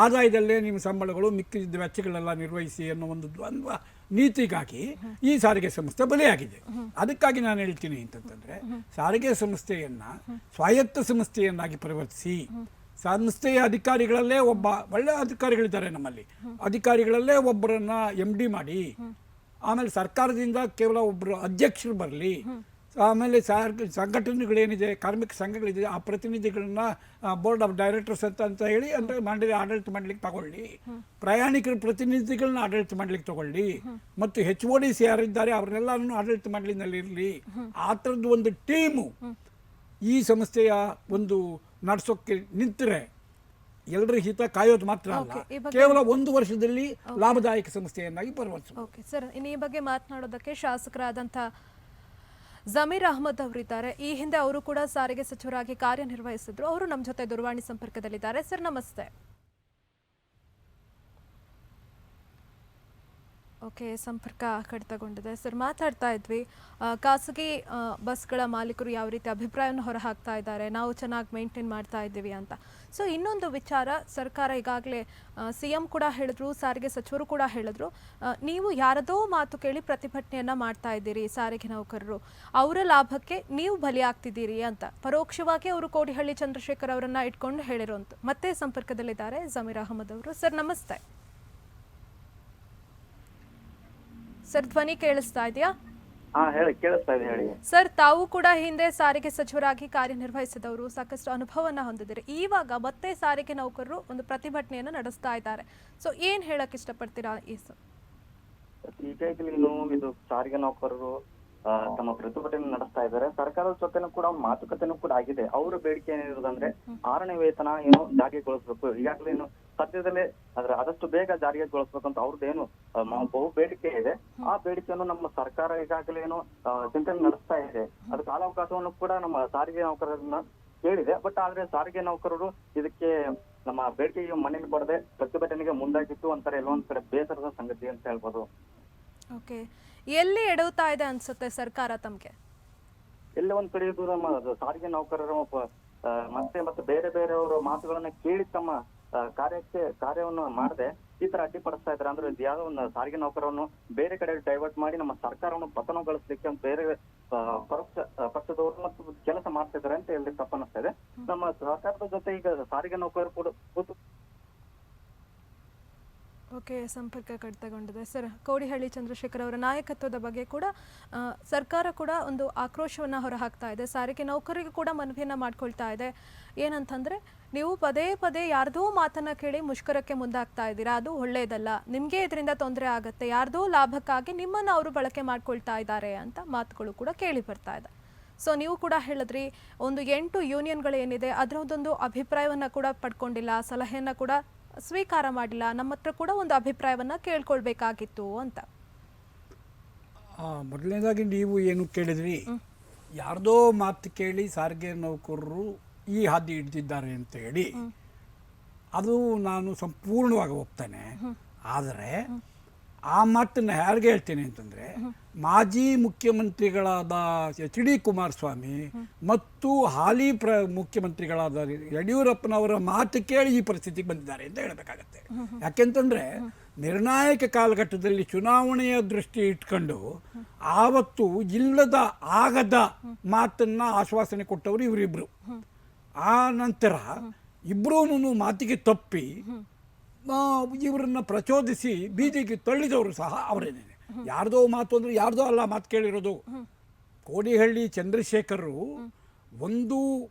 ಆದಾಯದಲ್ಲೇ ನಿಮ್ಮ ಸಂಬಳಗಳು, ಮಿಕ್ಕಿದ ವೆಚ್ಚಗಳೆಲ್ಲ ನಿರ್ವಹಿಸಿ ಅನ್ನೋ ಒಂದು ದ್ವಂದ್ವ ನೀತಿಗಾಗಿ ಈ ಸಾರಿಗೆ ಸಂಸ್ಥೆ ಬಲಿಯಾಗಿದೆ. ಅದಕ್ಕಾಗಿ ನಾನು ಹೇಳ್ತೀನಿ ಅಂತಂತಂದರೆ, ಸಾರಿಗೆ ಸಂಸ್ಥೆಯನ್ನು ಸ್ವಾಯತ್ತ ಸಂಸ್ಥೆಯನ್ನಾಗಿ ಪರಿವರ್ತಿಸಿ, ಸಂಸ್ಥೆಯ ಅಧಿಕಾರಿಗಳಲ್ಲೇ ಒಬ್ಬ ಒಳ್ಳೆಯ ಅಧಿಕಾರಿಗಳಿದ್ದಾರೆ ನಮ್ಮಲ್ಲಿ, ಅಧಿಕಾರಿಗಳಲ್ಲೇ ಒಬ್ಬರನ್ನ MD ಮಾಡಿ, ಆಮೇಲೆ ಸರ್ಕಾರದಿಂದ ಕೇವಲ ಒಬ್ಬರು ಅಧ್ಯಕ್ಷರು ಬರಲಿ, ಆಮೇಲೆ ಸಂಘಟನೆಗಳೇನಿದೆ, ಕಾರ್ಮಿಕ ಸಂಘಗಳಿದೆ, ಆ ಪ್ರತಿನಿಧಿಗಳನ್ನ ಬೋರ್ಡ್ ಆಫ್ ಡೈರೆಕ್ಟರ್ಸ್ ಅಂತ ಹೇಳಿ ಅಂದರೆ ಆಡಳಿತ ಮಾಡಲಿಕ್ಕೆ ತಗೊಳ್ಳಿ, ಪ್ರಯಾಣಿಕರ ಪ್ರತಿನಿಧಿಗಳನ್ನ ಆಡಳಿತ ಮಾಡಲಿಕ್ಕೆ ತಗೊಳ್ಳಿ, ಮತ್ತು HODs ಯಾರಿದ್ದಾರೆ ಅವ್ರನ್ನೆಲ್ಲನೂ ಆಡಳಿತ ಮಾಡಲಿನಲ್ಲಿರಲಿ. ಆ ಥರದ್ದು ಒಂದು ಟೀಮು ಈ ಸಂಸ್ಥೆಯ ಒಂದು ನಡೆಸೋಕ್ಕೆ ನಿಂತರೆ ಎಲ್ಲರ ಹಿತ ಕಾಯೋದು ಮಾತ್ರ ಅಲ್ಲ, ಕೇವಲ 1 ವರ್ಷದಲ್ಲಿ ಲಾಭದಾಯಕ ಸಂಸ್ಥೆಯನ್ನಾಗಿ ಪರಿವರ್ತಿಸಬಹುದು. ಓಕೆ ಸರ್, ಇನ್ನು ಈ ಬಗ್ಗೆ ಮಾತನಾಡೋದಕ್ಕೆ ಶಾಸಕರಾದಂಥ ಜಮೀರ್ ಅಹಮದ್ ಅವರಿದ್ದಾರೆ. ಈ ಹಿಂದೆ ಅವರು ಕೂಡ ಸಾರಿಗೆ ಸಚಿವರಾಗಿ ಕಾರ್ಯನಿರ್ವಹಿಸಿದ್ರು. ಅವರು ನಮ್ಮ ಜೊತೆ ದೂರವಾಣಿ ಸಂಪರ್ಕದಲ್ಲಿದ್ದಾರೆ. ಸರ್ ನಮಸ್ತೆ. ಓಕೆ, ಸಂಪರ್ಕ ಕಡಿತಗೊಂಡಿದೆ. ಸರ್, ಮಾತಾಡ್ತಾ ಇದ್ವಿ, ಖಾಸಗಿ ಬಸ್ಗಳ ಮಾಲೀಕರು ಯಾವ ರೀತಿ ಅಭಿಪ್ರಾಯವನ್ನು ಹೊರಹಾಕ್ತಾ ಇದ್ದಾರೆ, ನಾವು ಚೆನ್ನಾಗಿ ಮೇಂಟೈನ್ ಮಾಡ್ತಾ ಇದ್ದೀವಿ ಅಂತ. ಸೊ ಇನ್ನೊಂದು ವಿಚಾರ, ಸರ್ಕಾರ ಈಗಾಗಲೇ CM ಕೂಡ ಹೇಳಿದ್ರು, ಸಾರಿಗೆ ಸಚಿವರು ಕೂಡ ಹೇಳಿದ್ರು, ನೀವು ಯಾರದೋ ಮಾತು ಕೇಳಿ ಪ್ರತಿಭಟನೆಯನ್ನು ಮಾಡ್ತಾ ಇದ್ದೀರಿ, ಸಾರಿಗೆ ನೌಕರರು ಅವರ ಲಾಭಕ್ಕೆ ನೀವು ಬಲಿಯಾಗ್ತಿದ್ದೀರಿ ಅಂತ ಪರೋಕ್ಷವಾಗಿ ಅವರು ಕೋಡಿಹಳ್ಳಿ ಚಂದ್ರಶೇಖರ್ ಅವರನ್ನ ಇಟ್ಕೊಂಡು ಹೇಳಿರುವಂತ. ಮತ್ತೆ ಸಂಪರ್ಕದಲ್ಲಿದ್ದಾರೆ ಜಮೀರ್ ಅಹಮದ್ ಅವರು. ಸರ್ ನಮಸ್ತೆ. ಸರ್, ಧ್ವನಿ ಕೇಳಿಸ್ತಾ ಇದೆಯಾ? ಹೇಳಿ, ಕೇಳಿಸ್ತಾ ಇದೆ, ಹೇಳಿ. ಸರ್, ತಾವು ಕೂಡ ಹಿಂದೆ ಸಾರಿಗೆ ಸಚಿವರಾಗಿ ಕಾರ್ಯನಿರ್ವಹಿಸಿದವರು, ಸಾಕಷ್ಟು ಅನುಭವನ ಹೊಂದಿದ್ದೀರಿ. ಇವಾಗ ಮತ್ತೆ ಸಾರಿಗೆ ನೌಕರರು ಒಂದು ಪ್ರತಿಭಟನೆಯನ್ನು ನಡೆಸ್ತಾ ಇದ್ದಾರೆ. ಸೊ ಏನ್ ಹೇಳಕ್ ಇಷ್ಟಪಡ್ತೀರಾ? ಈಗಾಗಲೇ ಇದು ಸಾರಿಗೆ ನೌಕರರು ತಮ್ಮ ಪ್ರತಿಭಟನೆ ನಡೆಸ್ತಾ ಇದ್ದಾರೆ. ಸರ್ಕಾರದ ಜೊತೆನೂ ಕೂಡ ಮಾತುಕತೆನೂ ಕೂಡ ಆಗಿದೆ. ಅವರ ಬೇಡಿಕೆ ಏನಿರೋದಂದ್ರೆ 6ನೇ ವೇತನ ಜಾರಿಗೊಳಿಸಬೇಕು. ಈಗಾಗಲೇ ಸದ್ಯದಲ್ಲೇ ಆದಷ್ಟು ಬೇಗ ಜಾರಿಗೊಳಿಸಬೇಕಂತ ಅವ್ರದ್ದೇನು ಬಹು ಬೇಡಿಕೆ ಇದೆ. ಆ ಬೇಡಿಕೆಯನ್ನು ನಮ್ಮ ಸರ್ಕಾರ ಈಗಾಗಲೇ ಚಿಂತನೆ ನಡೆಸ್ತಾ ಇದೆ. ಅದು ಕಾಲಾವಕಾಶವನ್ನು ಕೂಡ ನಮ್ಮ ಸಾರಿಗೆ ನೌಕರರನ್ನ ಕೇಳಿದೆ. ಬಟ್ ಆದ್ರೆ ಸಾರಿಗೆ ನೌಕರರು ಇದಕ್ಕೆ ನಮ್ಮ ಬೇಡಿಕೆಗೆ ಮನ್ನಣೆ ಕೊಡದೆ ಪ್ರತಿಭಟನೆಗೆ ಮುಂದಾಗಿತ್ತು ಅಂತಾರೆ. ಎಲ್ಲೊಂದ್ ಕಡೆ ಬೇಸರದ ಸಂಗತಿ ಅಂತ ಹೇಳ್ಬೋದು. ಓಕೆ, ಎಲ್ಲಿ ಎಡವುತ್ತಾ ಇದೆ ಅನ್ಸುತ್ತೆ ಸರ್ಕಾರ ತಮ್ಗೆ? ಎಲ್ಲ ಒಂದ್ ಕಡೆ ಇದು ನಮ್ಮ ಸಾರಿಗೆ ನೌಕರರು ಮತ್ತೆ ಬೇರೆ ಬೇರೆಯವರ ಮಾತುಗಳನ್ನ ಕೇಳಿ ತಮ್ಮ ಕಾರ್ಯವನ್ನು ಮಾಡದೆ ಈ ತರ ಅಡ್ಡಿಪಡಿಸ್ತಾ ಇದ್ದಾರೆ. ಅಂದ್ರೆ ಯಾವ್ದೋ ಒಂದು ಸಾರಿಗೆ ನೌಕರವನ್ನು ಬೇರೆ ಕಡೆ ಡೈವರ್ಟ್ ಮಾಡಿ ನಮ್ಮ ಸರ್ಕಾರವನ್ನು ಪತನಗೊಳಿಸ್ಲಿಕ್ಕೆ ಬೇರೆ ಪಕ್ಷದವರು ಮತ್ತು ಕೆಲಸ ಮಾಡ್ತಾ ಇದ್ದಾರೆ ಅಂತ ಹೇಳಿ ತಪ್ಪನಿಸ್ತಾ ಇದೆ. ನಮ್ಮ ಸರ್ಕಾರದ ಜೊತೆ ಈಗ ಸಾರಿಗೆ ನೌಕರರು ಕೂಡ ಓಕೆ, ಸಂಪರ್ಕ ಕಡಿತಗೊಂಡಿದೆ ಸರ್. ಕೋಡಿಹಳ್ಳಿ ಚಂದ್ರಶೇಖರ್ ಅವರ ನಾಯಕತ್ವದ ಬಗ್ಗೆ ಕೂಡ ಸರ್ಕಾರ ಕೂಡ ಒಂದು ಆಕ್ರೋಶವನ್ನು ಹೊರಹಾಕ್ತಾ ಇದೆ. ಸಾರಿಗೆ ನೌಕರರಿಗೂ ಕೂಡ ಮನವಿಯನ್ನು ಮಾಡ್ಕೊಳ್ತಾ ಇದೆ. ಏನಂತಂದರೆ, ನೀವು ಪದೇ ಪದೇ ಯಾರ್ದೋ ಮಾತನ್ನು ಕೇಳಿ ಮುಷ್ಕರಕ್ಕೆ ಮುಂದಾಗ್ತಾ ಇದ್ದೀರಾ, ಅದು ಒಳ್ಳೆಯದಲ್ಲ, ನಿಮಗೆ ಇದರಿಂದ ತೊಂದರೆ ಆಗುತ್ತೆ, ಯಾರ್ದೋ ಲಾಭಕ್ಕಾಗಿ ನಿಮ್ಮನ್ನು ಅವರು ಬಳಕೆ ಮಾಡ್ಕೊಳ್ತಾ ಇದ್ದಾರೆ ಅಂತ ಮಾತುಗಳು ಕೂಡ ಕೇಳಿ ಬರ್ತಾ ಇದೆ. ಸೊ ನೀವು ಕೂಡ ಹೇಳಿದ್ರಿ, ಒಂದು 8 ಯೂನಿಯನ್ಗಳೇನಿದೆ ಅದರದ್ದೊಂದು ಅಭಿಪ್ರಾಯವನ್ನು ಕೂಡ ಪಡ್ಕೊಂಡಿಲ್ಲ, ಸಲಹೆಯನ್ನು ಕೂಡ ಸ್ವೀಕಾರ ಮಾಡಿಲ್ಲ, ನಮ್ಮ ಹತ್ರ ಕೂಡ ಒಂದು ಅಭಿಪ್ರಾಯವನ್ನು ಕೇಳ್ಕೊಳ್ಬೇಕಾಗಿತ್ತು ಅಂತ. ಮೊದಲನೇದಾಗಿ ನೀವು ಏನು ಕೇಳಿದ್ರಿ, ಯಾರ್ದೋ ಮಾತು ಕೇಳಿ ಸಾರಿಗೆ ನೌಕರರು ಈ ಹಾದಿ ಹಿಡಿದಿದ್ದಾರೆ ಅಂತ ಹೇಳಿ, ಅದು ನಾನು ಸಂಪೂರ್ಣವಾಗಿ ಒಪ್ತೇನೆ. ಆದರೆ ಆ ಮಾತನ್ನು ಯಾರಿಗೆ ಹೇಳ್ತೇನೆ ಅಂತಂದರೆ, ಮಾಜಿ ಮುಖ್ಯಮಂತ್ರಿಗಳಾದ HD ಕುಮಾರಸ್ವಾಮಿ ಮತ್ತು ಹಾಲಿ ಮುಖ್ಯಮಂತ್ರಿಗಳಾದ ಯಡಿಯೂರಪ್ಪನವರ ಮಾತು ಕೇಳಿ ಈ ಪರಿಸ್ಥಿತಿಗೆ ಬಂದಿದ್ದಾರೆ ಅಂತ ಹೇಳಬೇಕಾಗತ್ತೆ. ಯಾಕೆಂತಂದರೆ, ನಿರ್ಣಾಯಕ ಕಾಲಘಟ್ಟದಲ್ಲಿ ಚುನಾವಣೆಯ ದೃಷ್ಟಿ ಇಟ್ಕೊಂಡು ಆವತ್ತು ಇಲ್ಲದ ಆಗದ ಮಾತನ್ನು ಆಶ್ವಾಸನೆ ಕೊಟ್ಟವರು ಇವರಿಬ್ಬರು. ಆ ನಂತರ ಇಬ್ಬರೂ ಮಾತಿಗೆ ತಪ್ಪಿ ಇವರನ್ನ ಪ್ರಚೋದಿಸಿ ಬೀದಿಗೆ ತಳ್ಳಿದವರು ಸಹ ಅವರೇನೇನೆ. ಯಾರ್ದೋ ಮಾತು ಅಂದರೆ ಯಾರ್ದೋ ಅಲ್ಲ ಮಾತು ಕೇಳಿರೋದು. ಕೋಡಿಹಳ್ಳಿ ಚಂದ್ರಶೇಖರರು ಒಂದು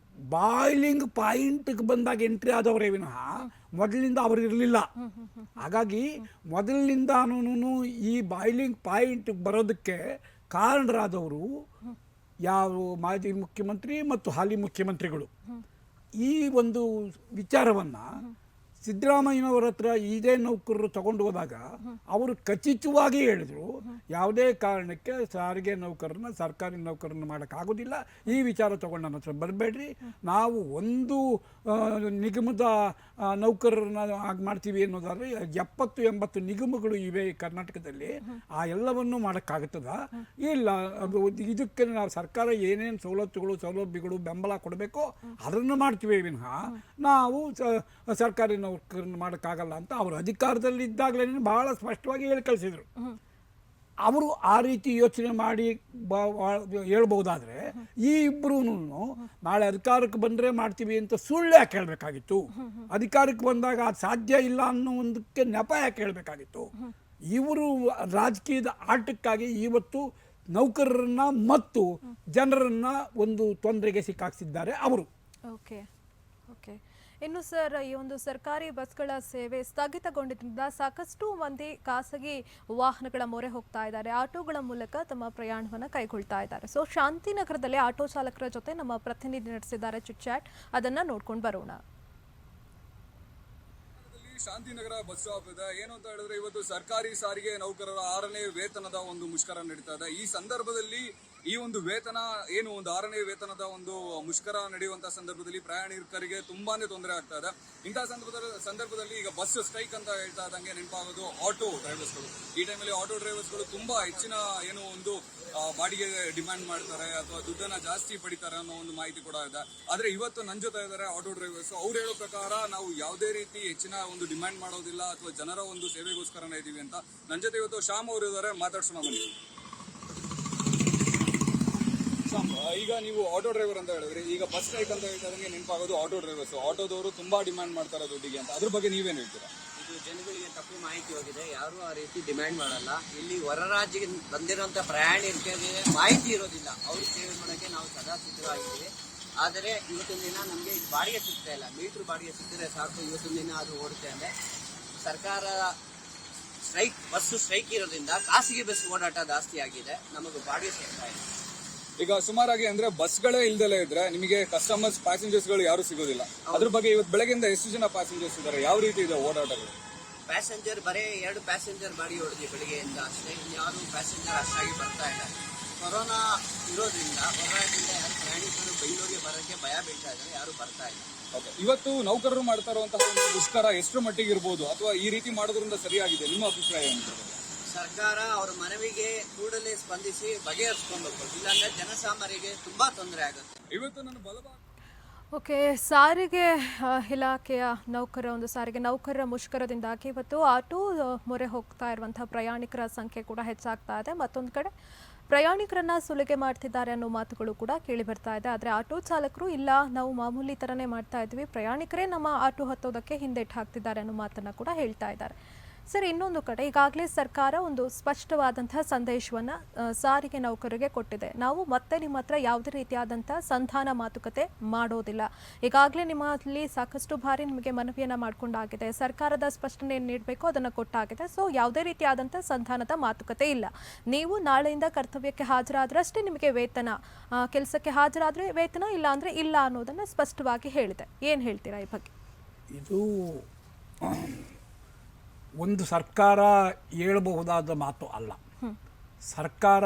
ಬಾಯ್ಲಿಂಗ್ ಪಾಯಿಂಟ್ಗೆ ಬಂದಾಗ ಎಂಟ್ರಿ ಆದವರೇ ವಿನಃ ಮೊದಲಿನಿಂದ ಅವರು ಇರಲಿಲ್ಲ. ಹಾಗಾಗಿ ಮೊದಲಿನಿಂದಾನು ಈ ಬಾಯ್ಲಿಂಗ್ ಪಾಯಿಂಟ್ ಬರೋದಕ್ಕೆ ಕಾರಣರಾದವರು ಯಾವ ಮಾಜಿ ಮುಖ್ಯಮಂತ್ರಿ ಮತ್ತು ಹಾಲಿ ಮುಖ್ಯಮಂತ್ರಿಗಳು. ಈ ಒಂದು ವಿಚಾರವನ್ನು ಸಿದ್ದರಾಮಯ್ಯನವರ ಹತ್ರ ಇದೇ ನೌಕರರು ತಗೊಂಡು ಹೋದಾಗ ಅವರು ಖಚಿತವಾಗಿ ಹೇಳಿದರು, ಯಾವುದೇ ಕಾರಣಕ್ಕೆ ಸಾರಿಗೆ ನೌಕರರನ್ನ ಸರ್ಕಾರಿ ನೌಕರನ್ನ ಮಾಡೋಕ್ಕಾಗೋದಿಲ್ಲ, ಈ ವಿಚಾರ ತಗೊಂಡು ನನ್ನ ಹತ್ರ ಬರಬೇಡ್ರಿ, ನಾವು ಒಂದು ನಿಗಮದ ನೌಕರರನ್ನ ಆಗಿ ಮಾಡ್ತೀವಿ ಅನ್ನೋದಾದರೆ 70-80 ನಿಗಮಗಳು ಇವೆ ಕರ್ನಾಟಕದಲ್ಲಿ, ಆ ಎಲ್ಲವನ್ನೂ ಮಾಡೋಕ್ಕಾಗುತ್ತದ? ಇಲ್ಲ, ಅದು ಇದಕ್ಕೆ ನಾವು ಸರ್ಕಾರ ಏನೇನು ಸೌಲಭ್ಯಗಳು ಬೆಂಬಲ ಕೊಡಬೇಕೋ ಅದನ್ನು ಮಾಡ್ತೀವಿ ವಿನಃ ನಾವು ಸರ್ಕಾರಿ ನೌಕರನ್ನ ಮಾಡೋಕ್ಕಾಗಲ್ಲ ಅಂತ ಅವರು ಅಧಿಕಾರದಲ್ಲಿ ಇದ್ದಾಗಲೇ ಬಹಳ ಸ್ಪಷ್ಟವಾಗಿ ಹೇಳಿ ಕಳಿಸಿದರು. ಅವರು ಆ ರೀತಿ ಯೋಚನೆ ಮಾಡಿ ಹೇಳ್ಬಹುದಾದ್ರೆ ಈ ಇಬ್ಬರೂ ನಾಳೆ ಅಧಿಕಾರಕ್ಕೆ ಬಂದರೆ ಮಾಡ್ತೀವಿ ಅಂತ ಸುಳ್ಳು ಯಾಕೆ ಹೇಳಬೇಕಾಗಿತ್ತು? ಅಧಿಕಾರಕ್ಕೆ ಬಂದಾಗ ಅದು ಸಾಧ್ಯ ಇಲ್ಲ ಅನ್ನೋ ಒಂದಕ್ಕೆ ನೆಪ ಯಾಕೆ ಹೇಳಬೇಕಾಗಿತ್ತು? ಇವರು ರಾಜಕೀಯದ ಆಟಕ್ಕಾಗಿ ಇವತ್ತು ನೌಕರರನ್ನ ಮತ್ತು ಜನರನ್ನ ಒಂದು ತೊಂದರೆಗೆ ಸಿಕ್ಕಾಕ್ಸಿದ್ದಾರೆ ಅವರು. ಓಕೆ ಓಕೆ ಇನ್ನು ಸರ್, ಈ ಒಂದು ಸರ್ಕಾರಿ ಬಸ್ಗಳ ಸೇವೆ ಸ್ಥಗಿತಗೊಂಡಿದ್ದರಿಂದ ಸಾಕಷ್ಟು ಮಂದಿ ಖಾಸಗಿ ವಾಹನಗಳ ಮೊರೆ ಹೋಗ್ತಾ ಇದ್ದಾರೆ, ಆಟೋಗಳ ಮೂಲಕ ತಮ್ಮ ಪ್ರಯಾಣವನ್ನು ಕೈಗೊಳ್ತಾ ಇದ್ದಾರೆ. ಸೊ ಶಾಂತಿನಗರದಲ್ಲಿ ಆಟೋ ಚಾಲಕರ ಜೊತೆ ನಮ್ಮ ಪ್ರತಿನಿಧಿ ನಡೆಸಿದ್ದಾರೆ ಚಿಟ್ ಚಾಟ್, ಅದನ್ನು ನೋಡ್ಕೊಂಡು ಬರೋಣ. ಶಾಂತಿನಗರ ಬಸ್ ಸ್ಟಾಪ್ ಇದೆ. ಏನು ಅಂತ ಹೇಳಿದ್ರೆ, ಇವತ್ತು ಸರ್ಕಾರಿ ಸಾರಿಗೆ ನೌಕರರ 6ನೇ ವೇತನದ ಒಂದು ಮುಷ್ಕರ ನಡೀತಾ ಇದೆ. ಈ ಸಂದರ್ಭದಲ್ಲಿ ಈ ಒಂದು ವೇತನ ಏನು ಒಂದು 6ನೇ ವೇತನದ ಒಂದು ಮುಷ್ಕರ ನಡೆಯುವಂತ ಸಂದರ್ಭದಲ್ಲಿ ಪ್ರಯಾಣಿಕರಿಗೆ ತುಂಬಾನೇ ತೊಂದರೆ ಆಗ್ತಾ ಇದೆ. ಇಂತಹ ಸಂದರ್ಭದಲ್ಲಿ ಈಗ ಬಸ್ ಸ್ಟ್ರೈಕ್ ಅಂತ ಹೇಳ್ತಾ ಇದ್ದಂಗೆ ನೆನಪಾಗೋದು ಆಟೋ ಡ್ರೈವರ್ಸ್ಗಳು. ಈ ಟೈಮಲ್ಲಿ ಆಟೋ ಡ್ರೈವರ್ಸ್ಗಳು ತುಂಬಾ ಹೆಚ್ಚಿನ ಏನು ಒಂದು ಬಾಡಿಗೆ ಡಿಮ್ಯಾಂಡ್ ಮಾಡ್ತಾರೆ ಅಥವಾ ದುಡ್ಡನ್ನ ಜಾಸ್ತಿ ಪಡಿತಾರೆ ಅನ್ನೋ ಒಂದು ಮಾಹಿತಿ ಕೂಡ ಇದೆ. ಆದ್ರೆ ಇವತ್ತು ನನ್ನ ಜೊತೆ ಇದ್ದಾರೆ ಆಟೋ ಡ್ರೈವರ್ಸ್. ಅವ್ರು ಹೇಳೋ ಪ್ರಕಾರ ನಾವು ಯಾವುದೇ ರೀತಿ ಹೆಚ್ಚಿನ ಒಂದು ಡಿಮ್ಯಾಂಡ್ ಮಾಡೋದಿಲ್ಲ ಅಥವಾ ಜನರ ಒಂದು ಸೇವೆಗೋಸ್ಕರನೇ ಇದೀವಿ ಅಂತ. ನನ್ನ ಜೊತೆ ಇವತ್ತು ಶ್ಯಾಮ್ ಅವರು ಇದ್ದಾರೆ, ಮಾತಾಡ್ಸೋಣ ಬನ್ನಿ. ಈಗ ನೀವು ಆಟೋ ಡ್ರೈವರ್ ಅಂತ ಹೇಳಿದ್ರಿ, ಈಗ ಬಸ್ ಸ್ಟ್ರೈಕ್ ಅಂತ ಹೇಳಿದಂಗೆ ನೆನಪಾಗೋದು ಆಟೋ ಡ್ರೈವರ್ಸ್. ಆಟೋದವರು ತುಂಬಾ ಡಿಮ್ಯಾಂಡ್ ಮಾಡ್ತಾರೆ ದುಡ್ಡಿಗೆ ಅಂತ, ಅದ್ರ ಬಗ್ಗೆ ನೀವೇನು ಹೇಳ್ತೀರಾ? ಇದು ಜನಗಳಿಗೆ ತಪ್ಪು ಮಾಹಿತಿ ಹೋಗಿದೆ, ಯಾರು ಆ ರೀತಿ ಡಿಮ್ಯಾಂಡ್ ಮಾಡಲ್ಲ. ಇಲ್ಲಿ ಹೊರ ರಾಜ್ಯಕ್ಕೆ ಬಂದಿರುವಂತ ಪ್ರಯಾಣಿಕರಿಗೆ ಮಾಹಿತಿ ಇರೋದಿಲ್ಲ, ಅವ್ರಿಗೆ ಸೇವೆ ಮಾಡೋಕ್ಕೆ ನಾವು ಸದಾ ಸಿದ್ಧವಾಗಿದ್ದೀವಿ. ಆದರೆ ಇವತ್ತಿನ ದಿನ ನಮಗೆ ಬಾಡಿಗೆ ಸಿಗ್ತಾ ಇಲ್ಲ, ಮೀಟ್ರ್ ಬಾಡಿಗೆ ಸಿಕ್ಕಿದ್ರೆ ಸಾಕು, ಇವತ್ತಿನ ದಿನ ಅದು ಓಡುತ್ತೆ. ಅಂದರೆ ಸರ್ಕಾರ ಬಸ್ ಸ್ಟ್ರೈಕ್ ಇರೋದ್ರಿಂದ ಖಾಸಗಿ ಬಸ್ ಓಡಾಟ ಜಾಸ್ತಿ ಆಗಿದೆ, ನಮಗೆ ಬಾಡಿಗೆ ಸಿಗ್ತಾ ಇಲ್ಲ. ಈಗ ಸುಮಾರಾಗಿ ಅಂದ್ರೆ ಬಸ್ಗಳೇ ಇಲ್ದಲೇ ಇದ್ರೆ ನಿಮಗೆ ಕಸ್ಟಮರ್ಸ್ ಪ್ಯಾಸೆಂಜರ್ಸ್ ಗಳು ಯಾರು ಸಿಗೋದಿಲ್ಲ. ಅದ್ರ ಬಗ್ಗೆ ಇವತ್ತು ಬೆಳಗ್ಗೆಯಿಂದ ಎಷ್ಟು ಜನ ಪ್ಯಾಸೆಂಜರ್ಸ್ ಇದ್ದಾರೆ, ಯಾವ ರೀತಿ ಇದೆ ಓಡಾಟಗಳು? ಪ್ಯಾಸೆಂಜರ್ ಬರೀ 2 ಪ್ಯಾಸೆಂಜರ್ ಬಾಡಿಗೆ ಹೊಡೆದ್ವಿ ಬೆಳಿಗ್ಗೆಯಿಂದ ಅಷ್ಟೇ, ಯಾರು ಪ್ಯಾಸೆಂಜರ್ ಅಷ್ಟಾಗಿ ಬರ್ತಾ ಇಲ್ಲ. ಕೊರೋನಾ ಇರೋದ್ರಿಂದ ಹೊರರಾಜ್ಯದಿಂದ ಯಾರು ಪ್ರಯಾಣಿಕರು ಬೆಂಗಳೂರಿಗೆ ಬರೋಕ್ಕೆ ಭಯ ಬೀಳ್ತಾ ಇದ್ದಾರೆ, ಯಾರು ಬರ್ತಾ ಇಲ್ಲ. ಇವತ್ತು ನೌಕರರು ಮಾಡ್ತಾ ಇರುವಂತಹ ಒಂದು ಮುಷ್ಕರ ಎಷ್ಟು ಮಟ್ಟಿಗೆ ಇರ್ಬೋದು ಅಥವಾ ಈ ರೀತಿ ಮಾಡೋದ್ರಿಂದ ಸರಿಯಾಗಿದೆ, ನಿಮ್ಮ ಅಭಿಪ್ರಾಯ ಏನು? ಸರ್ಕಾರ ಅವರ ಮನವಿಗೆ ಕೂಡಲೇ ಸ್ಪಂದಿಸಿ ಬಗೆಹರಿಸ್ಕೊಳ್ಬೇಕು, ಇಲ್ಲಾಂದ್ರೆ ಜನಸಾಮಾನ್ಯರಿಗೆ ತುಂಬಾ ತೊಂದರೆ ಆಗುತ್ತೆ. ಇವತ್ತು ನನ್ನ ಬಲವಾಗಿ ಓಕೆ, ಸಾರಿಗೆ ಇಲಾಖೆಯ ಸಾರಿಗೆ ನೌಕರರ ಮುಷ್ಕರದಿಂದಾಗಿ ಇವತ್ತು ಆಟೋ ಮೊರೆ ಹೋಗ್ತಾ ಇರುವಂತಹ ಪ್ರಯಾಣಿಕರ ಸಂಖ್ಯೆ ಕೂಡ ಹೆಚ್ಚಾಗ್ತಾ ಇದೆ. ಮತ್ತೊಂದು ಕಡೆ ಪ್ರಯಾಣಿಕರನ್ನ ಸುಲಿಗೆ ಮಾಡ್ತಿದ್ದಾರೆ ಅನ್ನೋ ಮಾತುಗಳು ಕೂಡ ಕೇಳಿ ಬರ್ತಾ ಇದೆ. ಆದರೆ ಆಟೋ ಚಾಲಕರು ಇಲ್ಲ, ನಾವು ಮಾಮೂಲಿ ಥರನೇ ಮಾಡ್ತಾ ಇದ್ವಿ, ಪ್ರಯಾಣಿಕರೇ ನಮ್ಮ ಆಟೋ ಹತ್ತೋದಕ್ಕೆ ಹಿಂದೆಟ್ಟು ಹಾಕ್ತಿದ್ದಾರೆ ಅನ್ನೋ ಮಾತನ್ನು ಕೂಡ ಹೇಳ್ತಾ ಇದ್ದಾರೆ. ಸರ್, ಇನ್ನೊಂದು ಕಡೆ ಈಗಾಗಲೇ ಸರ್ಕಾರ ಒಂದು ಸ್ಪಷ್ಟವಾದಂತಹ ಸಂದೇಶವನ್ನು ಸಾರಿಗೆ ನೌಕರರಿಗೆ ಕೊಟ್ಟಿದೆ. ನಾವು ಮತ್ತೆ ನಿಮ್ಮ ಹತ್ರ ಯಾವುದೇ ರೀತಿಯಾದಂಥ ಸಂಧಾನ ಮಾತುಕತೆ ಮಾಡೋದಿಲ್ಲ. ಈಗಾಗಲೇ ನಿಮ್ಮಲ್ಲಿ ಸಾಕಷ್ಟು ಬಾರಿ ನಿಮಗೆ ಮನವಿಯನ್ನು ಮಾಡಿಕೊಂಡಾಗಿದೆ. ಸರ್ಕಾರದ ಸ್ಪಷ್ಟನೆ ಏನು ನೀಡಬೇಕು ಅದನ್ನು ಕೊಟ್ಟಾಗಿದೆ. ಸೊ ಯಾವುದೇ ರೀತಿಯಾದಂಥ ಸಂಧಾನದ ಮಾತುಕತೆ ಇಲ್ಲ. ನೀವು ನಾಳೆಯಿಂದ ಕರ್ತವ್ಯಕ್ಕೆ ಹಾಜರಾದ್ರಷ್ಟೇ ನಿಮಗೆ ವೇತನ, ಕೆಲಸಕ್ಕೆ ಹಾಜರಾದರೆ ವೇತನ, ಇಲ್ಲ ಅಂದರೆ ಇಲ್ಲ ಅನ್ನೋದನ್ನು ಸ್ಪಷ್ಟವಾಗಿ ಹೇಳಿದೆ. ಏನು ಹೇಳ್ತೀರಾ ಈ ಬಗ್ಗೆ? ಇದು ಒಂದು ಸರ್ಕಾರ ಹೇಳಬಹುದಾದ ಮಾತು ಅಲ್ಲ. ಸರ್ಕಾರ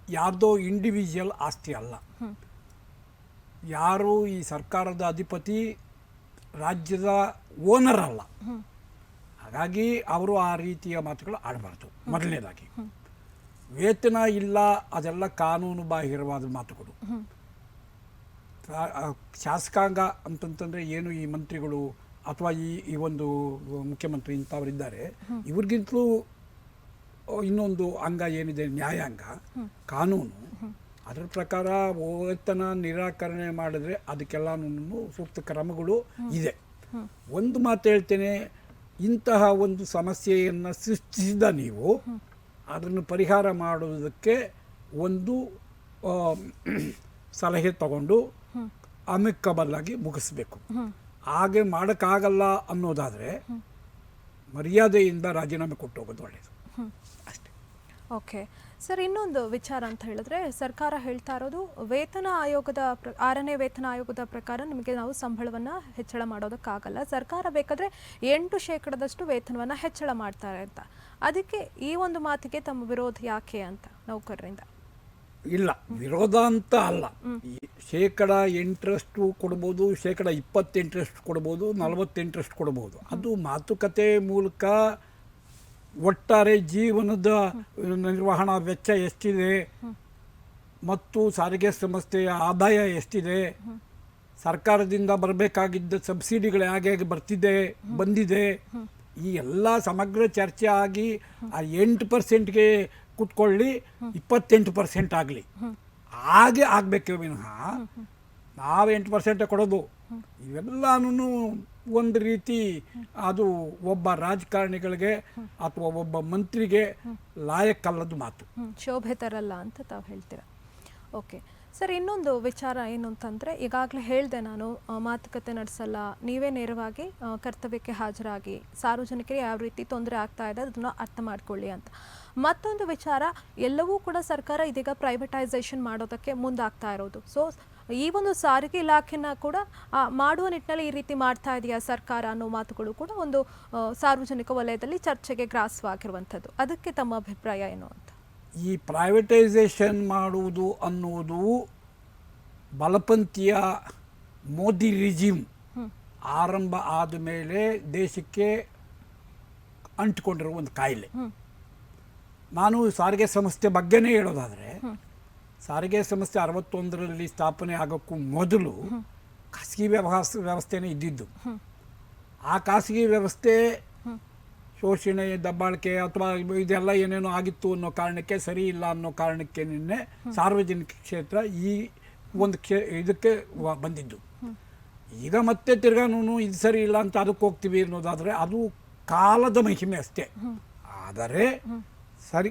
ಯಾರ್ದೋ ಇಂಡಿವಿಜುವಲ್ ಆಸ್ತಿ ಅಲ್ಲ. ಯಾರು ಈ ಸರ್ಕಾರದ ಅಧಿಪತಿ ರಾಜ್ಯದ ಓನರ್ ಅಲ್ಲ. ಹಾಗಾಗಿ ಅವರು ಆ ರೀತಿಯ ಮಾತುಗಳು ಆಡಬಾರ್ದು. ಮೊದಲನೇದಾಗಿ ವೇತನ ಇಲ್ಲ, ಅದೆಲ್ಲ ಕಾನೂನು ಬಾಹಿರವಾದ ಮಾತುಗಳು. ಶಾಸಕಾಂಗ ಅಂತಂತಂದರೆ ಏನು, ಈ ಮಂತ್ರಿಗಳು ಅಥವಾ ಈ ಒಂದು ಮುಖ್ಯಮಂತ್ರಿ ಇಂಥವರಿದ್ದಾರೆ, ಇವ್ರಿಗಿಂತಲೂ ಇನ್ನೊಂದು ಅಂಗ ಏನಿದೆ, ನ್ಯಾಯಾಂಗ, ಕಾನೂನು. ಅದರ ಪ್ರಕಾರ ವೇತನ ನಿರಾಕರಣೆ ಮಾಡಿದ್ರೆ ಅದಕ್ಕೆಲ್ಲನೂ ಸೂಕ್ತ ಕ್ರಮಗಳು ಇದೆ. ಒಂದು ಮಾತು ಹೇಳ್ತೇನೆ, ಇಂತಹ ಒಂದು ಸಮಸ್ಯೆಯನ್ನು ಸೃಷ್ಟಿಸಿದ ನೀವು ಅದನ್ನು ಪರಿಹಾರ ಮಾಡುವುದಕ್ಕೆ ಒಂದು ಸಲಹೆ ತಗೊಂಡು ಅಮಿಕಬಲ್ ಆಗಿ ಮುಗಿಸ್ಬೇಕು. ಹಾಗೆ ಮಾಡೋಕ್ಕಾಗಲ್ಲ ಅನ್ನೋದಾದರೆ ಮರ್ಯಾದೆಯಿಂದ ರಾಜೀನಾಮೆ ಕೊಟ್ಟು ಹೋಗೋದು ಒಳ್ಳೆಯದು ಅಷ್ಟೇ. ಓಕೆ ಸರ್, ಇನ್ನೊಂದು ವಿಚಾರ ಅಂತ ಹೇಳಿದ್ರೆ, ಸರ್ಕಾರ ಹೇಳ್ತಾ ಇರೋದು ವೇತನ ಆಯೋಗದ 6ನೇ ವೇತನ ಆಯೋಗದ ಪ್ರಕಾರ ನಿಮಗೆ ನಾವು ಸಂಬಳವನ್ನು ಹೆಚ್ಚಳ ಮಾಡೋದಕ್ಕಾಗಲ್ಲ. ಸರ್ಕಾರ ಬೇಕಾದರೆ 8% ವೇತನವನ್ನು ಹೆಚ್ಚಳ ಮಾಡ್ತಾರೆ ಅಂತ. ಅದಕ್ಕೆ ಈ ಒಂದು ಮಾತಿಗೆ ತಮ್ಮ ವಿರೋಧ ಯಾಕೆ ಅಂತ ನೌಕರರಿಂದ? ಇಲ್ಲ, ವಿರೋಧ ಅಂತ ಅಲ್ಲ. 8% ಕೊಡ್ಬೋದು, 28% ಕೊಡ್ಬೋದು, 48% ಕೊಡ್ಬೋದು. ಅದು ಮಾತುಕತೆ ಮೂಲಕ ಒಟ್ಟಾರೆ ಜೀವನದ ನಿರ್ವಹಣಾ ವೆಚ್ಚ ಎಷ್ಟಿದೆ ಮತ್ತು ಸಾರಿಗೆ ಸಂಸ್ಥೆಯ ಆದಾಯ ಎಷ್ಟಿದೆ, ಸರ್ಕಾರದಿಂದ ಬರಬೇಕಾಗಿದ್ದ ಸಬ್ಸಿಡಿಗಳು ಹೇಗೆ ಬಂದಿದೆ, ಈ ಎಲ್ಲ ಸಮಗ್ರ ಚರ್ಚೆ ಆಗಿ ಆ 8%ಗೆ ಕೂತ್ಕೊಳ್ಳಿ, 28% ಆಗಲಿ, ಹಾಗೆ ಆಗಬೇಕೆ ವಿನಃ ನಾವು 8% ಕೊಡೋದು ಇವೆಲ್ಲನೂ ಒಂದು ರೀತಿ ಅದು ಒಬ್ಬ ರಾಜಕಾರಣಿಗಳಿಗೆ ಅಥವಾ ಒಬ್ಬ ಮಂತ್ರಿಗೆ ಲಾಯಕ್ಕಲ್ಲದ ಮಾತು, ಶೋಭೆ ತರಲ್ಲ ಅಂತ ತಾವು ಹೇಳ್ತೀರಾ. ಓಕೆ ಸರ್, ಇನ್ನೊಂದು ವಿಚಾರ ಏನು ಅಂತಂದರೆ, ಈಗಾಗಲೇ ಹೇಳಿದೆ ನಾನು, ಮಾತುಕತೆ ನಡೆಸಲ್ಲ, ನೀವೇ ನೇರವಾಗಿ ಕರ್ತವ್ಯಕ್ಕೆ ಹಾಜರಾಗಿ ಸಾರ್ವಜನಿಕರಿಗೆ ಯಾವ ರೀತಿ ತೊಂದರೆ ಆಗ್ತಾ ಇದೆ ಅದನ್ನು ಅರ್ಥ ಮಾಡ್ಕೊಳ್ಳಿ ಅಂತ. ಮತ್ತೊಂದು ವಿಚಾರ, ಎಲ್ಲವೂ ಕೂಡ ಸರ್ಕಾರ ಇದೀಗ ಪ್ರೈವೇಟೈಸೇಷನ್ ಮಾಡೋದಕ್ಕೆ ಮುಂದಾಗ್ತಾ ಇರೋದು. ಸೊ ಈ ಒಂದು ಸಾರಿಗೆ ಇಲಾಖೆನ ಕೂಡ ಮಾಡುವ ನಿಟ್ಟಿನಲ್ಲಿ ಈ ರೀತಿ ಮಾಡ್ತಾ ಇದೆಯಾ ಸರ್ಕಾರ ಅನ್ನೋ ಮಾತುಗಳು ಕೂಡ ಒಂದು ಸಾರ್ವಜನಿಕ ವಲಯದಲ್ಲಿ ಚರ್ಚೆಗೆ ಗ್ರಾಸವಾಗಿರುವಂಥದ್ದು. ಅದಕ್ಕೆ ತಮ್ಮ ಅಭಿಪ್ರಾಯ ಏನು ಅಂತ? ಈ ಪ್ರೈವೇಟೈಸೇಷನ್ ಮಾಡುವುದು ಅನ್ನುವುದು ಬಲಪಂಥೀಯ ಮೋದಿ ರಿಜಿಮ್ ಆರಂಭ ಆದ ಮೇಲೆ ದೇಶಕ್ಕೆ ಅಂಟಿಕೊಂಡಿರುವ ಒಂದು ಕಾಯಿಲೆ. ನಾನು ಸಾರಿಗೆ ಸಂಸ್ಥೆ ಬಗ್ಗೆನೇ ಹೇಳೋದಾದರೆ, ಸಾರಿಗೆ ಸಂಸ್ಥೆ 61ರಲ್ಲಿ ಸ್ಥಾಪನೆ ಆಗೋಕ್ಕೂ ಮೊದಲು ಖಾಸಗಿ ವ್ಯವಸ್ಥೆನೇ ಇದ್ದಿದ್ದು. ಆ ಖಾಸಗಿ ವ್ಯವಸ್ಥೆ ಶೋಷಣೆ, ದಬ್ಬಾಳಿಕೆ ಅಥವಾ ಇದೆಲ್ಲ ಏನೇನೋ ಆಗಿತ್ತು ಅನ್ನೋ ಕಾರಣಕ್ಕೆ, ಸರಿ ಇಲ್ಲ ಅನ್ನೋ ಕಾರಣಕ್ಕೆ ನಿನ್ನೆ ಸಾರ್ವಜನಿಕ ಕ್ಷೇತ್ರ ಈ ಒಂದು ಇದಕ್ಕೆ ಬಂದಿದ್ದು. ಈಗ ಮತ್ತೆ ತಿರ್ಗಾನು ಇದು ಸರಿ ಇಲ್ಲ ಅಂತ ಅದಕ್ಕೆ ಹೋಗ್ತೀವಿ ಅನ್ನೋದಾದರೆ ಅದು ಕಾಲದ ಮಹಿಮೆ ಅಷ್ಟೇ. ಆದರೆ ಸರಿ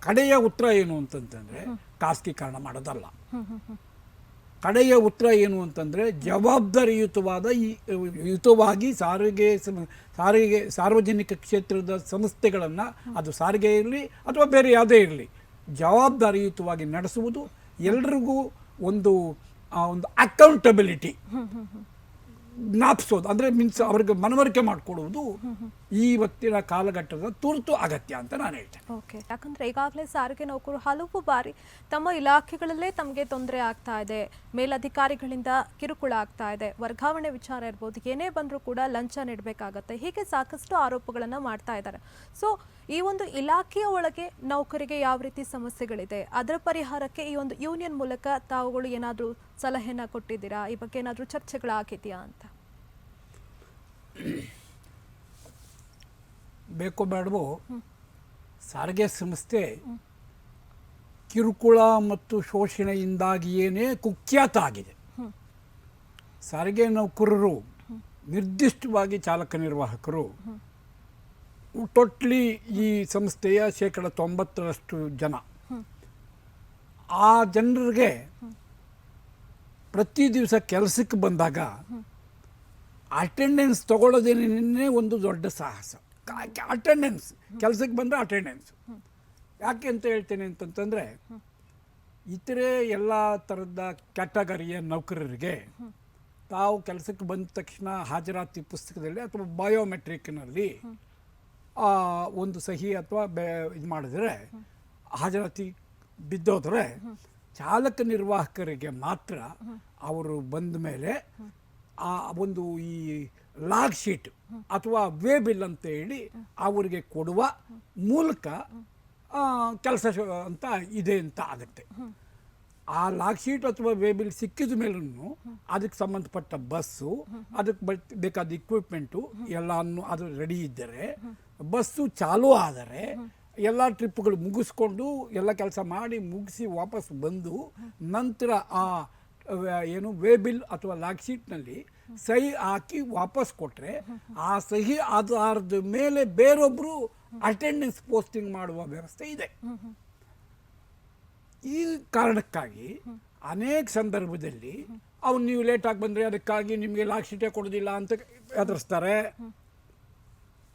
ಕಡೆಯ ಉತ್ತರ ಏನು ಅಂತಂತಂದರೆ ಖಾಸಗೀಕರಣ ಮಾಡೋದಲ್ಲ. ಕಡೆಯ ಉತ್ತರ ಏನು ಅಂತಂದರೆ ಜವಾಬ್ದಾರಿಯುತವಾಗಿ ಸಾರ್ವಜನಿಕ ಕ್ಷೇತ್ರದ ಸಂಸ್ಥೆಗಳನ್ನು, ಅದು ಸಾರಿಗೆ ಇರಲಿ ಅಥವಾ ಬೇರೆ ಯಾವುದೇ ಇರಲಿ, ಜವಾಬ್ದಾರಿಯುತವಾಗಿ ನಡೆಸುವುದು, ಎಲ್ರಿಗೂ ಒಂದು ಅಕೌಂಟಬಿಲಿಟಿ ಜ್ಞಾಪಿಸೋದು, ಅಂದರೆ ಮೀನ್ಸ್ ಅವ್ರಿಗೆ ಮನವರಿಕೆ ಮಾಡಿಕೊಡುವುದು ಇವತ್ತಿನ ಕಾಲಘಟ್ಟದ ತುರ್ತು ಅಗತ್ಯ ಅಂತ ನಾನು ಹೇಳ್ತೇನೆ. ಓಕೆ, ಯಾಕಂದರೆ ಈಗಾಗಲೇ ಸಾರಿಗೆ ನೌಕರು ಹಲವು ಬಾರಿ ತಮ್ಮ ಇಲಾಖೆಗಳಲ್ಲೇ ತಮಗೆ ತೊಂದರೆ ಆಗ್ತಾ ಇದೆ, ಮೇಲಧಿಕಾರಿಗಳಿಂದ ಕಿರುಕುಳ ಆಗ್ತಾ ಇದೆ, ವರ್ಗಾವಣೆ ವಿಚಾರ ಇರ್ಬೋದು, ಏನೇ ಬಂದರೂ ಕೂಡ ಲಂಚ ನೀಡಬೇಕಾಗತ್ತೆ, ಹೀಗೆ ಸಾಕಷ್ಟು ಆರೋಪಗಳನ್ನು ಮಾಡ್ತಾ ಇದ್ದಾರೆ. ಸೊ ಈ ಒಂದು ಇಲಾಖೆಯ ಒಳಗೆ ನೌಕರಿಗೆ ಯಾವ ರೀತಿ ಸಮಸ್ಯೆಗಳಿದೆ, ಅದರ ಪರಿಹಾರಕ್ಕೆ ಈ ಒಂದು ಯೂನಿಯನ್ ಮೂಲಕ ತಾವುಗಳು ಏನಾದರೂ ಸಲಹೆನ ಕೊಟ್ಟಿದ್ದೀರಾ? ಈ ಬಗ್ಗೆ ಏನಾದರೂ ಚರ್ಚೆಗಳಾಗಿದೆಯಾ ಅಂತ? ಬೇಕೋ ಬೇಡವೋ ಸಾರಿಗೆ ಸಂಸ್ಥೆ ಕಿರುಕುಳ ಮತ್ತು ಶೋಷಣೆಯಿಂದಾಗಿಯೇ ಕುಖ್ಯಾತ ಆಗಿದೆ. ಸಾರಿಗೆ ನೌಕರರು, ನಿರ್ದಿಷ್ಟವಾಗಿ ಚಾಲಕ ನಿರ್ವಾಹಕರು ಟೋಟ್ಲಿ ಈ ಸಂಸ್ಥೆಯ 90% ಜನ. ಆ ಜನರಿಗೆ ಪ್ರತಿ ದಿವಸ ಕೆಲಸಕ್ಕೆ ಬಂದಾಗ ಅಟೆಂಡೆನ್ಸ್ ತಗೊಳ್ಳೋದೇನೇ ಒಂದು ದೊಡ್ಡ ಸಾಹಸ. ಅಟೆಂಡೆನ್ಸ್, ಕೆಲಸಕ್ಕೆ ಬಂದರೆ ಅಟೆಂಡೆನ್ಸ್. ಯಾಕೆ ಅಂತ ಹೇಳ್ತೇನೆ ಅಂತಂತಂದರೆ, ಇತರೆ ಎಲ್ಲ ಥರದ ಕ್ಯಾಟಗರಿಯ ನೌಕರರಿಗೆ ತಾವು ಕೆಲಸಕ್ಕೆ ಬಂದ ತಕ್ಷಣ ಹಾಜರಾತಿ ಪುಸ್ತಕದಲ್ಲಿ ಅಥವಾ ಬಯೋಮೆಟ್ರಿಕ್ನಲ್ಲಿ ಒಂದು ಸಹಿ ಅಥವಾ ಇದು ಮಾಡಿದ್ರೆ ಹಾಜರಾತಿ ಬಿದ್ದೋದ್ರೆ, ಚಾಲಕ ನಿರ್ವಾಹಕರಿಗೆ ಮಾತ್ರ ಅವರು ಬಂದ ಮೇಲೆ ಆ ಒಂದು ಈ ಲಾಗ್ ಶೀಟ್ ಅಥವಾ ವೇ ಬಿಲ್ ಅಂತ ಹೇಳಿ ಅವರಿಗೆ ಕೊಡುವ ಮೂಲಕ ಕೆಲಸ ಅಂತ ಇದೆ ಅಂತ ಆಗುತ್ತೆ. ಆ ಲಾಗ್ ಶೀಟ್ ಅಥವಾ ವೇ ಬಿಲ್ ಸಿಕ್ಕಿದ ಮೇಲೂ ಅದಕ್ಕೆ ಸಂಬಂಧಪಟ್ಟ ಬಸ್ಸು, ಅದಕ್ಕೆ ಬೇಕಾದ ಇಕ್ವಿಪ್ಮೆಂಟು ಎಲ್ಲನೂ ಅದು ರೆಡಿ ಇದ್ದರೆ, ಬಸ್ಸು ಚಾಲೂ ಆದರೆ, ಎಲ್ಲ ಟ್ರಿಪ್ಗಳು ಮುಗಿಸ್ಕೊಂಡು ಎಲ್ಲ ಕೆಲಸ ಮಾಡಿ ಮುಗಿಸಿ ವಾಪಸ್ ಬಂದು ನಂತರ ಆ ಏನು ವೇ ಬಿಲ್ ಅಥವಾ ಲಾಗ್ ಶೀಟ್ನಲ್ಲಿ ಸಹಿ ಹಾಕಿ ವಾಪಸ್ ಕೊಟ್ಟರೆ, ಆ ಸಹಿ ಆಧಾರದ ಮೇಲೆ ಬೇರೊಬ್ಬರು ಅಟೆಂಡೆನ್ಸ್ ಪೋಸ್ಟಿಂಗ್ ಮಾಡುವ ವ್ಯವಸ್ಥೆ ಇದೆ. ಈ ಕಾರಣಕ್ಕಾಗಿ ಅನೇಕ ಸಂದರ್ಭದಲ್ಲಿ ಅವ್ನು ನೀವು ಲೇಟಾಗಿ ಬಂದರೆ ಅದಕ್ಕಾಗಿ ನಿಮಗೆ ಲಾಗ್ ಶೀಟೇ ಕೊಡೋದಿಲ್ಲ ಅಂತ ಎದುರಿಸ್ತಾರೆ.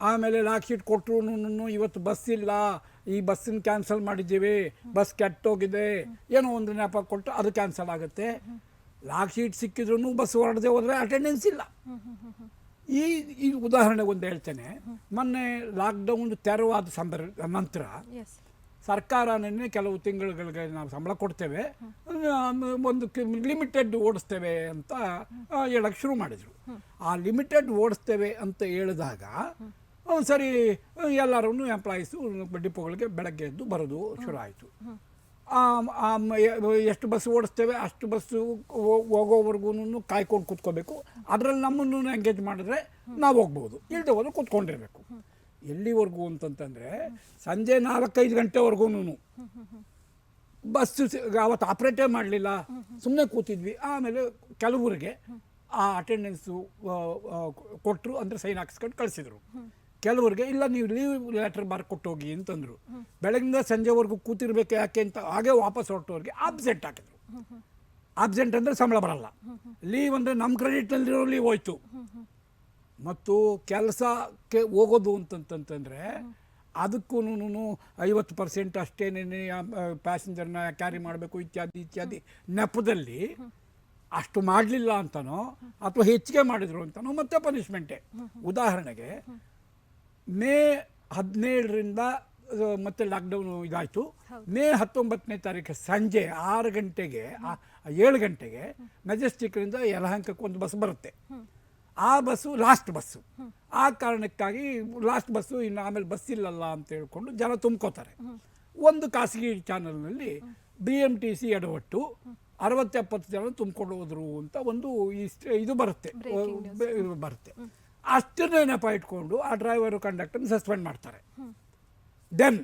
ಆಮೇಲೆ ಲಾಗ್ ಶೀಟ್ ಕೊಟ್ಟರು ಇವತ್ತು ಬಸ್ ಇಲ್ಲ, ಈ ಬಸ್ಸನ್ನು ಕ್ಯಾನ್ಸಲ್ ಮಾಡಿದ್ದೀವಿ, ಬಸ್ ಕೆಟ್ಟೋಗಿದೆ, ಏನೋ ಒಂದು ನೆಪ ಕೊಟ್ಟು ಅದು ಕ್ಯಾನ್ಸಲ್ ಆಗುತ್ತೆ. ಲಾಗ್ ಶೀಟ್ ಸಿಕ್ಕಿದ್ರೂ ಬಸ್ ಹೊರಡದೆ ಹೋದರೆ ಅಟೆಂಡೆನ್ಸ್ ಇಲ್ಲ. ಈ ಉದಾಹರಣೆ ಒಂದು ಹೇಳ್ತೇನೆ. ಮೊನ್ನೆ ಲಾಕ್ಡೌನ್ ತೆರವಾದ ನಂತರ ಸರ್ಕಾರನೇ ಕೆಲವು ತಿಂಗಳುಗಳಿಗೆ ನಾವು ಸಂಬಳ ಕೊಡ್ತೇವೆ, ಒಂದು ಲಿಮಿಟೆಡ್ ಓಡಿಸ್ತೇವೆ ಅಂತ ಹೇಳಕ್ಕೆ ಶುರು ಮಾಡಿದರು. ಆ ಲಿಮಿಟೆಡ್ ಓಡಿಸ್ತೇವೆ ಅಂತ ಹೇಳಿದಾಗ ಸರಿ ಎಲ್ಲರೂ ಎಂಪ್ಲಾಯೀಸು ಡಿಪೋಗಳಿಗೆ ಬೆಳಗ್ಗೆ ಎದ್ದು ಬರೋದು ಶುರು ಆಯಿತು. ಎಷ್ಟು ಬಸ್ ಓಡಿಸ್ತೇವೆ ಅಷ್ಟು ಬಸ್ಸು ಹೋಗೋವರೆಗೂ ಕಾಯ್ಕೊಂಡು ಕೂತ್ಕೋಬೇಕು. ಅದರಲ್ಲಿ ನಮ್ಮನ್ನು ಎಂಗೇಜ್ ಮಾಡಿದ್ರೆ ನಾವು ಹೋಗ್ಬೋದು, ಇಲ್ಲದೆ ಹೋದ್ರೆ ಕೂತ್ಕೊಂಡಿರಬೇಕು. ಎಲ್ಲಿವರೆಗೂ ಅಂತಂತಂದರೆ ಸಂಜೆ 4-5 ಗಂಟೆವರೆಗೂ ಬಸ್ಸು ಅವತ್ತು ಆಪ್ರೇಟೇ ಮಾಡಲಿಲ್ಲ, ಸುಮ್ಮನೆ ಕೂತಿದ್ವಿ. ಆಮೇಲೆ ಕೆಲವರಿಗೆ ಆ ಅಟೆಂಡೆನ್ಸು ಕೊಟ್ಟರು, ಅಂದರೆ ಸೈನ್ ಹಾಕಿಸ್ಕೊಂಡು ಕಳಿಸಿದರು. ಕೆಲವರಿಗೆ ಇಲ್ಲ ನೀವು ಲೀವ್ ಲೆಟರ್ ಬರ್ಕೊಟ್ಟು ಹೋಗಿ ಅಂತಂದರು. ಬೆಳಗಿಂದ ಸಂಜೆವರೆಗೂ ಕೂತಿರ್ಬೇಕು ಯಾಕೆ ಅಂತ ಹಾಗೆ ವಾಪಸ್ ಹೊರಟವ್ರಿಗೆ ಆಬ್ಸೆಂಟ್ ಹಾಕಿದ್ರು. ಆಬ್ಸೆಂಟ್ ಅಂದರೆ ಸಂಬಳ ಬರಲ್ಲ, ಲೀವ್ ಅಂದರೆ ನಮ್ಮ ಕ್ರೆಡಿಟ್ನಲ್ಲಿರೋ ಲೀವ್ ಹೋಯ್ತು. ಮತ್ತು ಕೆಲಸಕ್ಕೆ ಹೋಗೋದು ಅಂತಂತಂದರೆ ಅದಕ್ಕೂ 50% ಅಷ್ಟೇನೇ ಪ್ಯಾಸೆಂಜರ್ನ ಕ್ಯಾರಿ ಮಾಡಬೇಕು ಇತ್ಯಾದಿ ನೆಪದಲ್ಲಿ ಅಷ್ಟು ಮಾಡಲಿಲ್ಲ ಅಂತನೋ ಅಥವಾ ಹೆಚ್ಚಿಗೆ ಮಾಡಿದ್ರು ಅಂತನೋ ಮತ್ತೆ ಪನಿಷ್ಮೆಂಟೇ. ಉದಾಹರಣೆಗೆ ಮೇ 17ರಿಂದ ಮತ್ತೆ ಲಾಕ್ಡೌನು ಇದಾಯಿತು. ಮೇ 19ನೇ ತಾರೀಕು ಸಂಜೆ 6 ಗಂಟೆಗೆ 7 ಗಂಟೆಗೆ ಮೆಜೆಸ್ಟಿಕ್ನಿಂದ ಯಲಹಂಕಕ್ಕೆ ಒಂದು ಬಸ್ ಬರುತ್ತೆ. ಆ ಬಸ್ಸು ಲಾಸ್ಟ್ ಬಸ್ಸು. ಆ ಕಾರಣಕ್ಕಾಗಿ ಲಾಸ್ಟ್ ಬಸ್ಸು, ಇನ್ನು ಆಮೇಲೆ ಬಸ್ ಇಲ್ಲಲ್ಲ ಅಂತ ಹೇಳ್ಕೊಂಡು ಜನ ತುಂಬ್ಕೋತಾರೆ. ಒಂದು ಖಾಸಗಿ ಚಾನಲ್ನಲ್ಲಿ BMTC ಎಡವಟ್ಟು 60-70 ಜನ ತುಂಬಿಕೊಂಡು ಹೋದ್ರು ಅಂತ ಒಂದು ಇದು ಬರುತ್ತೆ. ಅಷ್ಟನ್ನೇ ನೆಪ ಇಟ್ಕೊಂಡು ಆ ಡ್ರೈವರು ಕಂಡಕ್ಟರ್ನ ಸಸ್ಪೆಂಡ್ ಮಾಡ್ತಾರೆ. ದೆನ್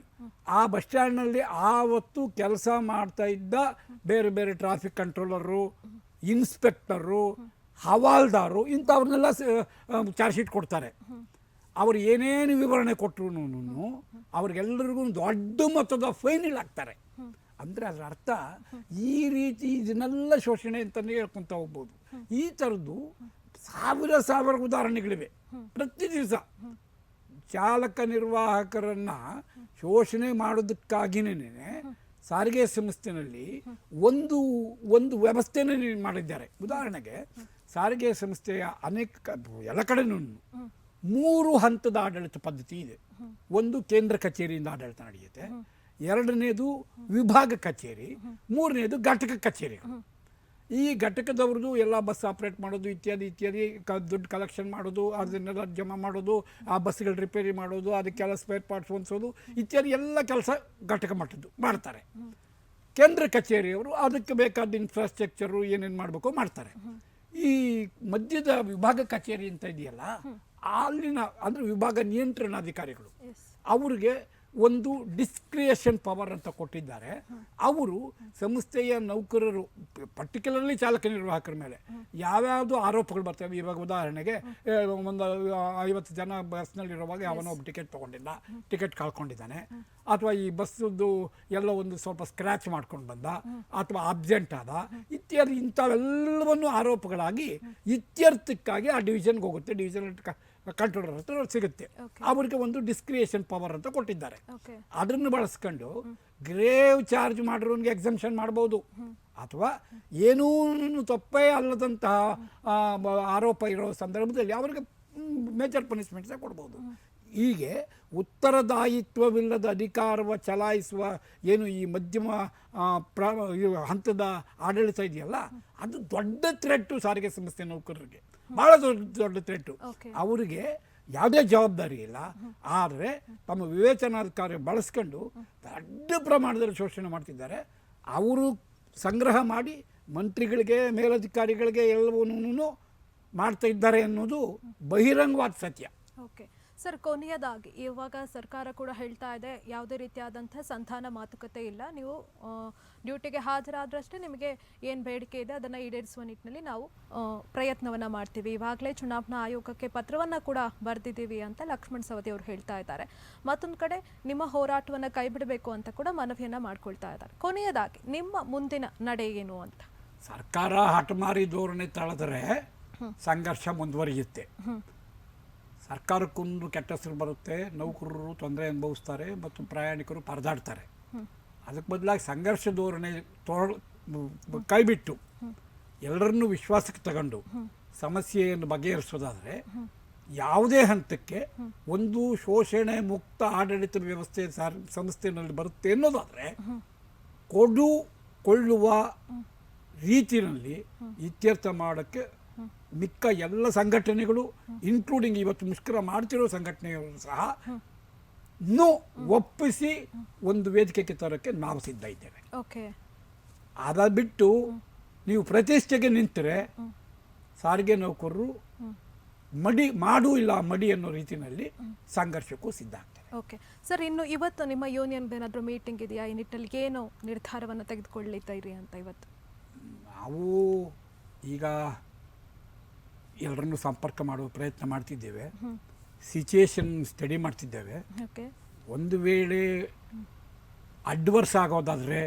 ಆ ಬಸ್ ಸ್ಟ್ಯಾಂಡ್ನಲ್ಲಿ ಆವತ್ತು ಕೆಲಸ ಮಾಡ್ತಾ ಇದ್ದ ಬೇರೆ ಬೇರೆ ಟ್ರಾಫಿಕ್ ಕಂಟ್ರೋಲರು, ಇನ್ಸ್ಪೆಕ್ಟರು, ಹವಾಲ್ದಾರು ಇಂಥವ್ರನ್ನೆಲ್ಲ ಚಾರ್ಜ್ ಶೀಟ್ ಕೊಡ್ತಾರೆ. ಅವರು ಏನೇನು ವಿವರಣೆ ಕೊಟ್ಟರು ಅವ್ರಿಗೆಲ್ಲರಿಗೂ ದೊಡ್ಡ ಮೊತ್ತದ ಫೈನ್ ಹಾಕ್ತಾರೆ. ಅಂದರೆ ಅದರ ಅರ್ಥ ಈ ರೀತಿ ಇದನ್ನೆಲ್ಲ ಶೋಷಣೆ ಅಂತಲೇ ಹೇಳ್ಕೊತ ಹೋಗ್ಬೋದು. ಈ ಥರದ್ದು ಸಾವಿರ ಉದಾಹರಣೆಗಳಿವೆ. ಪ್ರತಿ ದಿವಸ ಚಾಲಕ ನಿರ್ವಾಹಕರನ್ನು ಶೋಷಣೆ ಮಾಡೋದಕ್ಕಾಗಿನೇ ಸಾರಿಗೆ ಸಂಸ್ಥೆಯಲ್ಲಿ ಒಂದು ವ್ಯವಸ್ಥೆನೇ ಮಾಡಿದ್ದಾರೆ. ಉದಾಹರಣೆಗೆ ಸಾರಿಗೆ ಸಂಸ್ಥೆಯ ಎಲ್ಲ ಕಡೆನೂ 3 ಹಂತದ ಆಡಳಿತ ಪದ್ಧತಿ ಇದೆ. ಒಂದು ಕೇಂದ್ರ ಕಚೇರಿಯಿಂದ ಆಡಳಿತ ನಡೆಯುತ್ತೆ, 2ನೇದು ವಿಭಾಗ ಕಚೇರಿ, 3ನೇದು ಘಟಕ ಕಚೇರಿಗಳು. ಈ ಘಟಕದವ್ರದ್ದು ಎಲ್ಲ ಬಸ್ ಆಪ್ರೇಟ್ ಮಾಡೋದು ಇತ್ಯಾದಿ ದುಡ್ಡು ಕಲೆಕ್ಷನ್ ಮಾಡೋದು, ಅದನ್ನೆಲ್ಲ ಜಮಾ ಮಾಡೋದು, ಆ ಬಸ್ಗಳು ರಿಪೇರಿ ಮಾಡೋದು, ಅದಕ್ಕೆಲ್ಲ ಸ್ಪೇರ್ ಪಾರ್ಟ್ಸ್ ಹೊಂದಿಸೋದು ಇತ್ಯಾದಿ ಎಲ್ಲ ಕೆಲಸ ಘಟಕ ಮಟ್ಟದ್ದು ಮಾಡ್ತಾರೆ. ಕೇಂದ್ರ ಕಚೇರಿಯವರು ಅದಕ್ಕೆ ಬೇಕಾದ ಇನ್ಫ್ರಾಸ್ಟ್ರಕ್ಚರು ಏನೇನು ಮಾಡಬೇಕು ಮಾಡ್ತಾರೆ. ಈ ಮಧ್ಯದ ವಿಭಾಗ ಕಚೇರಿ ಅಂತ ಇದೆಯಲ್ಲ, ಅಲ್ಲಿನ ಅಂದರೆ ವಿಭಾಗ ನಿಯಂತ್ರಣಾಧಿಕಾರಿಗಳು, ಅವ್ರಿಗೆ ಒಂದು ಡಿಸ್ಕ್ರಿಯೇಷನ್ ಪವರ್ ಅಂತ ಕೊಟ್ಟಿದ್ದಾರೆ. ಅವರು ಸಂಸ್ಥೆಯ ನೌಕರರು, ಪರ್ಟಿಕ್ಯುಲರ್ಲಿ ಚಾಲಕ ನಿರ್ವಾಹಕರ ಮೇಲೆ ಯಾವ್ಯಾವುದು ಆರೋಪಗಳು ಬರ್ತವೆ. ಇವಾಗ ಉದಾಹರಣೆಗೆ ಒಂದು 50 ಜನ ಬಸ್ನಲ್ಲಿರುವಾಗ ಅವನೋ ಒಬ್ಬ ಟಿಕೆಟ್ ತೊಗೊಂಡಿಲ್ಲ, ಟಿಕೆಟ್ ಕಳ್ಕೊಂಡಿದ್ದಾನೆ, ಅಥವಾ ಈ ಬಸ್ಸದ್ದು ಎಲ್ಲ ಒಂದು ಸ್ವಲ್ಪ ಸ್ಕ್ರ್ಯಾಚ್ ಮಾಡ್ಕೊಂಡು ಬಂದ, ಅಥವಾ ಅಬ್ಸೆಂಟ್ ಆದ ಇತ್ಯಾದಿ, ಇಂಥವೆಲ್ಲವನ್ನು ಆರೋಪಗಳಾಗಿ ಇತ್ಯರ್ಥಕ್ಕಾಗಿ ಆ ಡಿವಿಷನ್ಗೆ ಹೋಗುತ್ತೆ. ಡಿವಿಷನ್ ಕಂಟ್ರೋಲರ್ ಹತ್ರ ಸಿಗುತ್ತೆ. ಅವರಿಗೆ ಒಂದು ಡಿಸ್ಕ್ರಿಯೇಷನ್ ಪವರ್ ಅಂತ ಕೊಟ್ಟಿದ್ದಾರೆ. ಅದನ್ನು ಬಳಸ್ಕೊಂಡು ಗ್ರೇವ್ ಚಾರ್ಜ್ ಮಾಡಿರೋನ್ಗೆ ಎಕ್ಸಂಪ್ಷನ್ ಮಾಡ್ಬೋದು, ಅಥವಾ ಏನೂ ತಪ್ಪೇ ಅಲ್ಲದಂತಹ ಆರೋಪ ಇರೋ ಸಂದರ್ಭದಲ್ಲಿ ಅವರಿಗೆ ಮೇಜರ್ ಪನಿಷ್ಮೆಂಟ್ಸೇ ಕೊಡ್ಬೋದು. ಹೀಗೆ ಉತ್ತರದಾಯಿತ್ವವಿಲ್ಲದ ಅಧಿಕಾರವ ಚಲಾಯಿಸುವ ಏನು ಈ ಮಧ್ಯಮ ಹಂತದ ಆಡಳಿತ ಇದೆಯಲ್ಲ, ಅದು ದೊಡ್ಡ ಥ್ರೆಟ್ಟು ಸಾರಿಗೆ ಸಂಸ್ಥೆ ನೌಕರರಿಗೆ, ಭಾಳ ದೊಡ್ಡ ಥ್ರೆಟ್ಟು. ಅವರಿಗೆ ಯಾವುದೇ ಜವಾಬ್ದಾರಿ ಇಲ್ಲ, ಆದರೆ ತಮ್ಮ ವಿವೇಚನಾಧಿಕಾರ ಬಳಸ್ಕೊಂಡು ದೊಡ್ಡ ಪ್ರಮಾಣದಲ್ಲಿ ಶೋಷಣೆ ಮಾಡ್ತಿದ್ದಾರೆ. ಅವರು ಸಂಗ್ರಹ ಮಾಡಿ ಮಂತ್ರಿಗಳಿಗೆ, ಮೇಲಧಿಕಾರಿಗಳಿಗೆ ಎಲ್ಲವನ್ನೂ ಮಾಡ್ತಾ ಇದ್ದಾರೆ ಅನ್ನೋದು ಬಹಿರಂಗವಾದ ಸತ್ಯ. ಓಕೆ ಸರ್, ಕೊನೆಯದಾಗಿ ಇವಾಗ ಸರ್ಕಾರ ಕೂಡ ಹೇಳ್ತಾ ಇದೆ ಯಾವುದೇ ರೀತಿಯಾದಂಥ ಸಂಧಾನ ಮಾತುಕತೆ ಇಲ್ಲ, ನೀವು ಡ್ಯೂಟಿಗೆ ಹಾಜರಾದ್ರಷ್ಟೇ ನಿಮಗೆ ಏನು ಬೇಡಿಕೆ ಇದೆ ಅದನ್ನು ಈಡೇರಿಸುವ ನಿಟ್ಟಿನಲ್ಲಿ ನಾವು ಪ್ರಯತ್ನವನ್ನು ಮಾಡ್ತೀವಿ. ಇವಾಗಲೇ ಚುನಾವಣಾ ಆಯೋಗಕ್ಕೆ ಪತ್ರವನ್ನು ಕೂಡ ಬರೆದಿದ್ದೀವಿ ಅಂತ ಲಕ್ಷ್ಮಣ್ ಸವದಿ ಅವರು ಹೇಳ್ತಾ ಇದ್ದಾರೆ. ಮತ್ತೊಂದು ಕಡೆ ನಿಮ್ಮ ಹೋರಾಟವನ್ನು ಕೈ ಬಿಡಬೇಕು ಅಂತ ಕೂಡ ಮನವಿಯನ್ನು ಮಾಡ್ಕೊಳ್ತಾ ಇದ್ದಾರೆ. ಕೊನೆಯದಾಗಿ ನಿಮ್ಮ ಮುಂದಿನ ನಡೆ ಏನು ಅಂತ? ಸರ್ಕಾರ ಹಠಮಾರಿ ಧೋರಣೆ ತಳೆದರೆ ಸಂಘರ್ಷ ಮುಂದುವರಿಯುತ್ತೆ. ಸರ್ಕಾರಕ್ಕೊಂದು ಕೆಟ್ಟ ಹೆಸರು ಬರುತ್ತೆ, ನೌಕರರು ತೊಂದರೆ ಅನುಭವಿಸ್ತಾರೆ ಮತ್ತು ಪ್ರಯಾಣಿಕರು ಪರದಾಡ್ತಾರೆ. ಅದಕ್ಕೆ ಬದಲಾಗಿ ಸಂಘರ್ಷ ಧೋರಣೆ ಕೈಬಿಟ್ಟು ಎಲ್ಲರನ್ನೂ ವಿಶ್ವಾಸಕ್ಕೆ ತಗೊಂಡು ಸಮಸ್ಯೆಯನ್ನು ಬಗೆಹರಿಸೋದಾದರೆ ಯಾವುದೇ ಹಂತಕ್ಕೆ ಒಂದು ಶೋಷಣೆ ಮುಕ್ತ ಆಡಳಿತ ವ್ಯವಸ್ಥೆ ಸಂಸ್ಥೆಯಲ್ಲಿ ಬರುತ್ತೆ ಅನ್ನೋದಾದರೆ ಕೊಳ್ಳುವ ರೀತಿಯಲ್ಲಿ ಇತ್ಯರ್ಥ ಮಾಡೋಕ್ಕೆ ಮಿಕ್ಕ ಎಲ್ಲ ಸಂಘಟನೆಗಳು, ಇನ್ಕ್ಲೂಡಿಂಗ್ ಇವತ್ತು ಮುಷ್ಕರ ಮಾಡ್ತಿರೋ ಸಂಘಟನೆಗಳು ಸಹ ಒಪ್ಪಿಸಿ ಒಂದು ವೇದಿಕೆಗೆ ತರೋಕ್ಕೆ ನಾವು ಸಿದ್ಧ ಇದ್ದೇವೆ. ಅದ ಬಿಟ್ಟು ನೀವು ಪ್ರತಿಷ್ಠೆಗೆ ನಿಂತರೆ ಸಾರಿಗೆ ನೌಕರರು ಮಾಡು ಇಲ್ಲ ಮಡಿ ಅನ್ನೋ ರೀತಿಯಲ್ಲಿ ಸಂಘರ್ಷಕ್ಕೂ ಸಿದ್ಧ ಆಗ್ತದೆ. ಓಕೆ ಸರ್, ಇನ್ನು ಇವತ್ತು ನಿಮ್ಮ ಯೂನಿಯನ್ ಏನಾದರೂ ಮೀಟಿಂಗ್ ಇದೆಯಾ? ಈ ನಿಟ್ಟಲ್ಲಿ ಏನು ನಿರ್ಧಾರವನ್ನು ತೆಗೆದುಕೊಳ್ಳಿದ್ದೀರಿ ಅಂತ ಇವತ್ತು? ನಾವು ಈಗ ಎಲ್ಲರನ್ನು ಸಂಪರ್ಕ ಮಾಡುವ ಪ್ರಯತ್ನ ಮಾಡ್ತಿದ್ದೇವೆ, ಸಿಚುಯೇಷನ್ ಸ್ಟಡಿ ಮಾಡ್ತಿದ್ದೇವೆ. ಒಂದು ವೇಳೆ ಅಡ್ವರ್ಸ್ ಆಗೋದಾದರೆ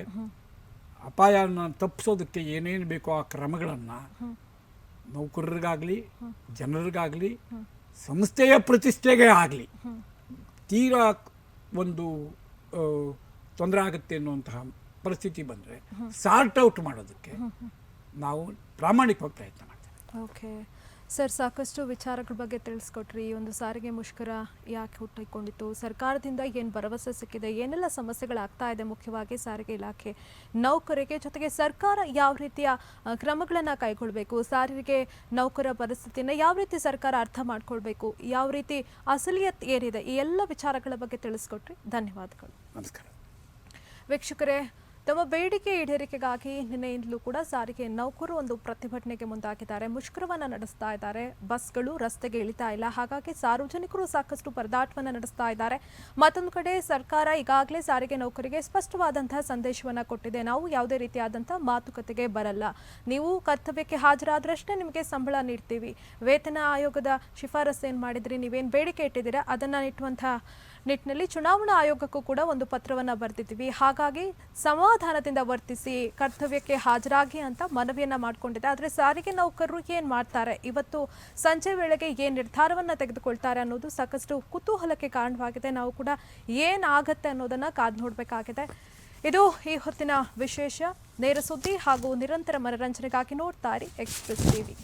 ಅಪಾಯನ ತಪ್ಪಿಸೋದಕ್ಕೆ ಏನೇನು ಬೇಕೋ ಆ ಕ್ರಮಗಳನ್ನು ನೌಕರರಿಗಾಗಲಿ, ಜನರಿಗಾಗಲಿ, ಸಂಸ್ಥೆಯ ಪ್ರತಿಷ್ಠೆಗೆ ಆಗಲಿ ತೀರಾ ಒಂದು ತೊಂದರೆ ಆಗುತ್ತೆ ಅನ್ನುವಂತಹ ಪರಿಸ್ಥಿತಿ ಬಂದರೆ ಸಾರ್ಟ್ ಔಟ್ ಮಾಡೋದಕ್ಕೆ ನಾವು ಪ್ರಾಮಾಣಿಕವಾಗಿ ಪ್ರಯತ್ನ ಮಾಡ್ತೇವೆ. ಓಕೆ ಸರ್, ಸಾಕಷ್ಟು ವಿಚಾರಗಳ ಬಗ್ಗೆ ತಿಳಿಸ್ಕೊಟ್ರಿ. ಈ ಒಂದು ಸಾರಿಗೆ ಮುಷ್ಕರ ಯಾಕೆ ಹುಟ್ಟಿಕೊಂಡಿತ್ತು, ಸರ್ಕಾರದಿಂದ ಏನು ಭರವಸೆ ಸಿಕ್ಕಿದೆ, ಏನೆಲ್ಲ ಸಮಸ್ಯೆಗಳಾಗ್ತಾ ಇದೆ ಮುಖ್ಯವಾಗಿ ಸಾರಿಗೆ ಇಲಾಖೆ ನೌಕರಿಗೆ, ಜೊತೆಗೆ ಸರ್ಕಾರ ಯಾವ ರೀತಿಯ ಕ್ರಮಗಳನ್ನು ಕೈಗೊಳ್ಳಬೇಕು, ಸಾರಿಗೆ ನೌಕರ ಪರಿಸ್ಥಿತಿಯನ್ನು ಯಾವ ರೀತಿ ಸರ್ಕಾರ ಅರ್ಥ ಮಾಡ್ಕೊಳ್ಬೇಕು, ಯಾವ ರೀತಿ ಅಸಲಿಯತ್ ಏನಿದೆ, ಈ ಎಲ್ಲ ವಿಚಾರಗಳ ಬಗ್ಗೆ ತಿಳಿಸ್ಕೊಟ್ರಿ. ಧನ್ಯವಾದಗಳು. ನಮಸ್ಕಾರ ವೀಕ್ಷಕರೇ, ತಮ್ಮ ಬೇಡಿಕೆ ಈಡೇರಿಕೆಗಾಗಿ ನಿನ್ನೆಯಿಂದಲೂ ಕೂಡ ಸಾರಿಗೆ ನೌಕರರು ಒಂದು ಪ್ರತಿಭಟನೆಗೆ ಮುಂದಾಗಿದ್ದಾರೆ, ಮುಷ್ಕರವನ್ನು ನಡೆಸ್ತಾ ಇದ್ದಾರೆ. ಬಸ್ಗಳು ರಸ್ತೆಗೆ ಇಳಿತಾ ಇಲ್ಲ, ಹಾಗಾಗಿ ಸಾರ್ವಜನಿಕರು ಸಾಕಷ್ಟು ಪರದಾಟವನ್ನು ನಡೆಸ್ತಾ ಇದ್ದಾರೆ. ಮತ್ತೊಂದು ಕಡೆ ಸರ್ಕಾರ ಈಗಾಗಲೇ ಸಾರಿಗೆ ನೌಕರಿಗೆ ಸ್ಪಷ್ಟವಾದಂತಹ ಸಂದೇಶವನ್ನು ಕೊಟ್ಟಿದೆ, ನಾವು ಯಾವುದೇ ರೀತಿಯಾದಂಥ ಮಾತುಕತೆಗೆ ಬರಲ್ಲ, ನೀವು ಕರ್ತವ್ಯಕ್ಕೆ ಹಾಜರಾದ್ರಷ್ಟೇ ನಿಮಗೆ ಸಂಬಳ ನೀಡ್ತೀವಿ, ವೇತನ ಆಯೋಗದ ಶಿಫಾರಸು ಏನು ಮಾಡಿದ್ರಿ, ನೀವೇನು ಬೇಡಿಕೆ ಇಟ್ಟಿದ್ದೀರಾ ಅದನ್ನು ಇಟ್ಟುವಂತಹ ನಿಟ್ಟಿನಲ್ಲಿ ಚುನಾವಣಾ ಆಯೋಗಕ್ಕೂ ಕೂಡ ಒಂದು ಪತ್ರವನ್ನು ಬರೆದಿದ್ದೀವಿ, ಹಾಗಾಗಿ ಸಮಾಧಾನದಿಂದ ವರ್ತಿಸಿ ಕರ್ತವ್ಯಕ್ಕೆ ಹಾಜರಾಗಿ ಅಂತ ಮನವಿಯನ್ನು ಮಾಡಿಕೊಂಡಿದೆ. ಆದರೆ ಸಾರಿಗೆ ನೌಕರರು ಏನು ಮಾಡ್ತಾರೆ, ಇವತ್ತು ಸಂಜೆ ವೇಳೆಗೆ ಏನು ನಿರ್ಧಾರವನ್ನು ತೆಗೆದುಕೊಳ್ತಾರೆ ಅನ್ನೋದು ಸಾಕಷ್ಟು ಕುತೂಹಲಕ್ಕೆ ಕಾರಣವಾಗಿದೆ. ನಾವು ಕೂಡ ಏನಾಗತ್ತೆ ಅನ್ನೋದನ್ನು ಕಾದು ನೋಡಬೇಕಾಗಿದೆ. ಇದು ಈ ಹೊತ್ತಿನ ವಿಶೇಷ. ನೇರ ಸುದ್ದಿ ಹಾಗೂ ನಿರಂತರ ಮನರಂಜನೆಗಾಗಿ ನೋಡ್ತಾ ಇರಿ ಎಕ್ಸ್‌ಪ್ರೆಸ್ ಟಿವಿ.